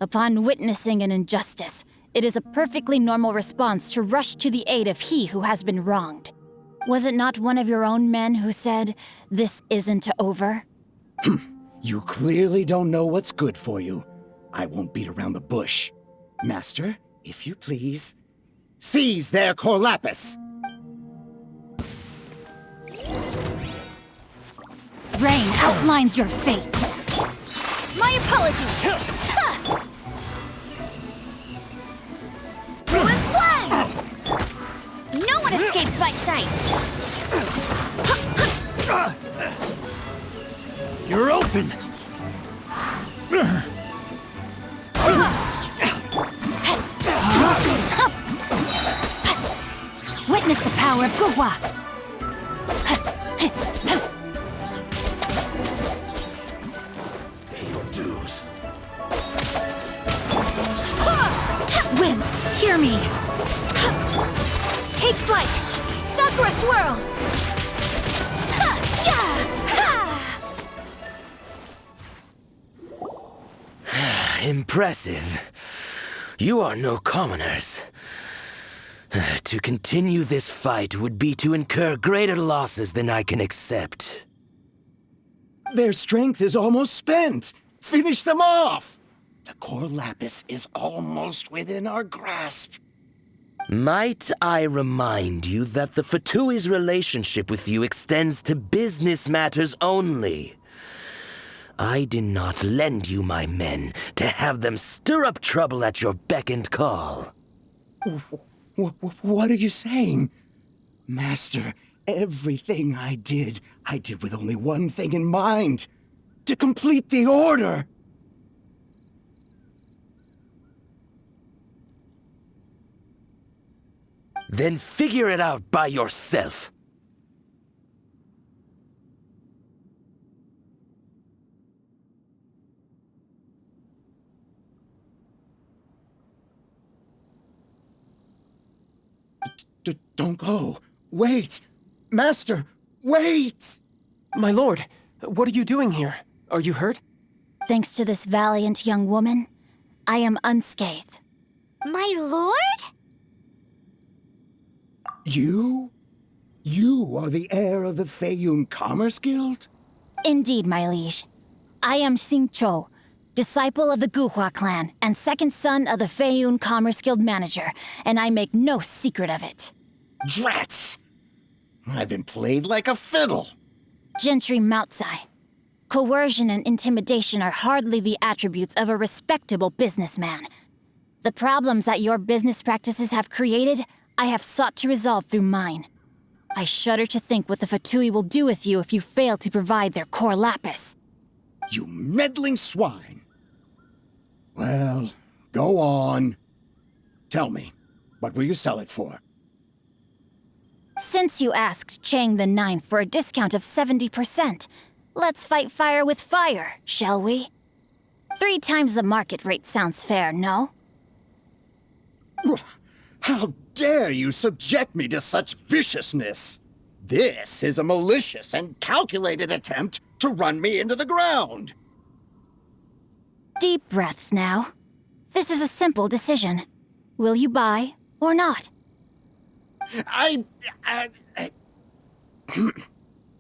Upon witnessing an injustice, it is a perfectly normal response to rush to the aid of he who has been wronged. Was it not one of your own men who said, "This isn't over"? You clearly don't know what's good for you. I won't beat around the bush. Master, if you please, seize their core lapis! Rain outlines your fate. My apologies. Ruin's flying! No one escapes my sights! You're open! Witness the power of Guhua. Pay your dues. Wind, hear me. Take flight. Sakura swirl. Impressive. You are no commoners. To continue this fight would be to incur greater losses than I can accept. Their strength is almost spent. Finish them off! The core lapis is almost within our grasp. Might I remind you that the Fatui's relationship with you extends to business matters only? I did not lend you my men to have them stir up trouble at your beck and call. What are you saying? Master, everything I did with only one thing in mind. To complete the order! Then figure it out by yourself. Don't go. Wait! Master, wait! My lord, what are you doing here? Are you hurt? Thanks to this valiant young woman, I am unscathed. My lord? You? You are the heir of the Feiyun Commerce Guild? Indeed, my liege. I am Xingqiu, disciple of the Guhua clan and second son of the Feiyun Commerce Guild manager, and I make no secret of it. Drats! I've been played like a fiddle. Gentry Moutsai. Coercion and intimidation are hardly the attributes of a respectable businessman. The problems that your business practices have created, I have sought to resolve through mine. I shudder to think what the Fatui will do with you if you fail to provide their core lapis. You meddling swine! Well, go on. Tell me, what will you sell it for? Since you asked Chang the Ninth for a discount of 70%, let's fight fire with fire, shall we? 3 times the market rate sounds fair, no? How dare you subject me to such viciousness? This is a malicious and calculated attempt to run me into the ground. Deep breaths now. This is a simple decision. Will you buy or not?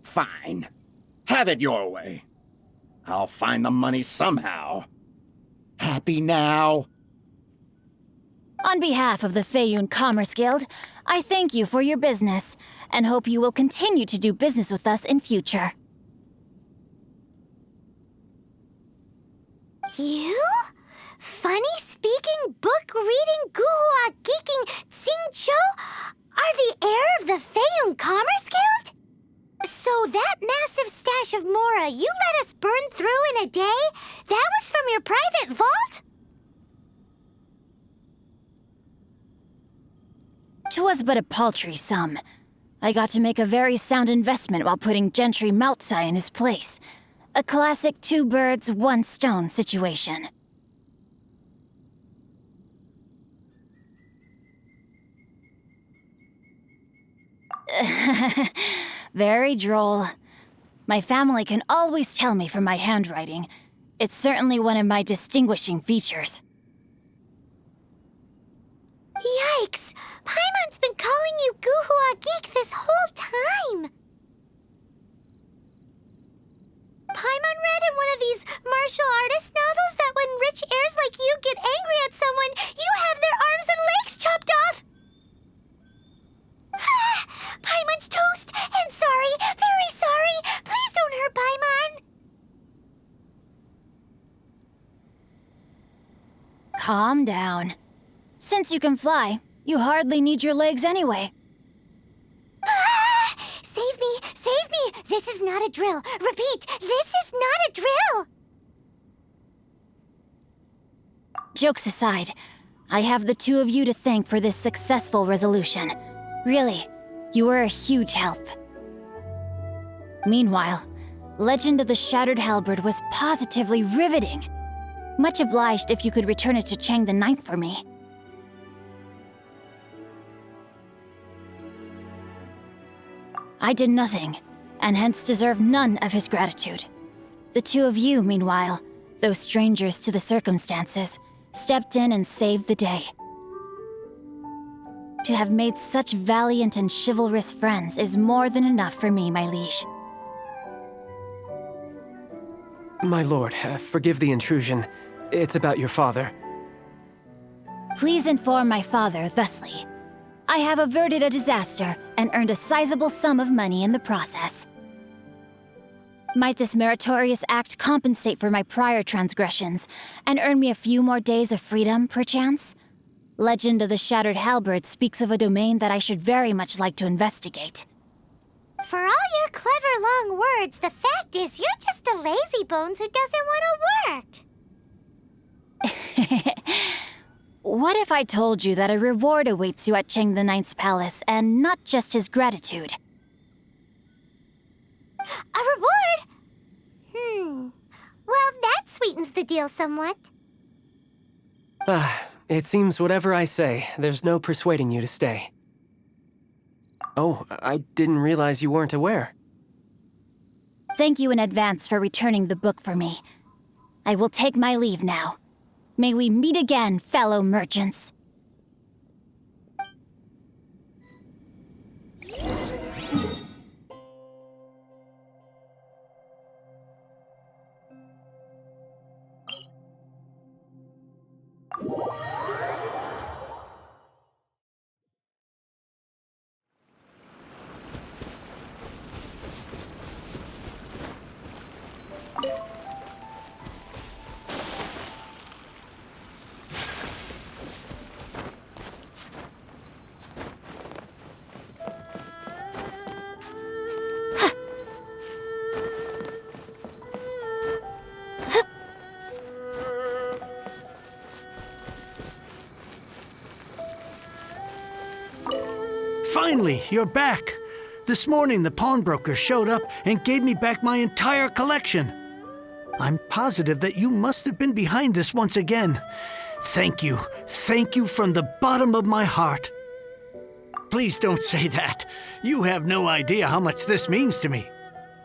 Fine. Have it your way. I'll find the money somehow. Happy now? On behalf of the Feiyun Commerce Guild, I thank you for your business, and hope you will continue to do business with us in future. You? Funny-speaking, book-reading, Guhua geeking Xingqiu are the heir of the Feiyun Commerce Guild? So that massive stash of Mora you let us burn through in a day, that was from your private vault? 'Twas but a paltry sum. I got to make a very sound investment while putting Gentry Maltsai in his place. A classic two birds, one stone situation. Very droll. My family can always tell me from my handwriting. It's certainly one of my distinguishing features. Yikes! Paimon's been calling you Guhua Geek this whole time! Paimon read in one of these martial artist novels that when rich heirs like you get angry at someone, you have their arms and legs chopped off! Paimon's toast! And sorry, very sorry! Please don't hurt Paimon! Calm down. Since you can fly, you hardly need your legs anyway. Save me! Save me! This is not a drill! Repeat, this is not a drill! Jokes aside, I have the two of you to thank for this successful resolution. Really, you were a huge help. Meanwhile, Legend of the Shattered Halberd was positively riveting. Much obliged if you could return it to Chang the Ninth for me. I did nothing, and hence deserve none of his gratitude. The two of you, meanwhile, though strangers to the circumstances, stepped in and saved the day. To have made such valiant and chivalrous friends is more than enough for me, my liege. My lord, forgive the intrusion. It's about your father. Please inform my father thusly. I have averted a disaster and earned a sizable sum of money in the process. Might this meritorious act compensate for my prior transgressions and earn me a few more days of freedom, perchance? Legend of the Shattered Halberd speaks of a domain that I should very much like to investigate. For all your clever long words, the fact is you're just a lazy bones who doesn't want to work. What if I told you that a reward awaits you at Chang the Ninth's palace, and not just his gratitude? A reward? Well, that sweetens the deal somewhat. It seems whatever I say, there's no persuading you to stay. Oh, I didn't realize you weren't aware. Thank you in advance for returning the book for me. I will take my leave now. May we meet again, fellow merchants. Finally, you're back. This morning, the pawnbroker showed up and gave me back my entire collection. I'm positive that you must have been behind this once again. Thank you. Thank you from the bottom of my heart. Please don't say that. You have no idea how much this means to me.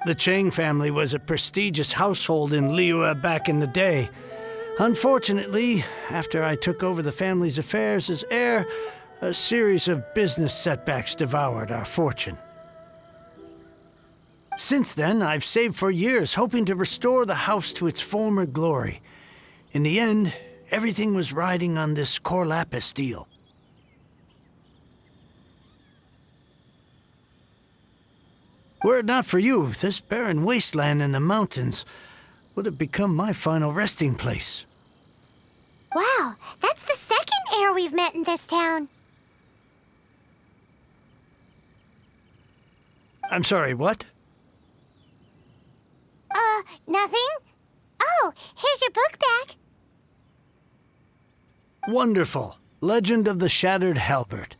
The Chang family was a prestigious household in Liyue back in the day. Unfortunately, after I took over the family's affairs as heir, a series of business setbacks devoured our fortune. Since then, I've saved for years, hoping to restore the house to its former glory. In the end, everything was riding on this core lapis deal. Were it not for you, this barren wasteland in the mountains would have become my final resting place. Wow, that's the second heir we've met in this town. I'm sorry, what? Nothing? Oh, here's your book back. Wonderful. Legend of the Shattered Halberd.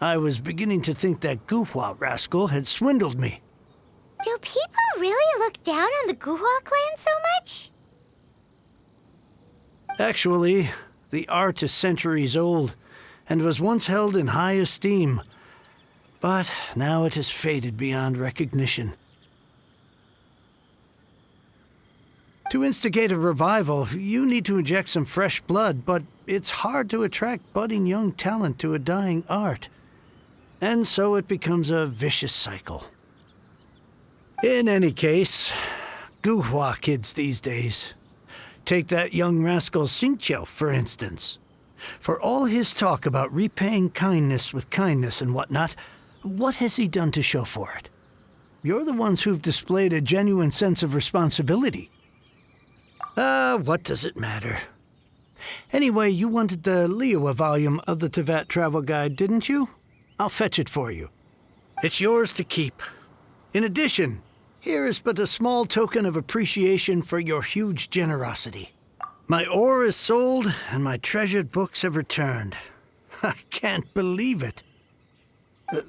I was beginning to think that Guhua rascal had swindled me. Do people really look down on the Guhua clan so much? Actually, the art is centuries old and was once held in high esteem. But now it has faded beyond recognition. To instigate a revival, you need to inject some fresh blood, but it's hard to attract budding young talent to a dying art. And so it becomes a vicious cycle. In any case, Guhua kids these days. Take that young rascal Xingqiu, for instance. For all his talk about repaying kindness with kindness and whatnot, what has he done to show for it? You're the ones who've displayed a genuine sense of responsibility. What does it matter? Anyway, you wanted the Liyue volume of the Teyvat travel guide, didn't you? I'll fetch it for you. It's yours to keep. In addition, here is but a small token of appreciation for your huge generosity. My ore is sold, and my treasured books have returned. I can't believe it. What?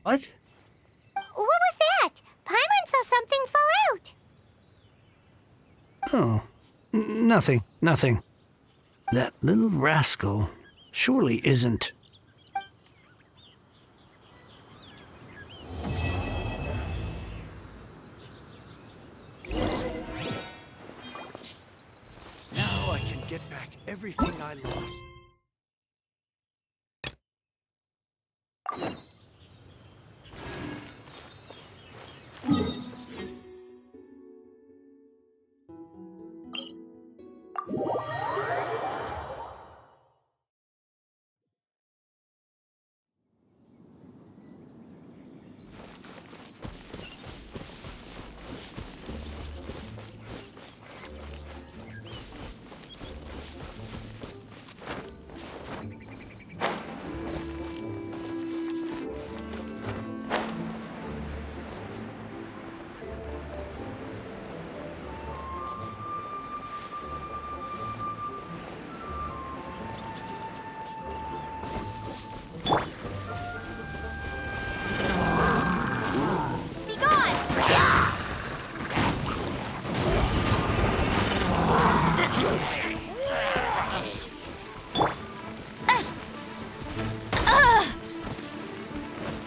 What was that? Paimon saw something fall out. Oh, nothing. That little rascal surely isn't. Now I can get back everything I lost.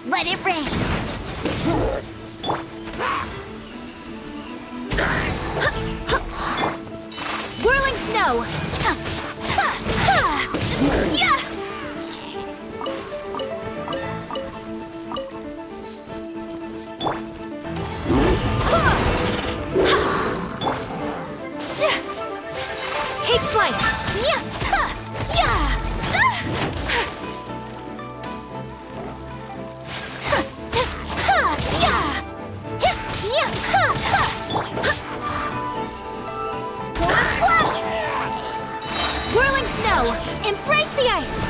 Let it rain. Whirling snow. Yeah. Take flight. Yeah. Whirling snow! Embrace the ice!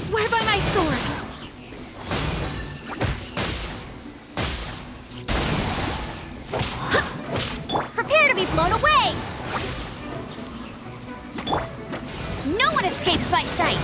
Swear by my sword! Prepare to be blown away! No one escapes my sight!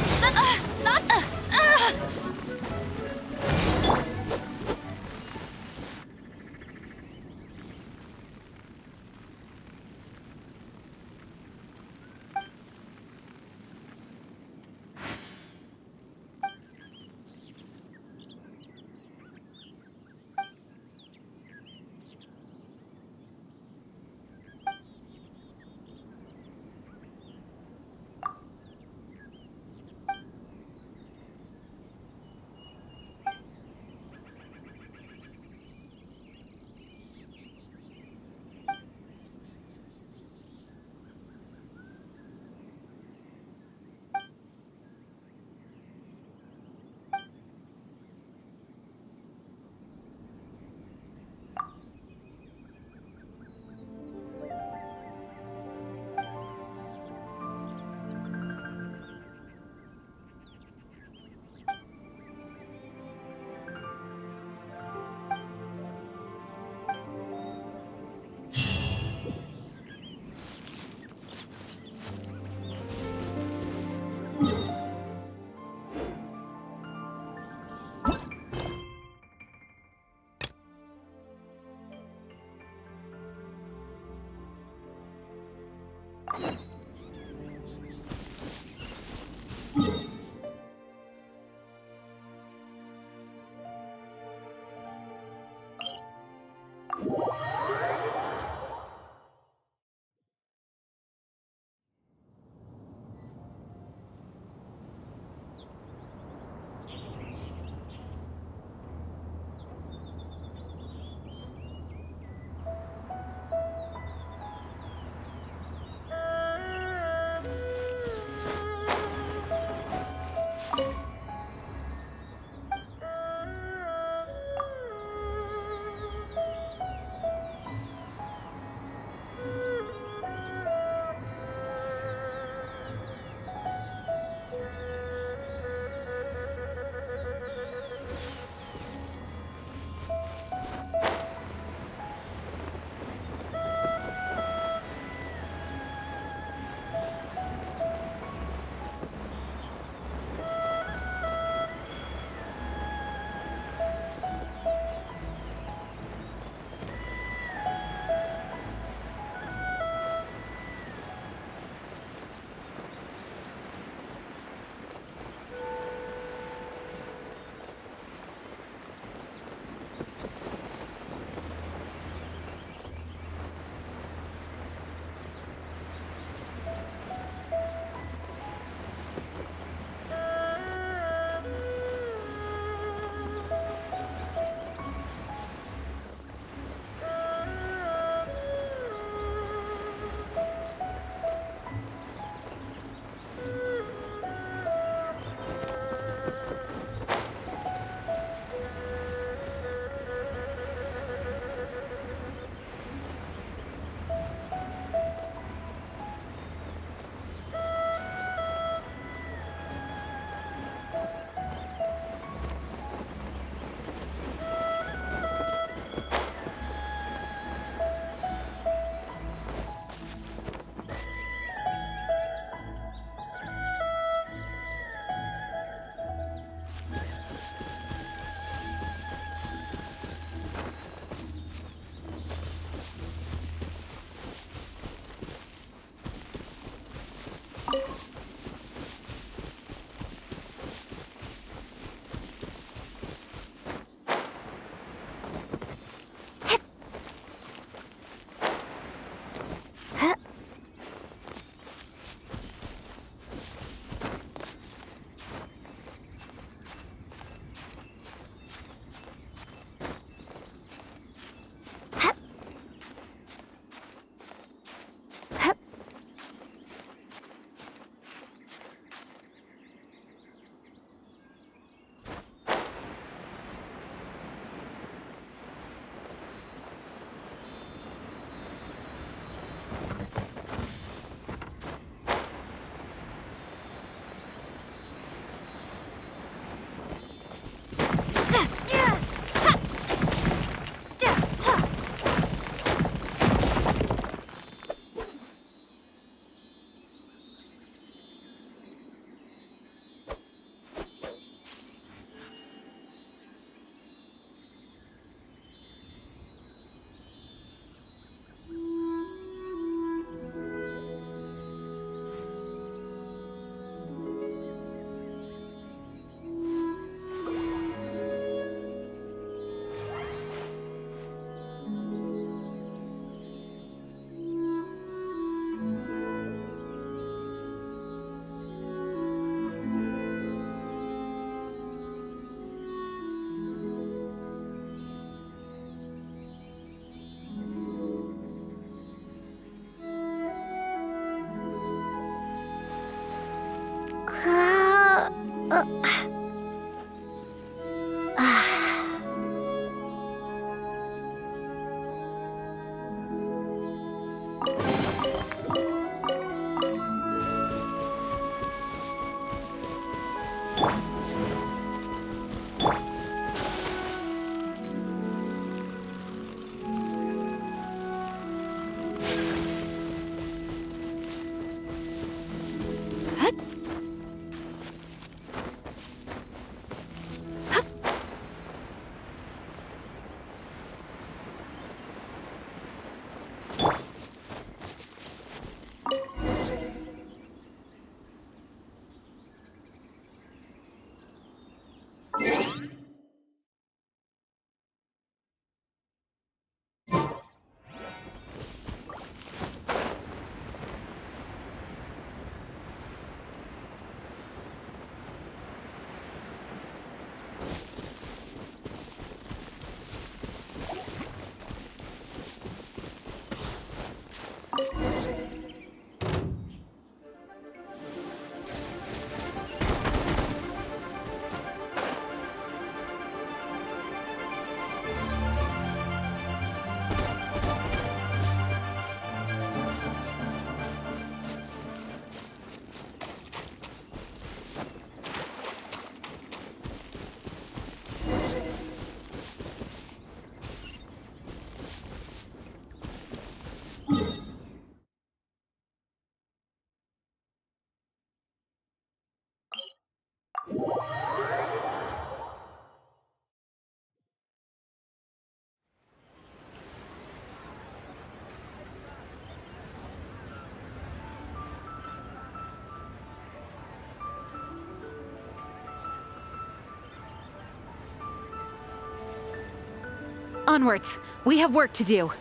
Onwards! We have work to do.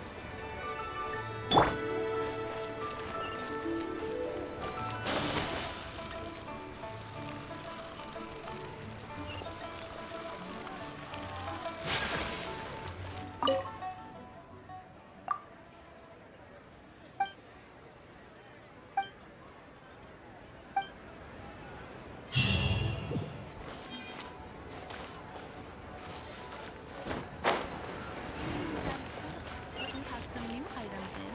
We have some new items in.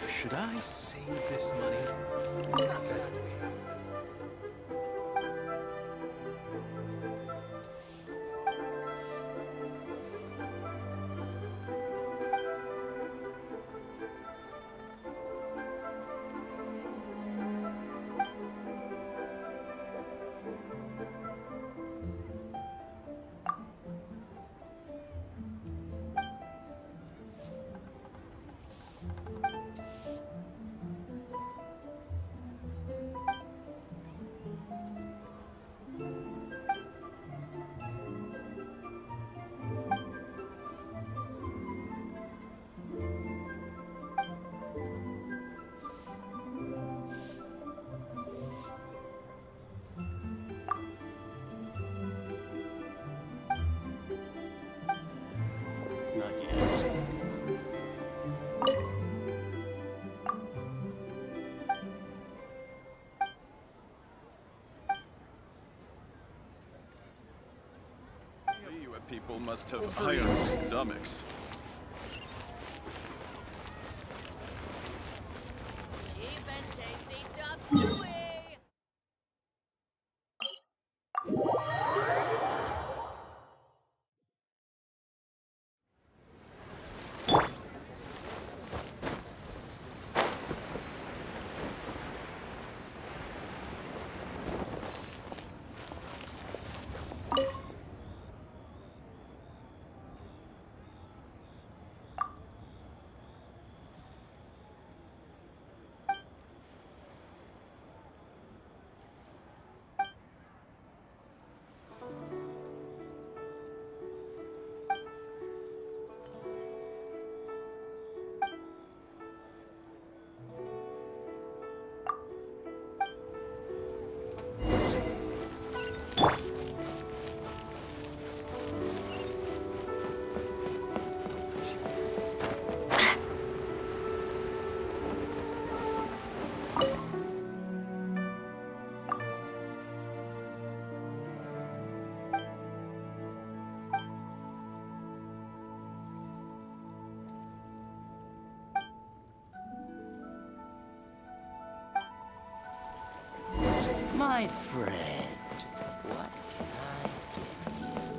Should I save this money? Investigate. Not yet. You people must have iron stomachs. Cheap and tasty chop suey! My friend, what can I get you?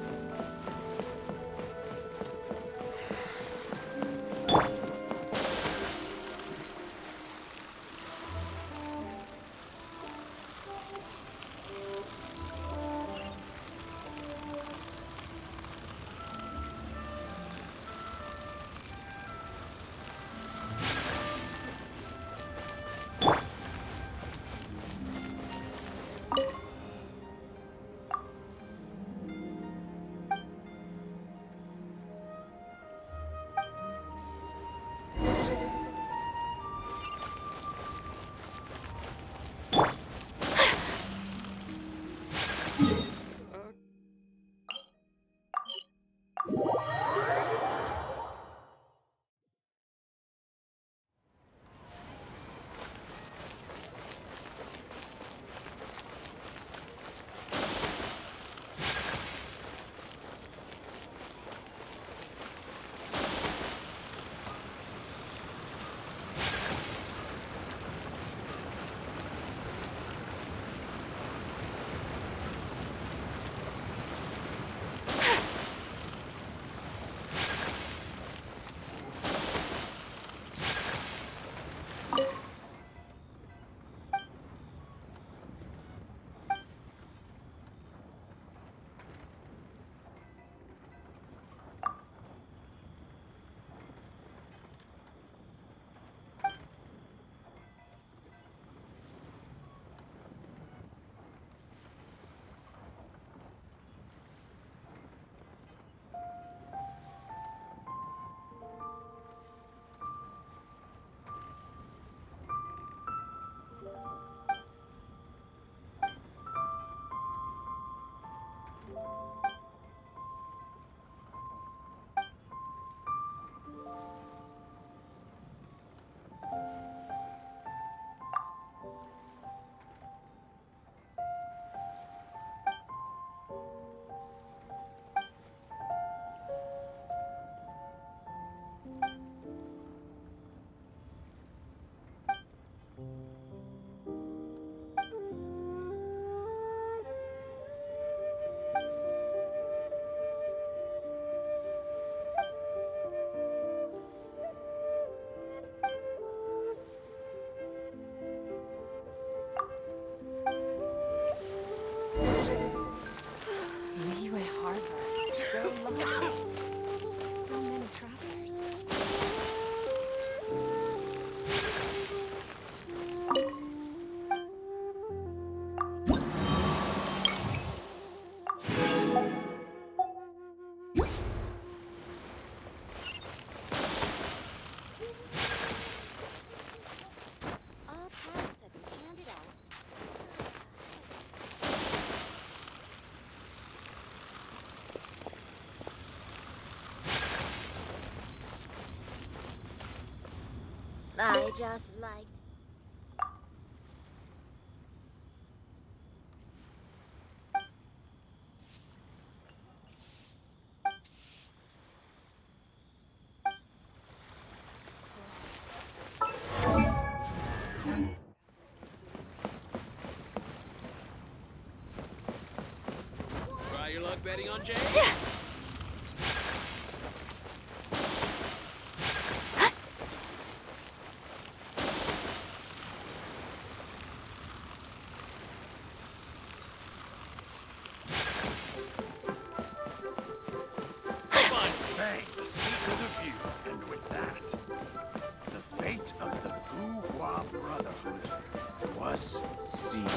So many travelers. All paths have been handed out. I just liked. Try your luck betting on Jay? Bang, the secret of you, and with that, the fate of the Gu-Hua Brotherhood was sealed.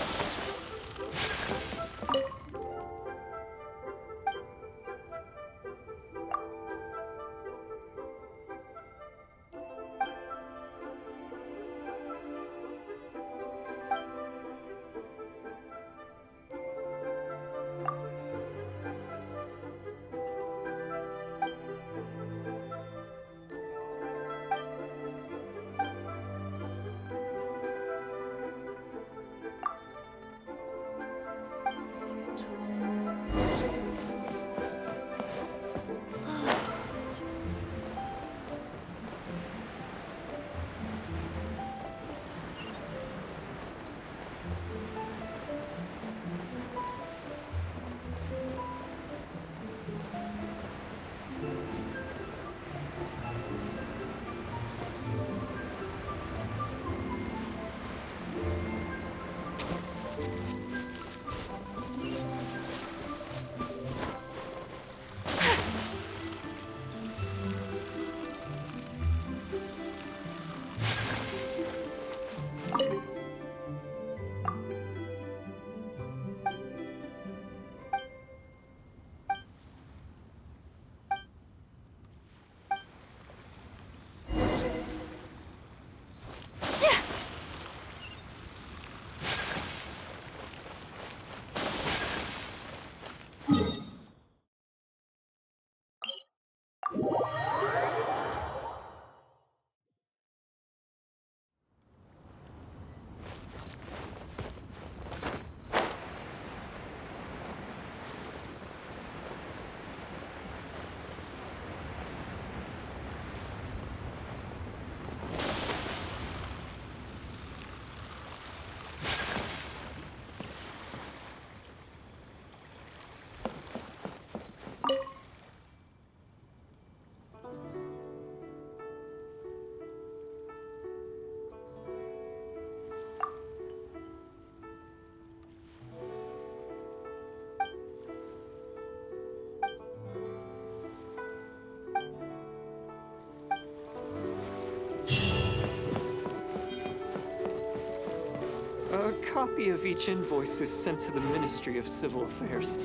A copy of each invoice is sent to the Ministry of Civil Affairs.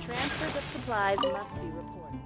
Transfers of supplies must be reported.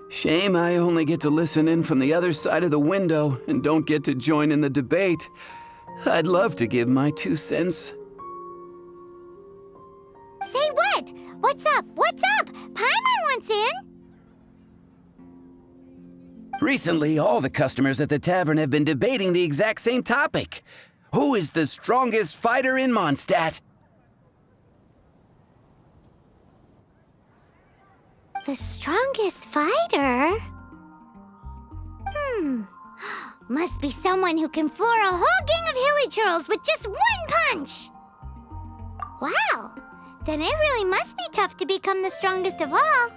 Shame I only get to listen in from the other side of the window and don't get to join in the debate. I'd love to give my 2 cents. Say what? What's up? What's up? Paimon wants in. Recently, all the customers at the tavern have been debating the exact same topic. Who is the strongest fighter in Mondstadt? The strongest fighter? Must be someone who can floor a whole gang of hilly churls with just one punch! Wow, then it really must be tough to become the strongest of all.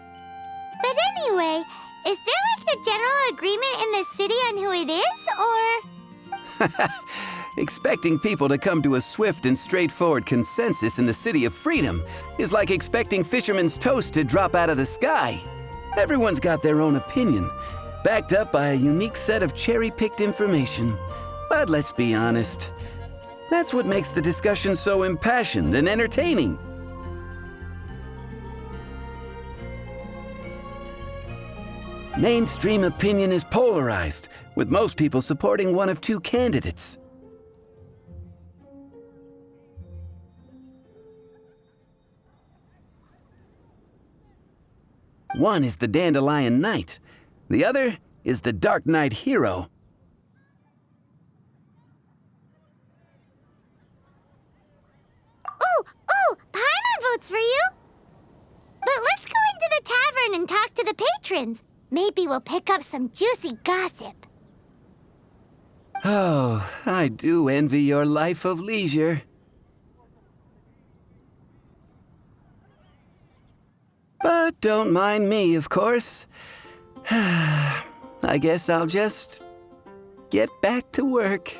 But anyway, is there like a general agreement in the city on who it is, or...? Expecting people to come to a swift and straightforward consensus in the City of Freedom is like expecting fisherman's toast to drop out of the sky. Everyone's got their own opinion, backed up by a unique set of cherry-picked information. But let's be honest, that's what makes the discussion so impassioned and entertaining. Mainstream opinion is polarized, with most people supporting one of 2 candidates. One is the Dandelion Knight. The other is the Dark Knight Hero. Ooh, Paimon votes for you! But let's go into the tavern and talk to the patrons. Maybe we'll pick up some juicy gossip. Oh, I do envy your life of leisure. But don't mind me, of course. I guess I'll just get back to work.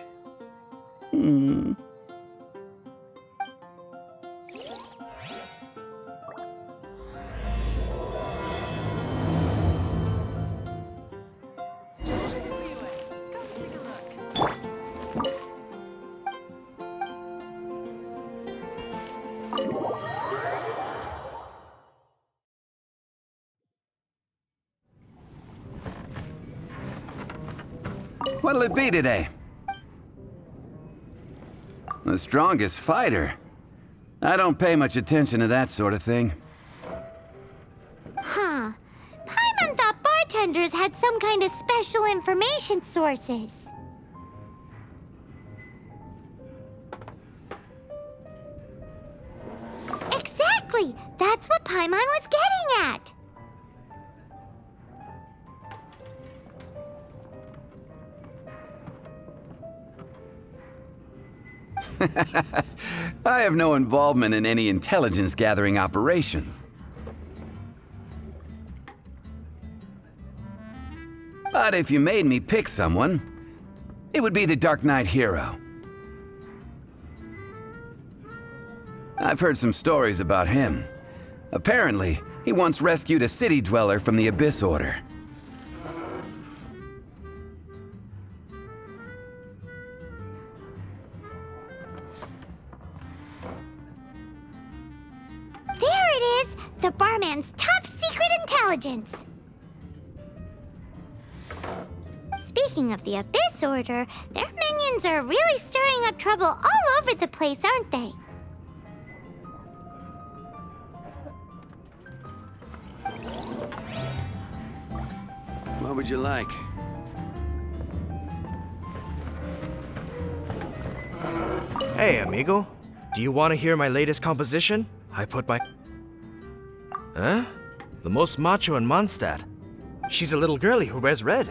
What'll it be today? The strongest fighter? I don't pay much attention to that sort of thing. Huh. Paimon thought bartenders had some kind of special information sources. Exactly! That's what Paimon was getting at! I have no involvement in any intelligence-gathering operation. But if you made me pick someone, it would be the Dark Knight Hero. I've heard some stories about him. Apparently, he once rescued a city dweller from the Abyss Order. There it is! The barman's top secret intelligence! Speaking of the Abyss Order, their minions are really stirring up trouble all over the place, aren't they? What would you like? Hey, amigo. Do you want to hear my latest composition? I put my... Huh? The most macho in Mondstadt. She's a little girlie who wears red.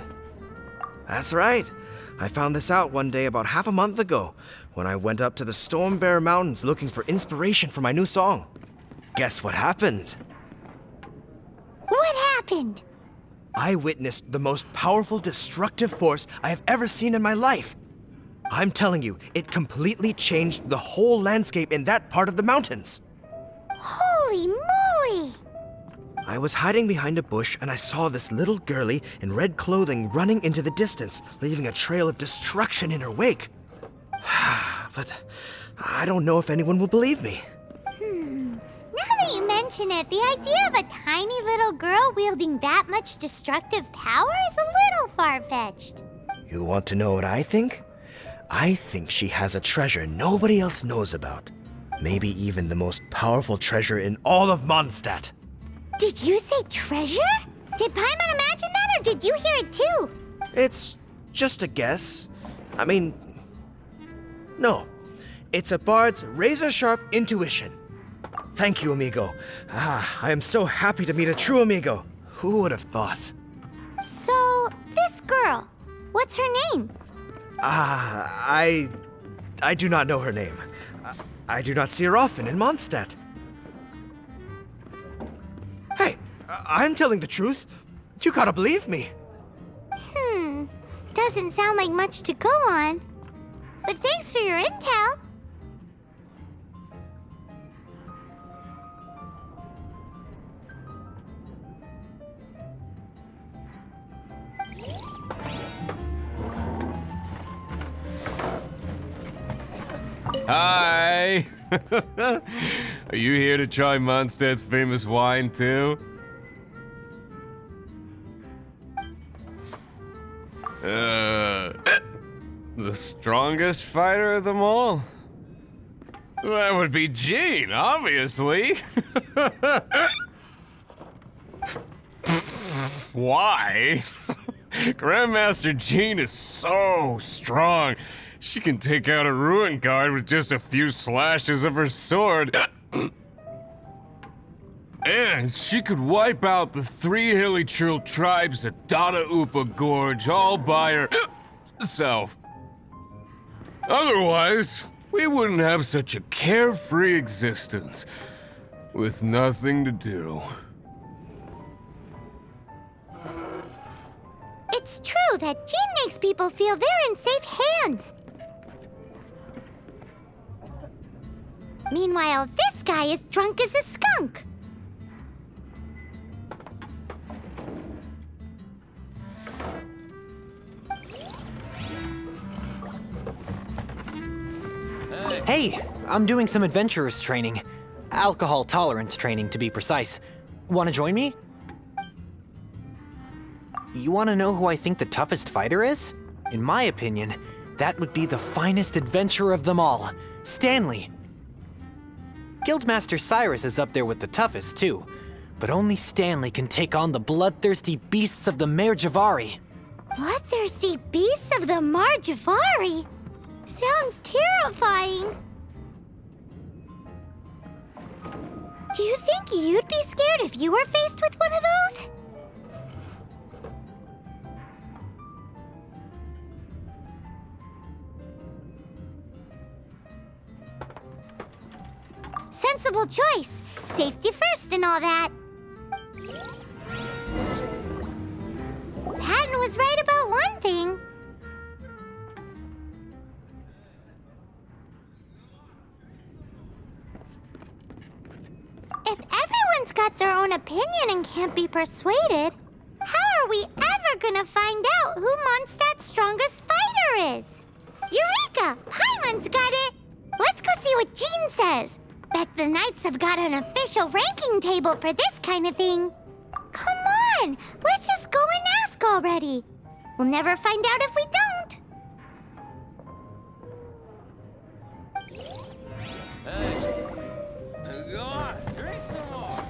That's right. I found this out one day about half a month ago when I went up to the Storm Bear Mountains looking for inspiration for my new song. Guess what happened? What happened? I witnessed the most powerful destructive force I have ever seen in my life. I'm telling you, it completely changed the whole landscape in that part of the mountains. Holy moly! I was hiding behind a bush and I saw this little girlie in red clothing running into the distance, leaving a trail of destruction in her wake. But I don't know if anyone will believe me. Now that you mention it, the idea of a tiny little girl wielding that much destructive power is a little far-fetched. You want to know what I think? I think she has a treasure nobody else knows about. Maybe even the most powerful treasure in all of Mondstadt. Did you say treasure? Did Paimon imagine that, or did you hear it too? It's just a guess. I mean, no. It's a bard's razor-sharp intuition. Thank you, amigo. I am so happy to meet a true amigo. Who would have thought? So, this girl, what's her name? I do not know her name. I do not see her often in Mondstadt. Hey, I'm telling the truth. You gotta believe me. Doesn't sound like much to go on. But thanks for your intel. Hi! Are you here to try Mondstadt's famous wine, too? The strongest fighter of them all? That would be Jean, obviously. Why? Grandmaster Jean is so strong. She can take out a ruin guard with just a few slashes of her sword. And she could wipe out the 3 hilly Trill tribes at Dada Upa Gorge all by herself. Otherwise, we wouldn't have such a carefree existence with nothing to do. It's true that Jean makes people feel they're in safe hands. Meanwhile, this guy is drunk as a skunk. Hey, I'm doing some adventurers training. Alcohol tolerance training, to be precise. Want to join me? You want to know who I think the toughest fighter is? In my opinion, that would be the finest adventurer of them all, Stanley. Guildmaster Cyrus is up there with the toughest, too. But only Stanley can take on the bloodthirsty beasts of the Mare Javari. Bloodthirsty beasts of the Mare Javari? Sounds terrifying. Do you think you'd be scared if you were faced with one of those? Sensible choice. Safety first and all that. Patton was right about one thing. If everyone's got their own opinion and can't be persuaded, how are we ever gonna find out who Mondstadt's strongest fighter is? Eureka! Paimon's got it! Let's go see what Jean says. Bet the Knights have got an official ranking table for this kind of thing. Come on! Let's just go and ask already. We'll never find out if we don't. Hey, go on, drink some more.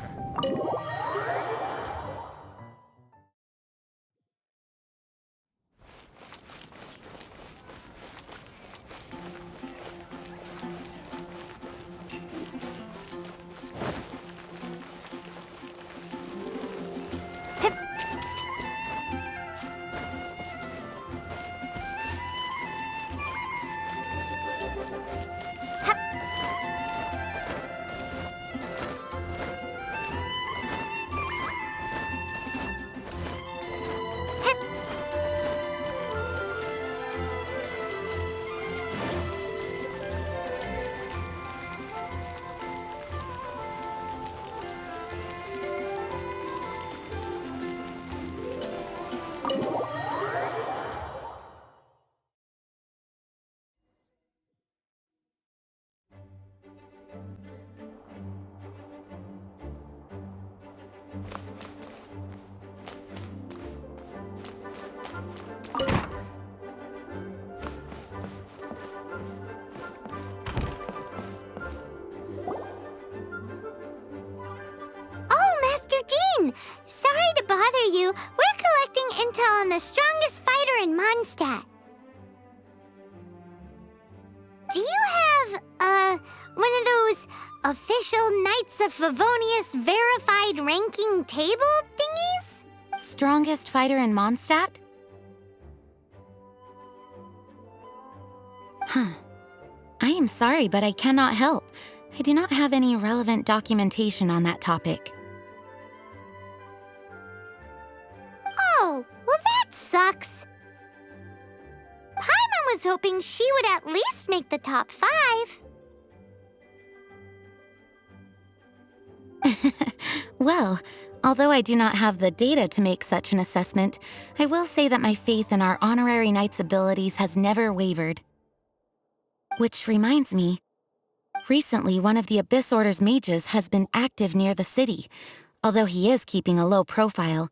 Sorry to bother you. We're collecting intel on the strongest fighter in Mondstadt. Do you have, one of those official Knights of Favonius verified ranking table thingies? Strongest fighter in Mondstadt? Huh. I am sorry, but I cannot help. I do not have any relevant documentation on that topic. Oh, well that sucks. Paimon was hoping she would at least make the top 5. Well, although I do not have the data to make such an assessment, I will say that my faith in our honorary knight's abilities has never wavered. Which reminds me, recently one of the Abyss Order's mages has been active near the city, although he is keeping a low profile.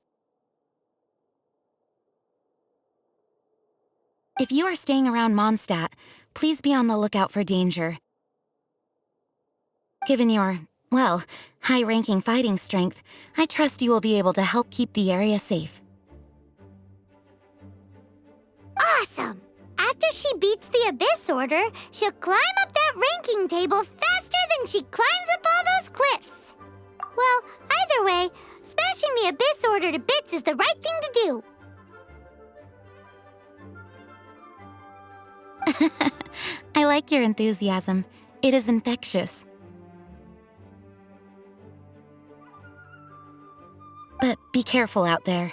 If you are staying around Mondstadt, please be on the lookout for danger. Given your, well, high-ranking fighting strength, I trust you will be able to help keep the area safe. Awesome! After she beats the Abyss Order, she'll climb up that ranking table faster than she climbs up all those cliffs. Well, either way, smashing the Abyss Order to bits is the right thing to do. I like your enthusiasm. It is infectious. But be careful out there.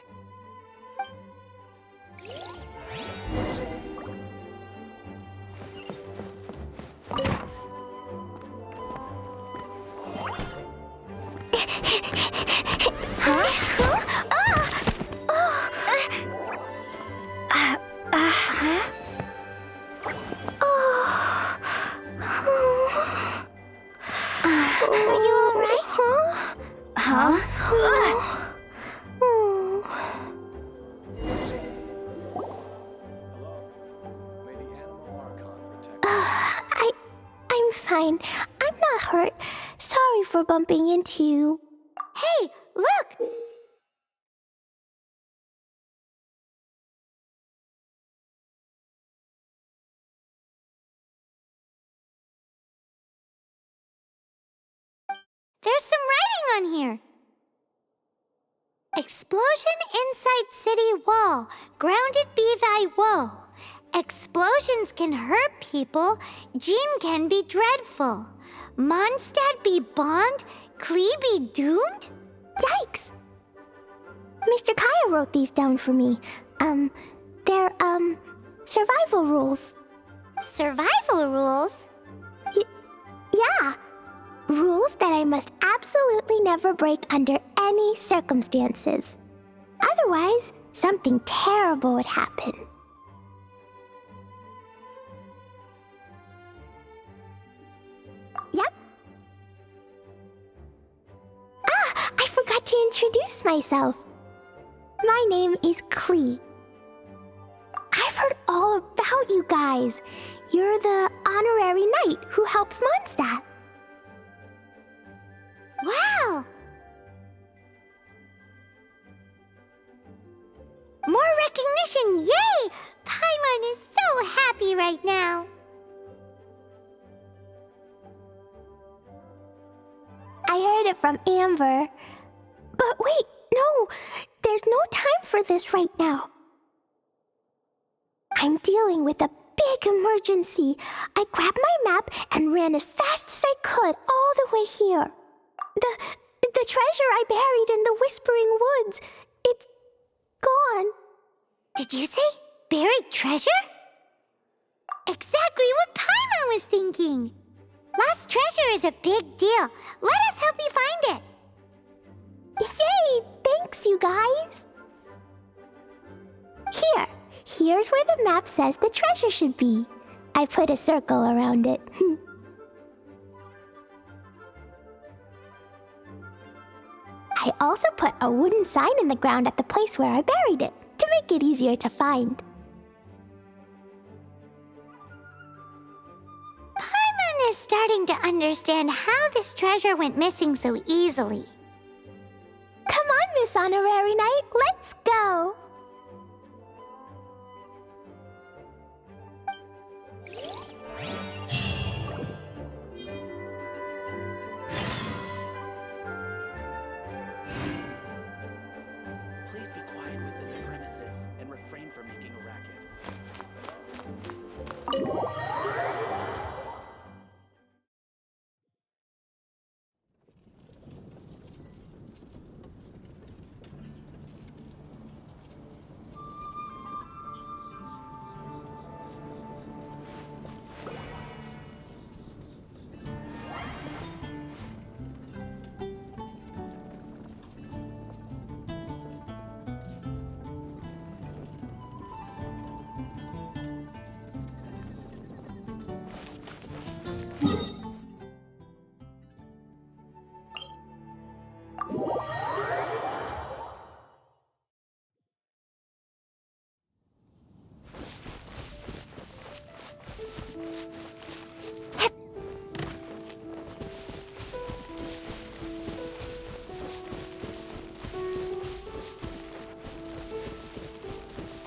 I'm not hurt. Sorry for bumping into you. Hey, look! There's some writing on here. Explosion inside city wall. Grounded be thy woe. Explosions can hurt people. Jean can be dreadful. Mondstadt be bombed. Klee be doomed? Yikes! Mr. Kaya wrote these down for me. They're, survival rules. Survival rules? Yeah. Rules that I must absolutely never break under any circumstances. Otherwise, something terrible would happen. Yep. I forgot to introduce myself. My name is Klee. all about you guys. You're the honorary knight who helps Mondstadt. Wow! More recognition, yay! Paimon is so happy right now. I heard it from Amber. But wait, no, there's no time for this right now. I'm dealing with a big emergency. I grabbed my map and ran as fast as I could all the way here. The treasure I buried in the Whispering Woods, it's gone. Did you say buried treasure? Exactly what Paimon was thinking. Lost treasure is a big deal. Let us help you find it. Yay! Thanks, you guys. Here's where the map says the treasure should be. I put a circle around it. I also put a wooden sign in the ground at the place where I buried it, to make it easier to find. Paimon is starting to understand how this treasure went missing so easily. Come on, Miss Honorary Knight, let's go! Please be quiet within the premises and refrain from making a racket.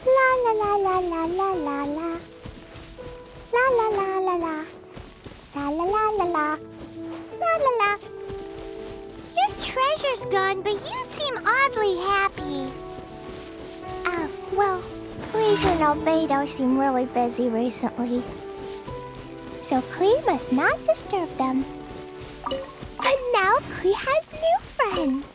La la la la la la la. La la la la la. La la la la la. La la la. Your treasure's gone, but you seem oddly happy. Well, Please and Albedo seem really busy recently. So Klee must not disturb them. But now Klee has new friends.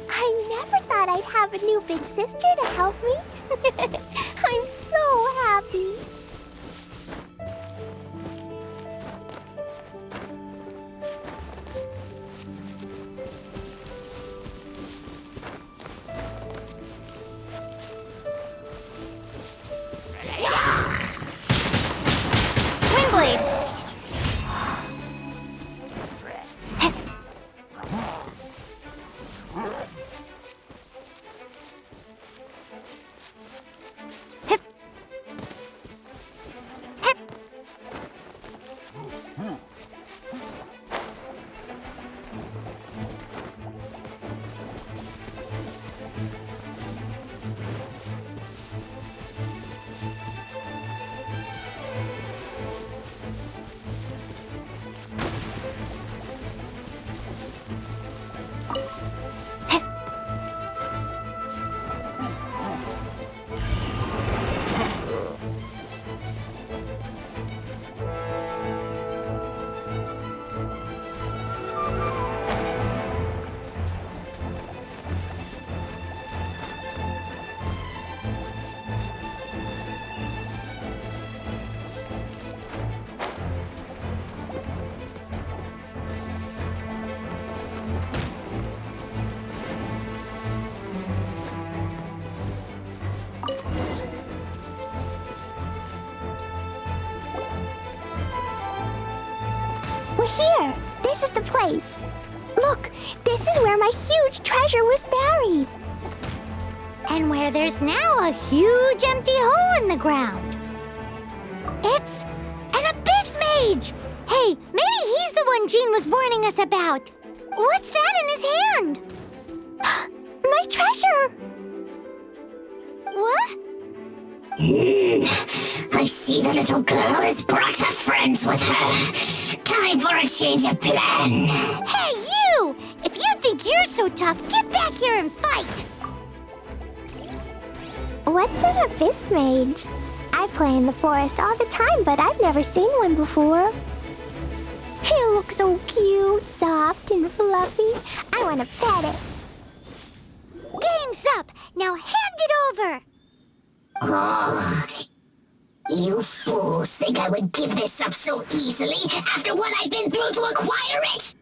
I never thought I'd have a new big sister to help me. I'm so happy. Windblade! We're here! This is the place! Look! This is where my huge treasure was buried! And where there's now a huge empty hole in the ground. It's an abyss mage! Hey, maybe he's the one Jean was warning us about. What's that in his hand? My treasure! What? I see the little girl has brought her friends with her. Time for a change of plan. Hey, you! If you think you're so tough, get back here and fight! What's an abyss mage? I play in the forest all the time, but I've never seen one before. He looks so cute, soft, and fluffy. I want to pet it. Game's up! Now hand it over! Oh, you fools think I would give this up so easily after what I've been through to acquire it?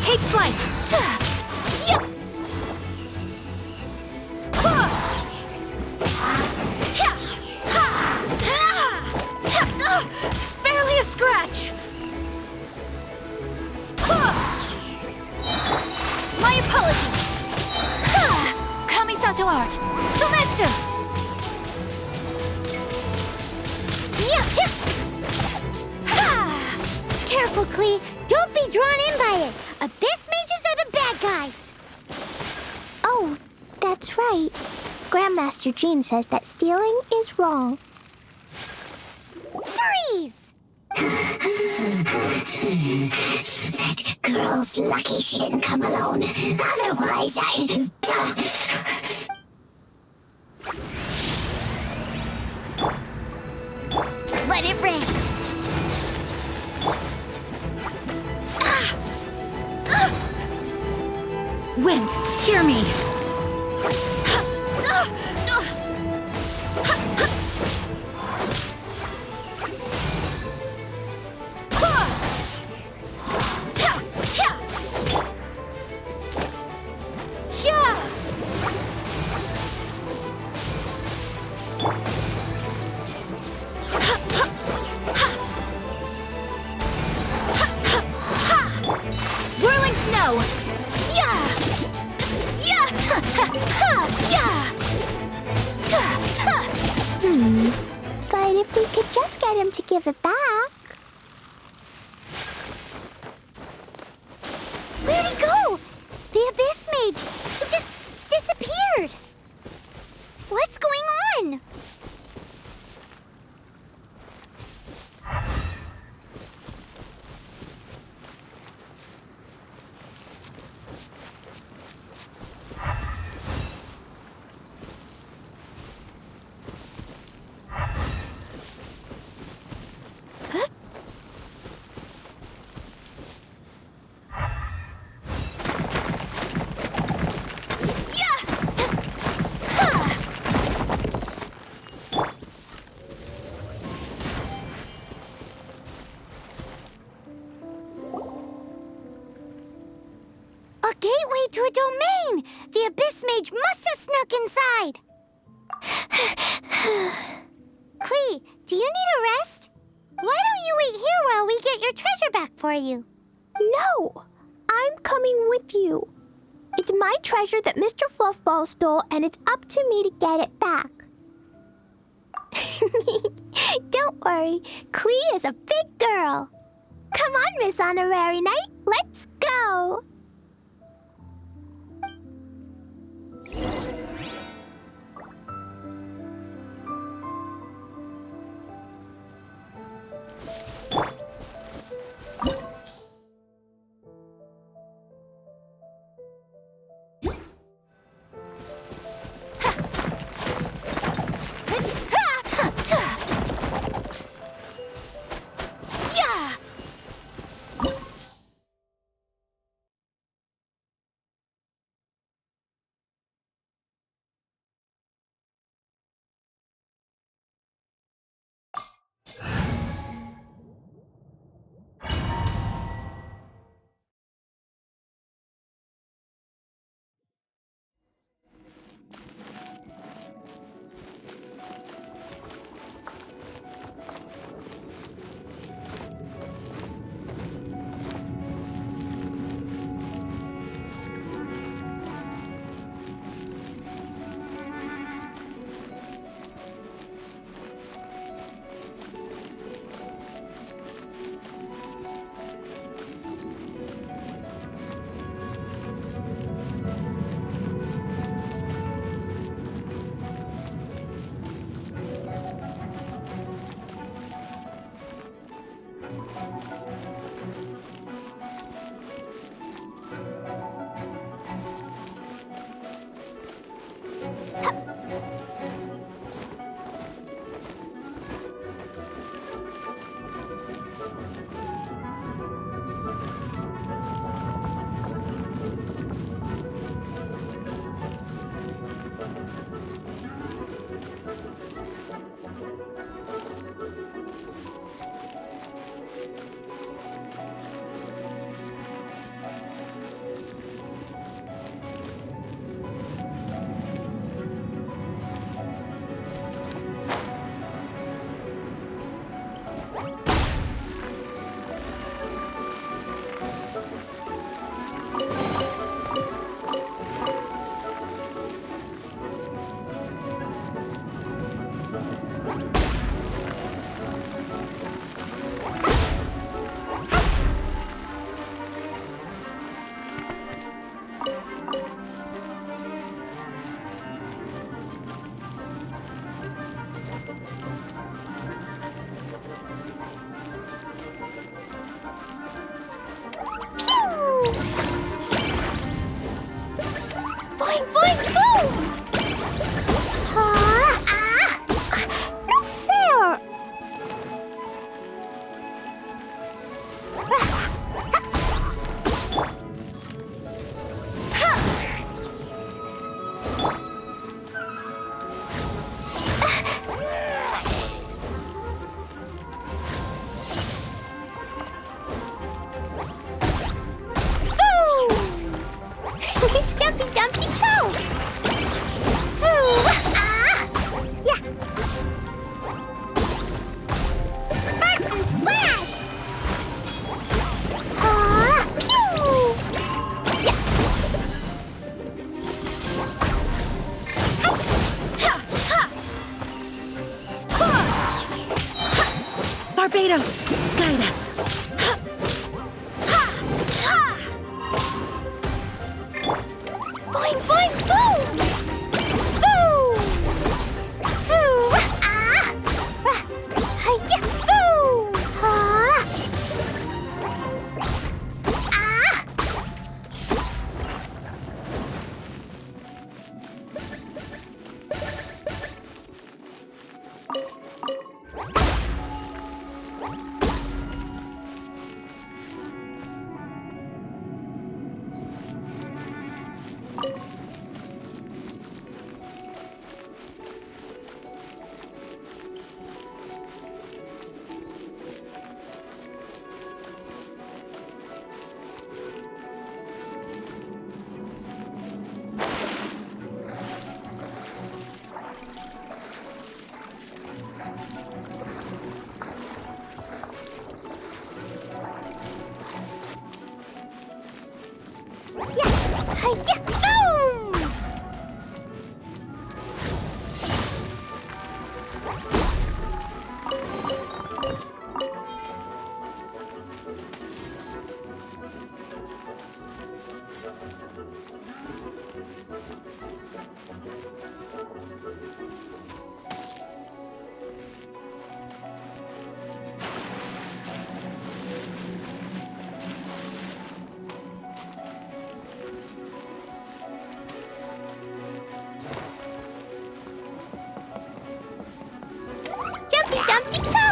Take flight! Yup! Barely a scratch! My apologies! Kamisato art! Sometsu! Careful, Klee! Don't be drawn in by it! Abyss mages are the bad guys! Oh, that's right. Grandmaster Jean says that stealing is wrong. Freeze! That girl's lucky she didn't come alone. Otherwise, I'd... Let it rain! Wind, hear me! Whirling snow! Yeah! Yeah! Yeah! But if we could just get him to give it back. Where'd he go? The Abyss Mage! He just disappeared! What's going on? A gateway to a domain! The Abyss Mage must have snuck inside! Klee, do you need a rest? Why don't you wait here while we get your treasure back for you? No! I'm coming with you. It's my treasure that Mr. Fluffball stole, and it's up to me to get it back. Don't worry, Klee is a big girl. Come on, Miss Honorary Knight, let's go! Jumpy, jumpy, go! Ooh, ah! Yeah! Sparks and flash! Ah! Pew! Yeah! Barbados, guide us. Boing, boing, boom! Boom! Boo! Ah! Hi-ya! Boom! Ah! Ah! Hi-ya! Boom! Jumpy, jumpy, go!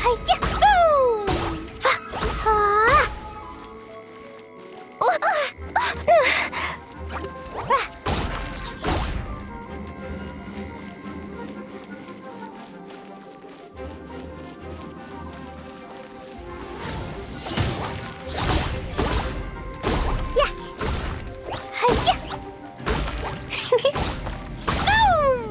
Hi-ya! Boom! Ah! Yeah! Hi-ya! Boom!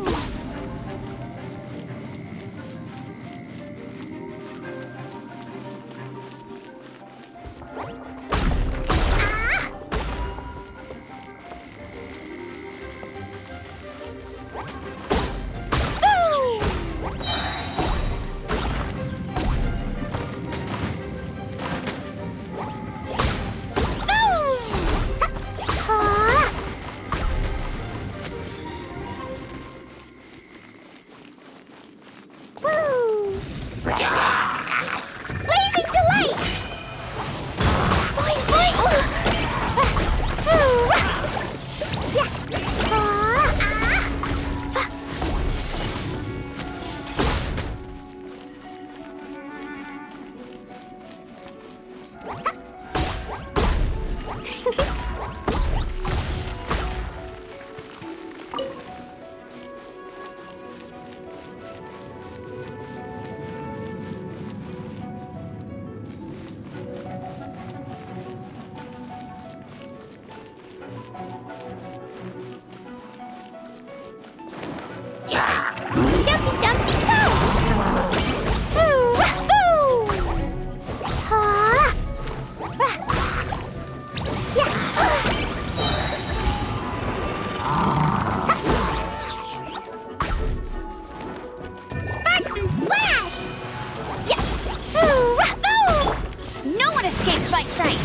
sights!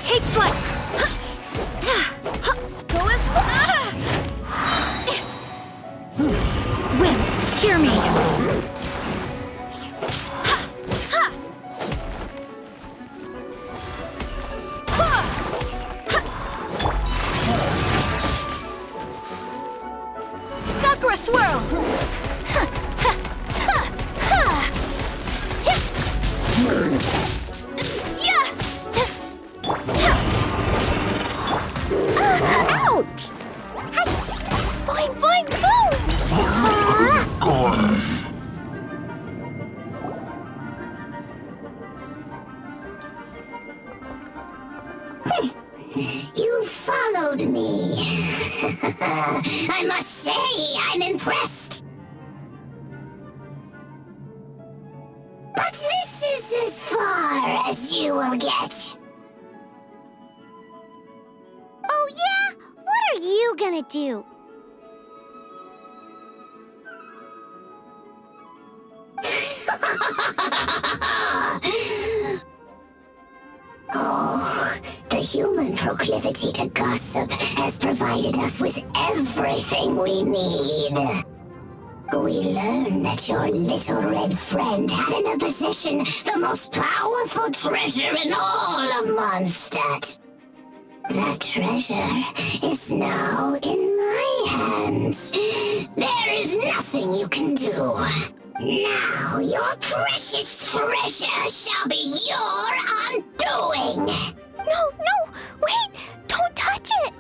Take flight! Go as Wind, hear me! Sakura swirl! Ouch! Boing, boing, boom! You followed me. I must say, I'm impressed. But this is as far as you will get. Oh yeah? What are you gonna do? Oh, the human proclivity to gossip has provided us with everything we need. We learned that your little red friend had in her possession the most powerful treasure in all of Mondstadt. That treasure is now in my hands. There is nothing you can do. Now your precious treasure shall be your undoing. No, wait! Don't touch it!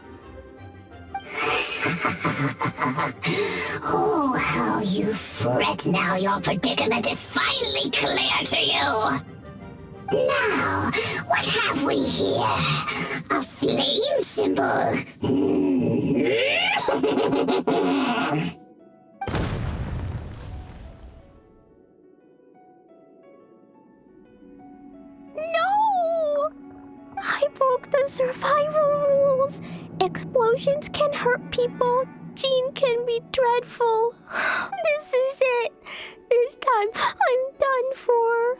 Oh, how you fret now your predicament is finally clear to you. Now, what have we here? A flame symbol. No! I broke the survival rules. Explosions can hurt people. Jean can be dreadful. This is it. This time, I'm done for.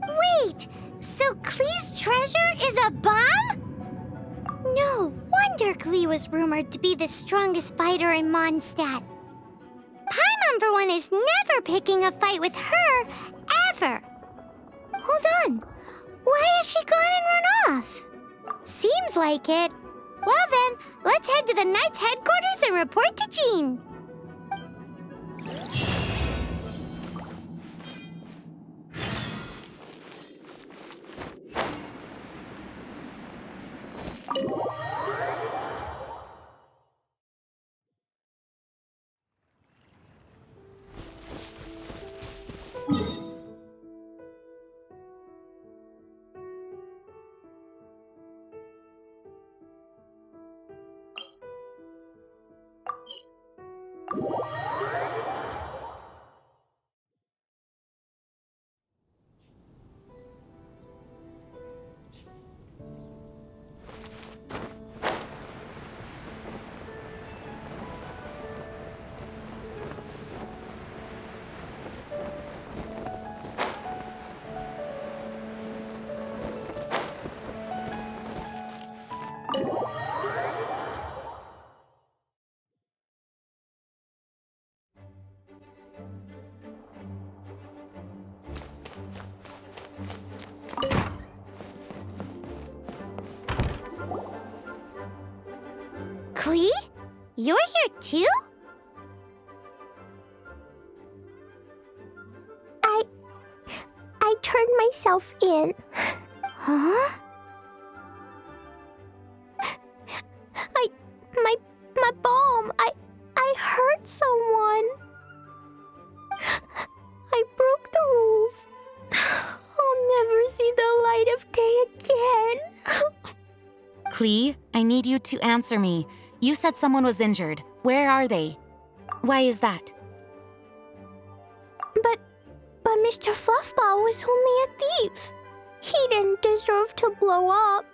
Wait! So Klee's treasure is a bomb? No wonder Klee was rumored to be the strongest fighter in Mondstadt. Paimon, for one, is never picking a fight with her, ever. Hold on. Why has she gone and run off? Seems like it. Well then, let's head to the Knights headquarters and report to Jean. Klee? You're here too? I turned myself in. Huh? My bomb. I hurt someone. I broke the rules. I'll never see the light of day again. Klee, I need you to answer me. You said someone was injured. Where are they? Why is that? But Mr. Fluffball was only a thief. He didn't deserve to blow up.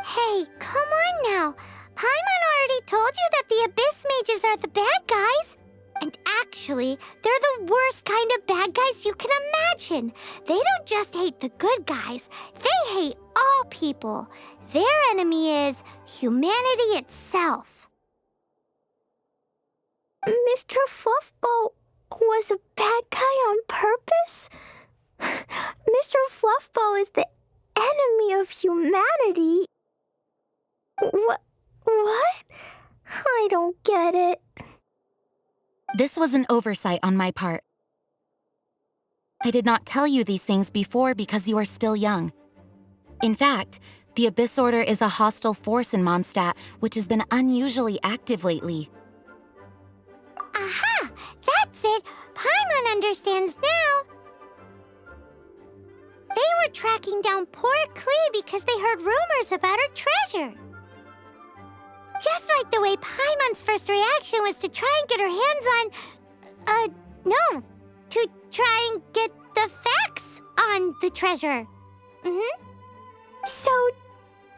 Hey, come on now. Paimon already told you that the Abyss Mages are the bad guys. And actually, they're the worst kind of bad guys you can imagine. They don't just hate the good guys. They hate all people. Their enemy is humanity itself. Mr. Fluffball was a bad guy on purpose? Mr. Fluffball is the enemy of humanity. What? I don't get it. This was an oversight on my part. I did not tell you these things before because you are still young. In fact, the Abyss Order is a hostile force in Mondstadt, which has been unusually active lately. Aha! That's it! Paimon understands now! They were tracking down poor Klee because they heard rumors about her treasure. Just like the way Paimon's first reaction was to try and get her hands on... no. To try and get the facts on the treasure. So,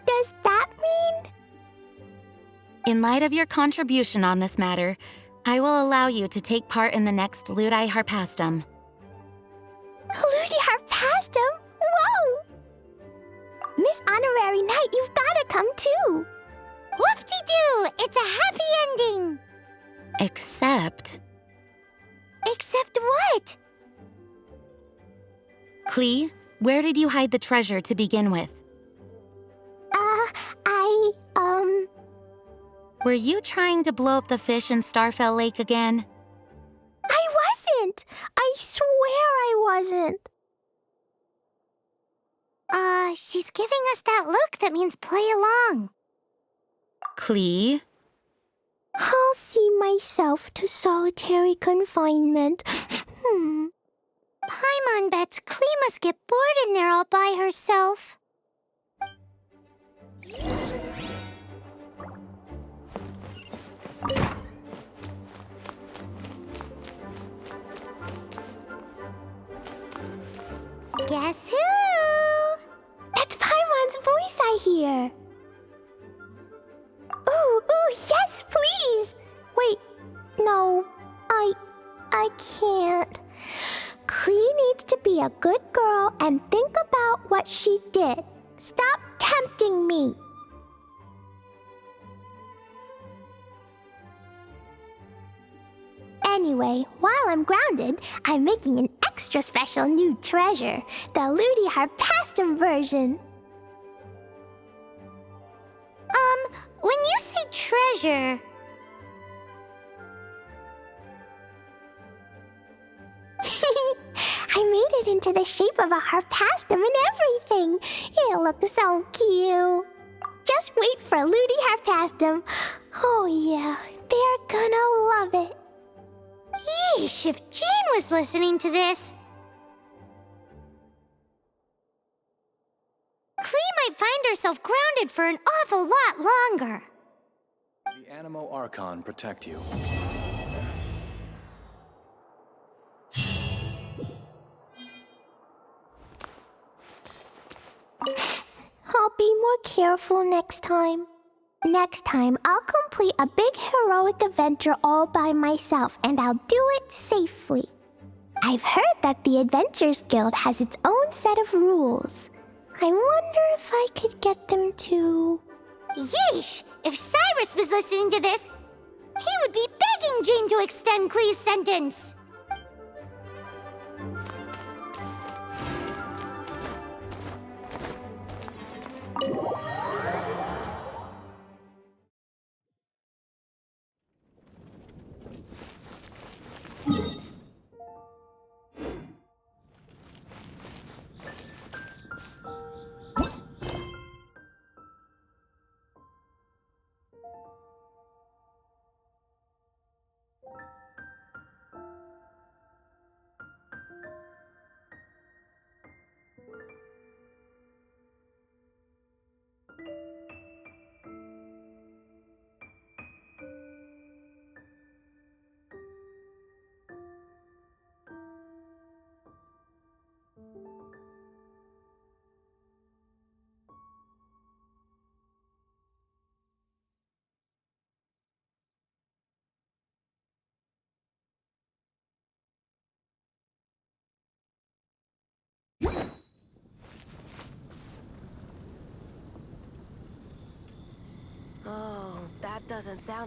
does that mean? In light of your contribution on this matter, I will allow you to take part in the next Ludi Harpastum. Ludi Harpastum? Whoa! Miss Honorary Knight, you've gotta come too! Whoop-de-doo! It's a happy ending! Except what? Klee, where did you hide the treasure to begin with? Were you trying to blow up the fish in Starfell Lake again? I wasn't! I swear I wasn't! She's giving us that look that means play along. Klee? I'll see myself to solitary confinement. Paimon bets Klee must get bored in there all by herself. Guess who? That's Paimon's voice I hear. Ooh, yes, please! Wait, no, I can't. Klee needs to be a good girl and think about what she did. Stop tempting me. Anyway, while I'm grounded, I'm making an extra special new treasure, the Ludi Harpastum version. When you say treasure... I made it into the shape of a harpastum and everything. It'll look so cute. Just wait for Ludi Harpastum. Oh yeah, they're gonna love it. Yeesh, if Jane was listening to this... Klee might find herself grounded for an awful lot longer. The Animo Archon protect you. I'll be more careful next time. Next time, I'll complete a big heroic adventure all by myself, and I'll do it safely. I've heard that the Adventurers Guild has its own set of rules. I wonder if I could get them to... Yeesh! If Cyrus was listening to this, he would be begging Jane to extend Klee's sentence. Doesn't sound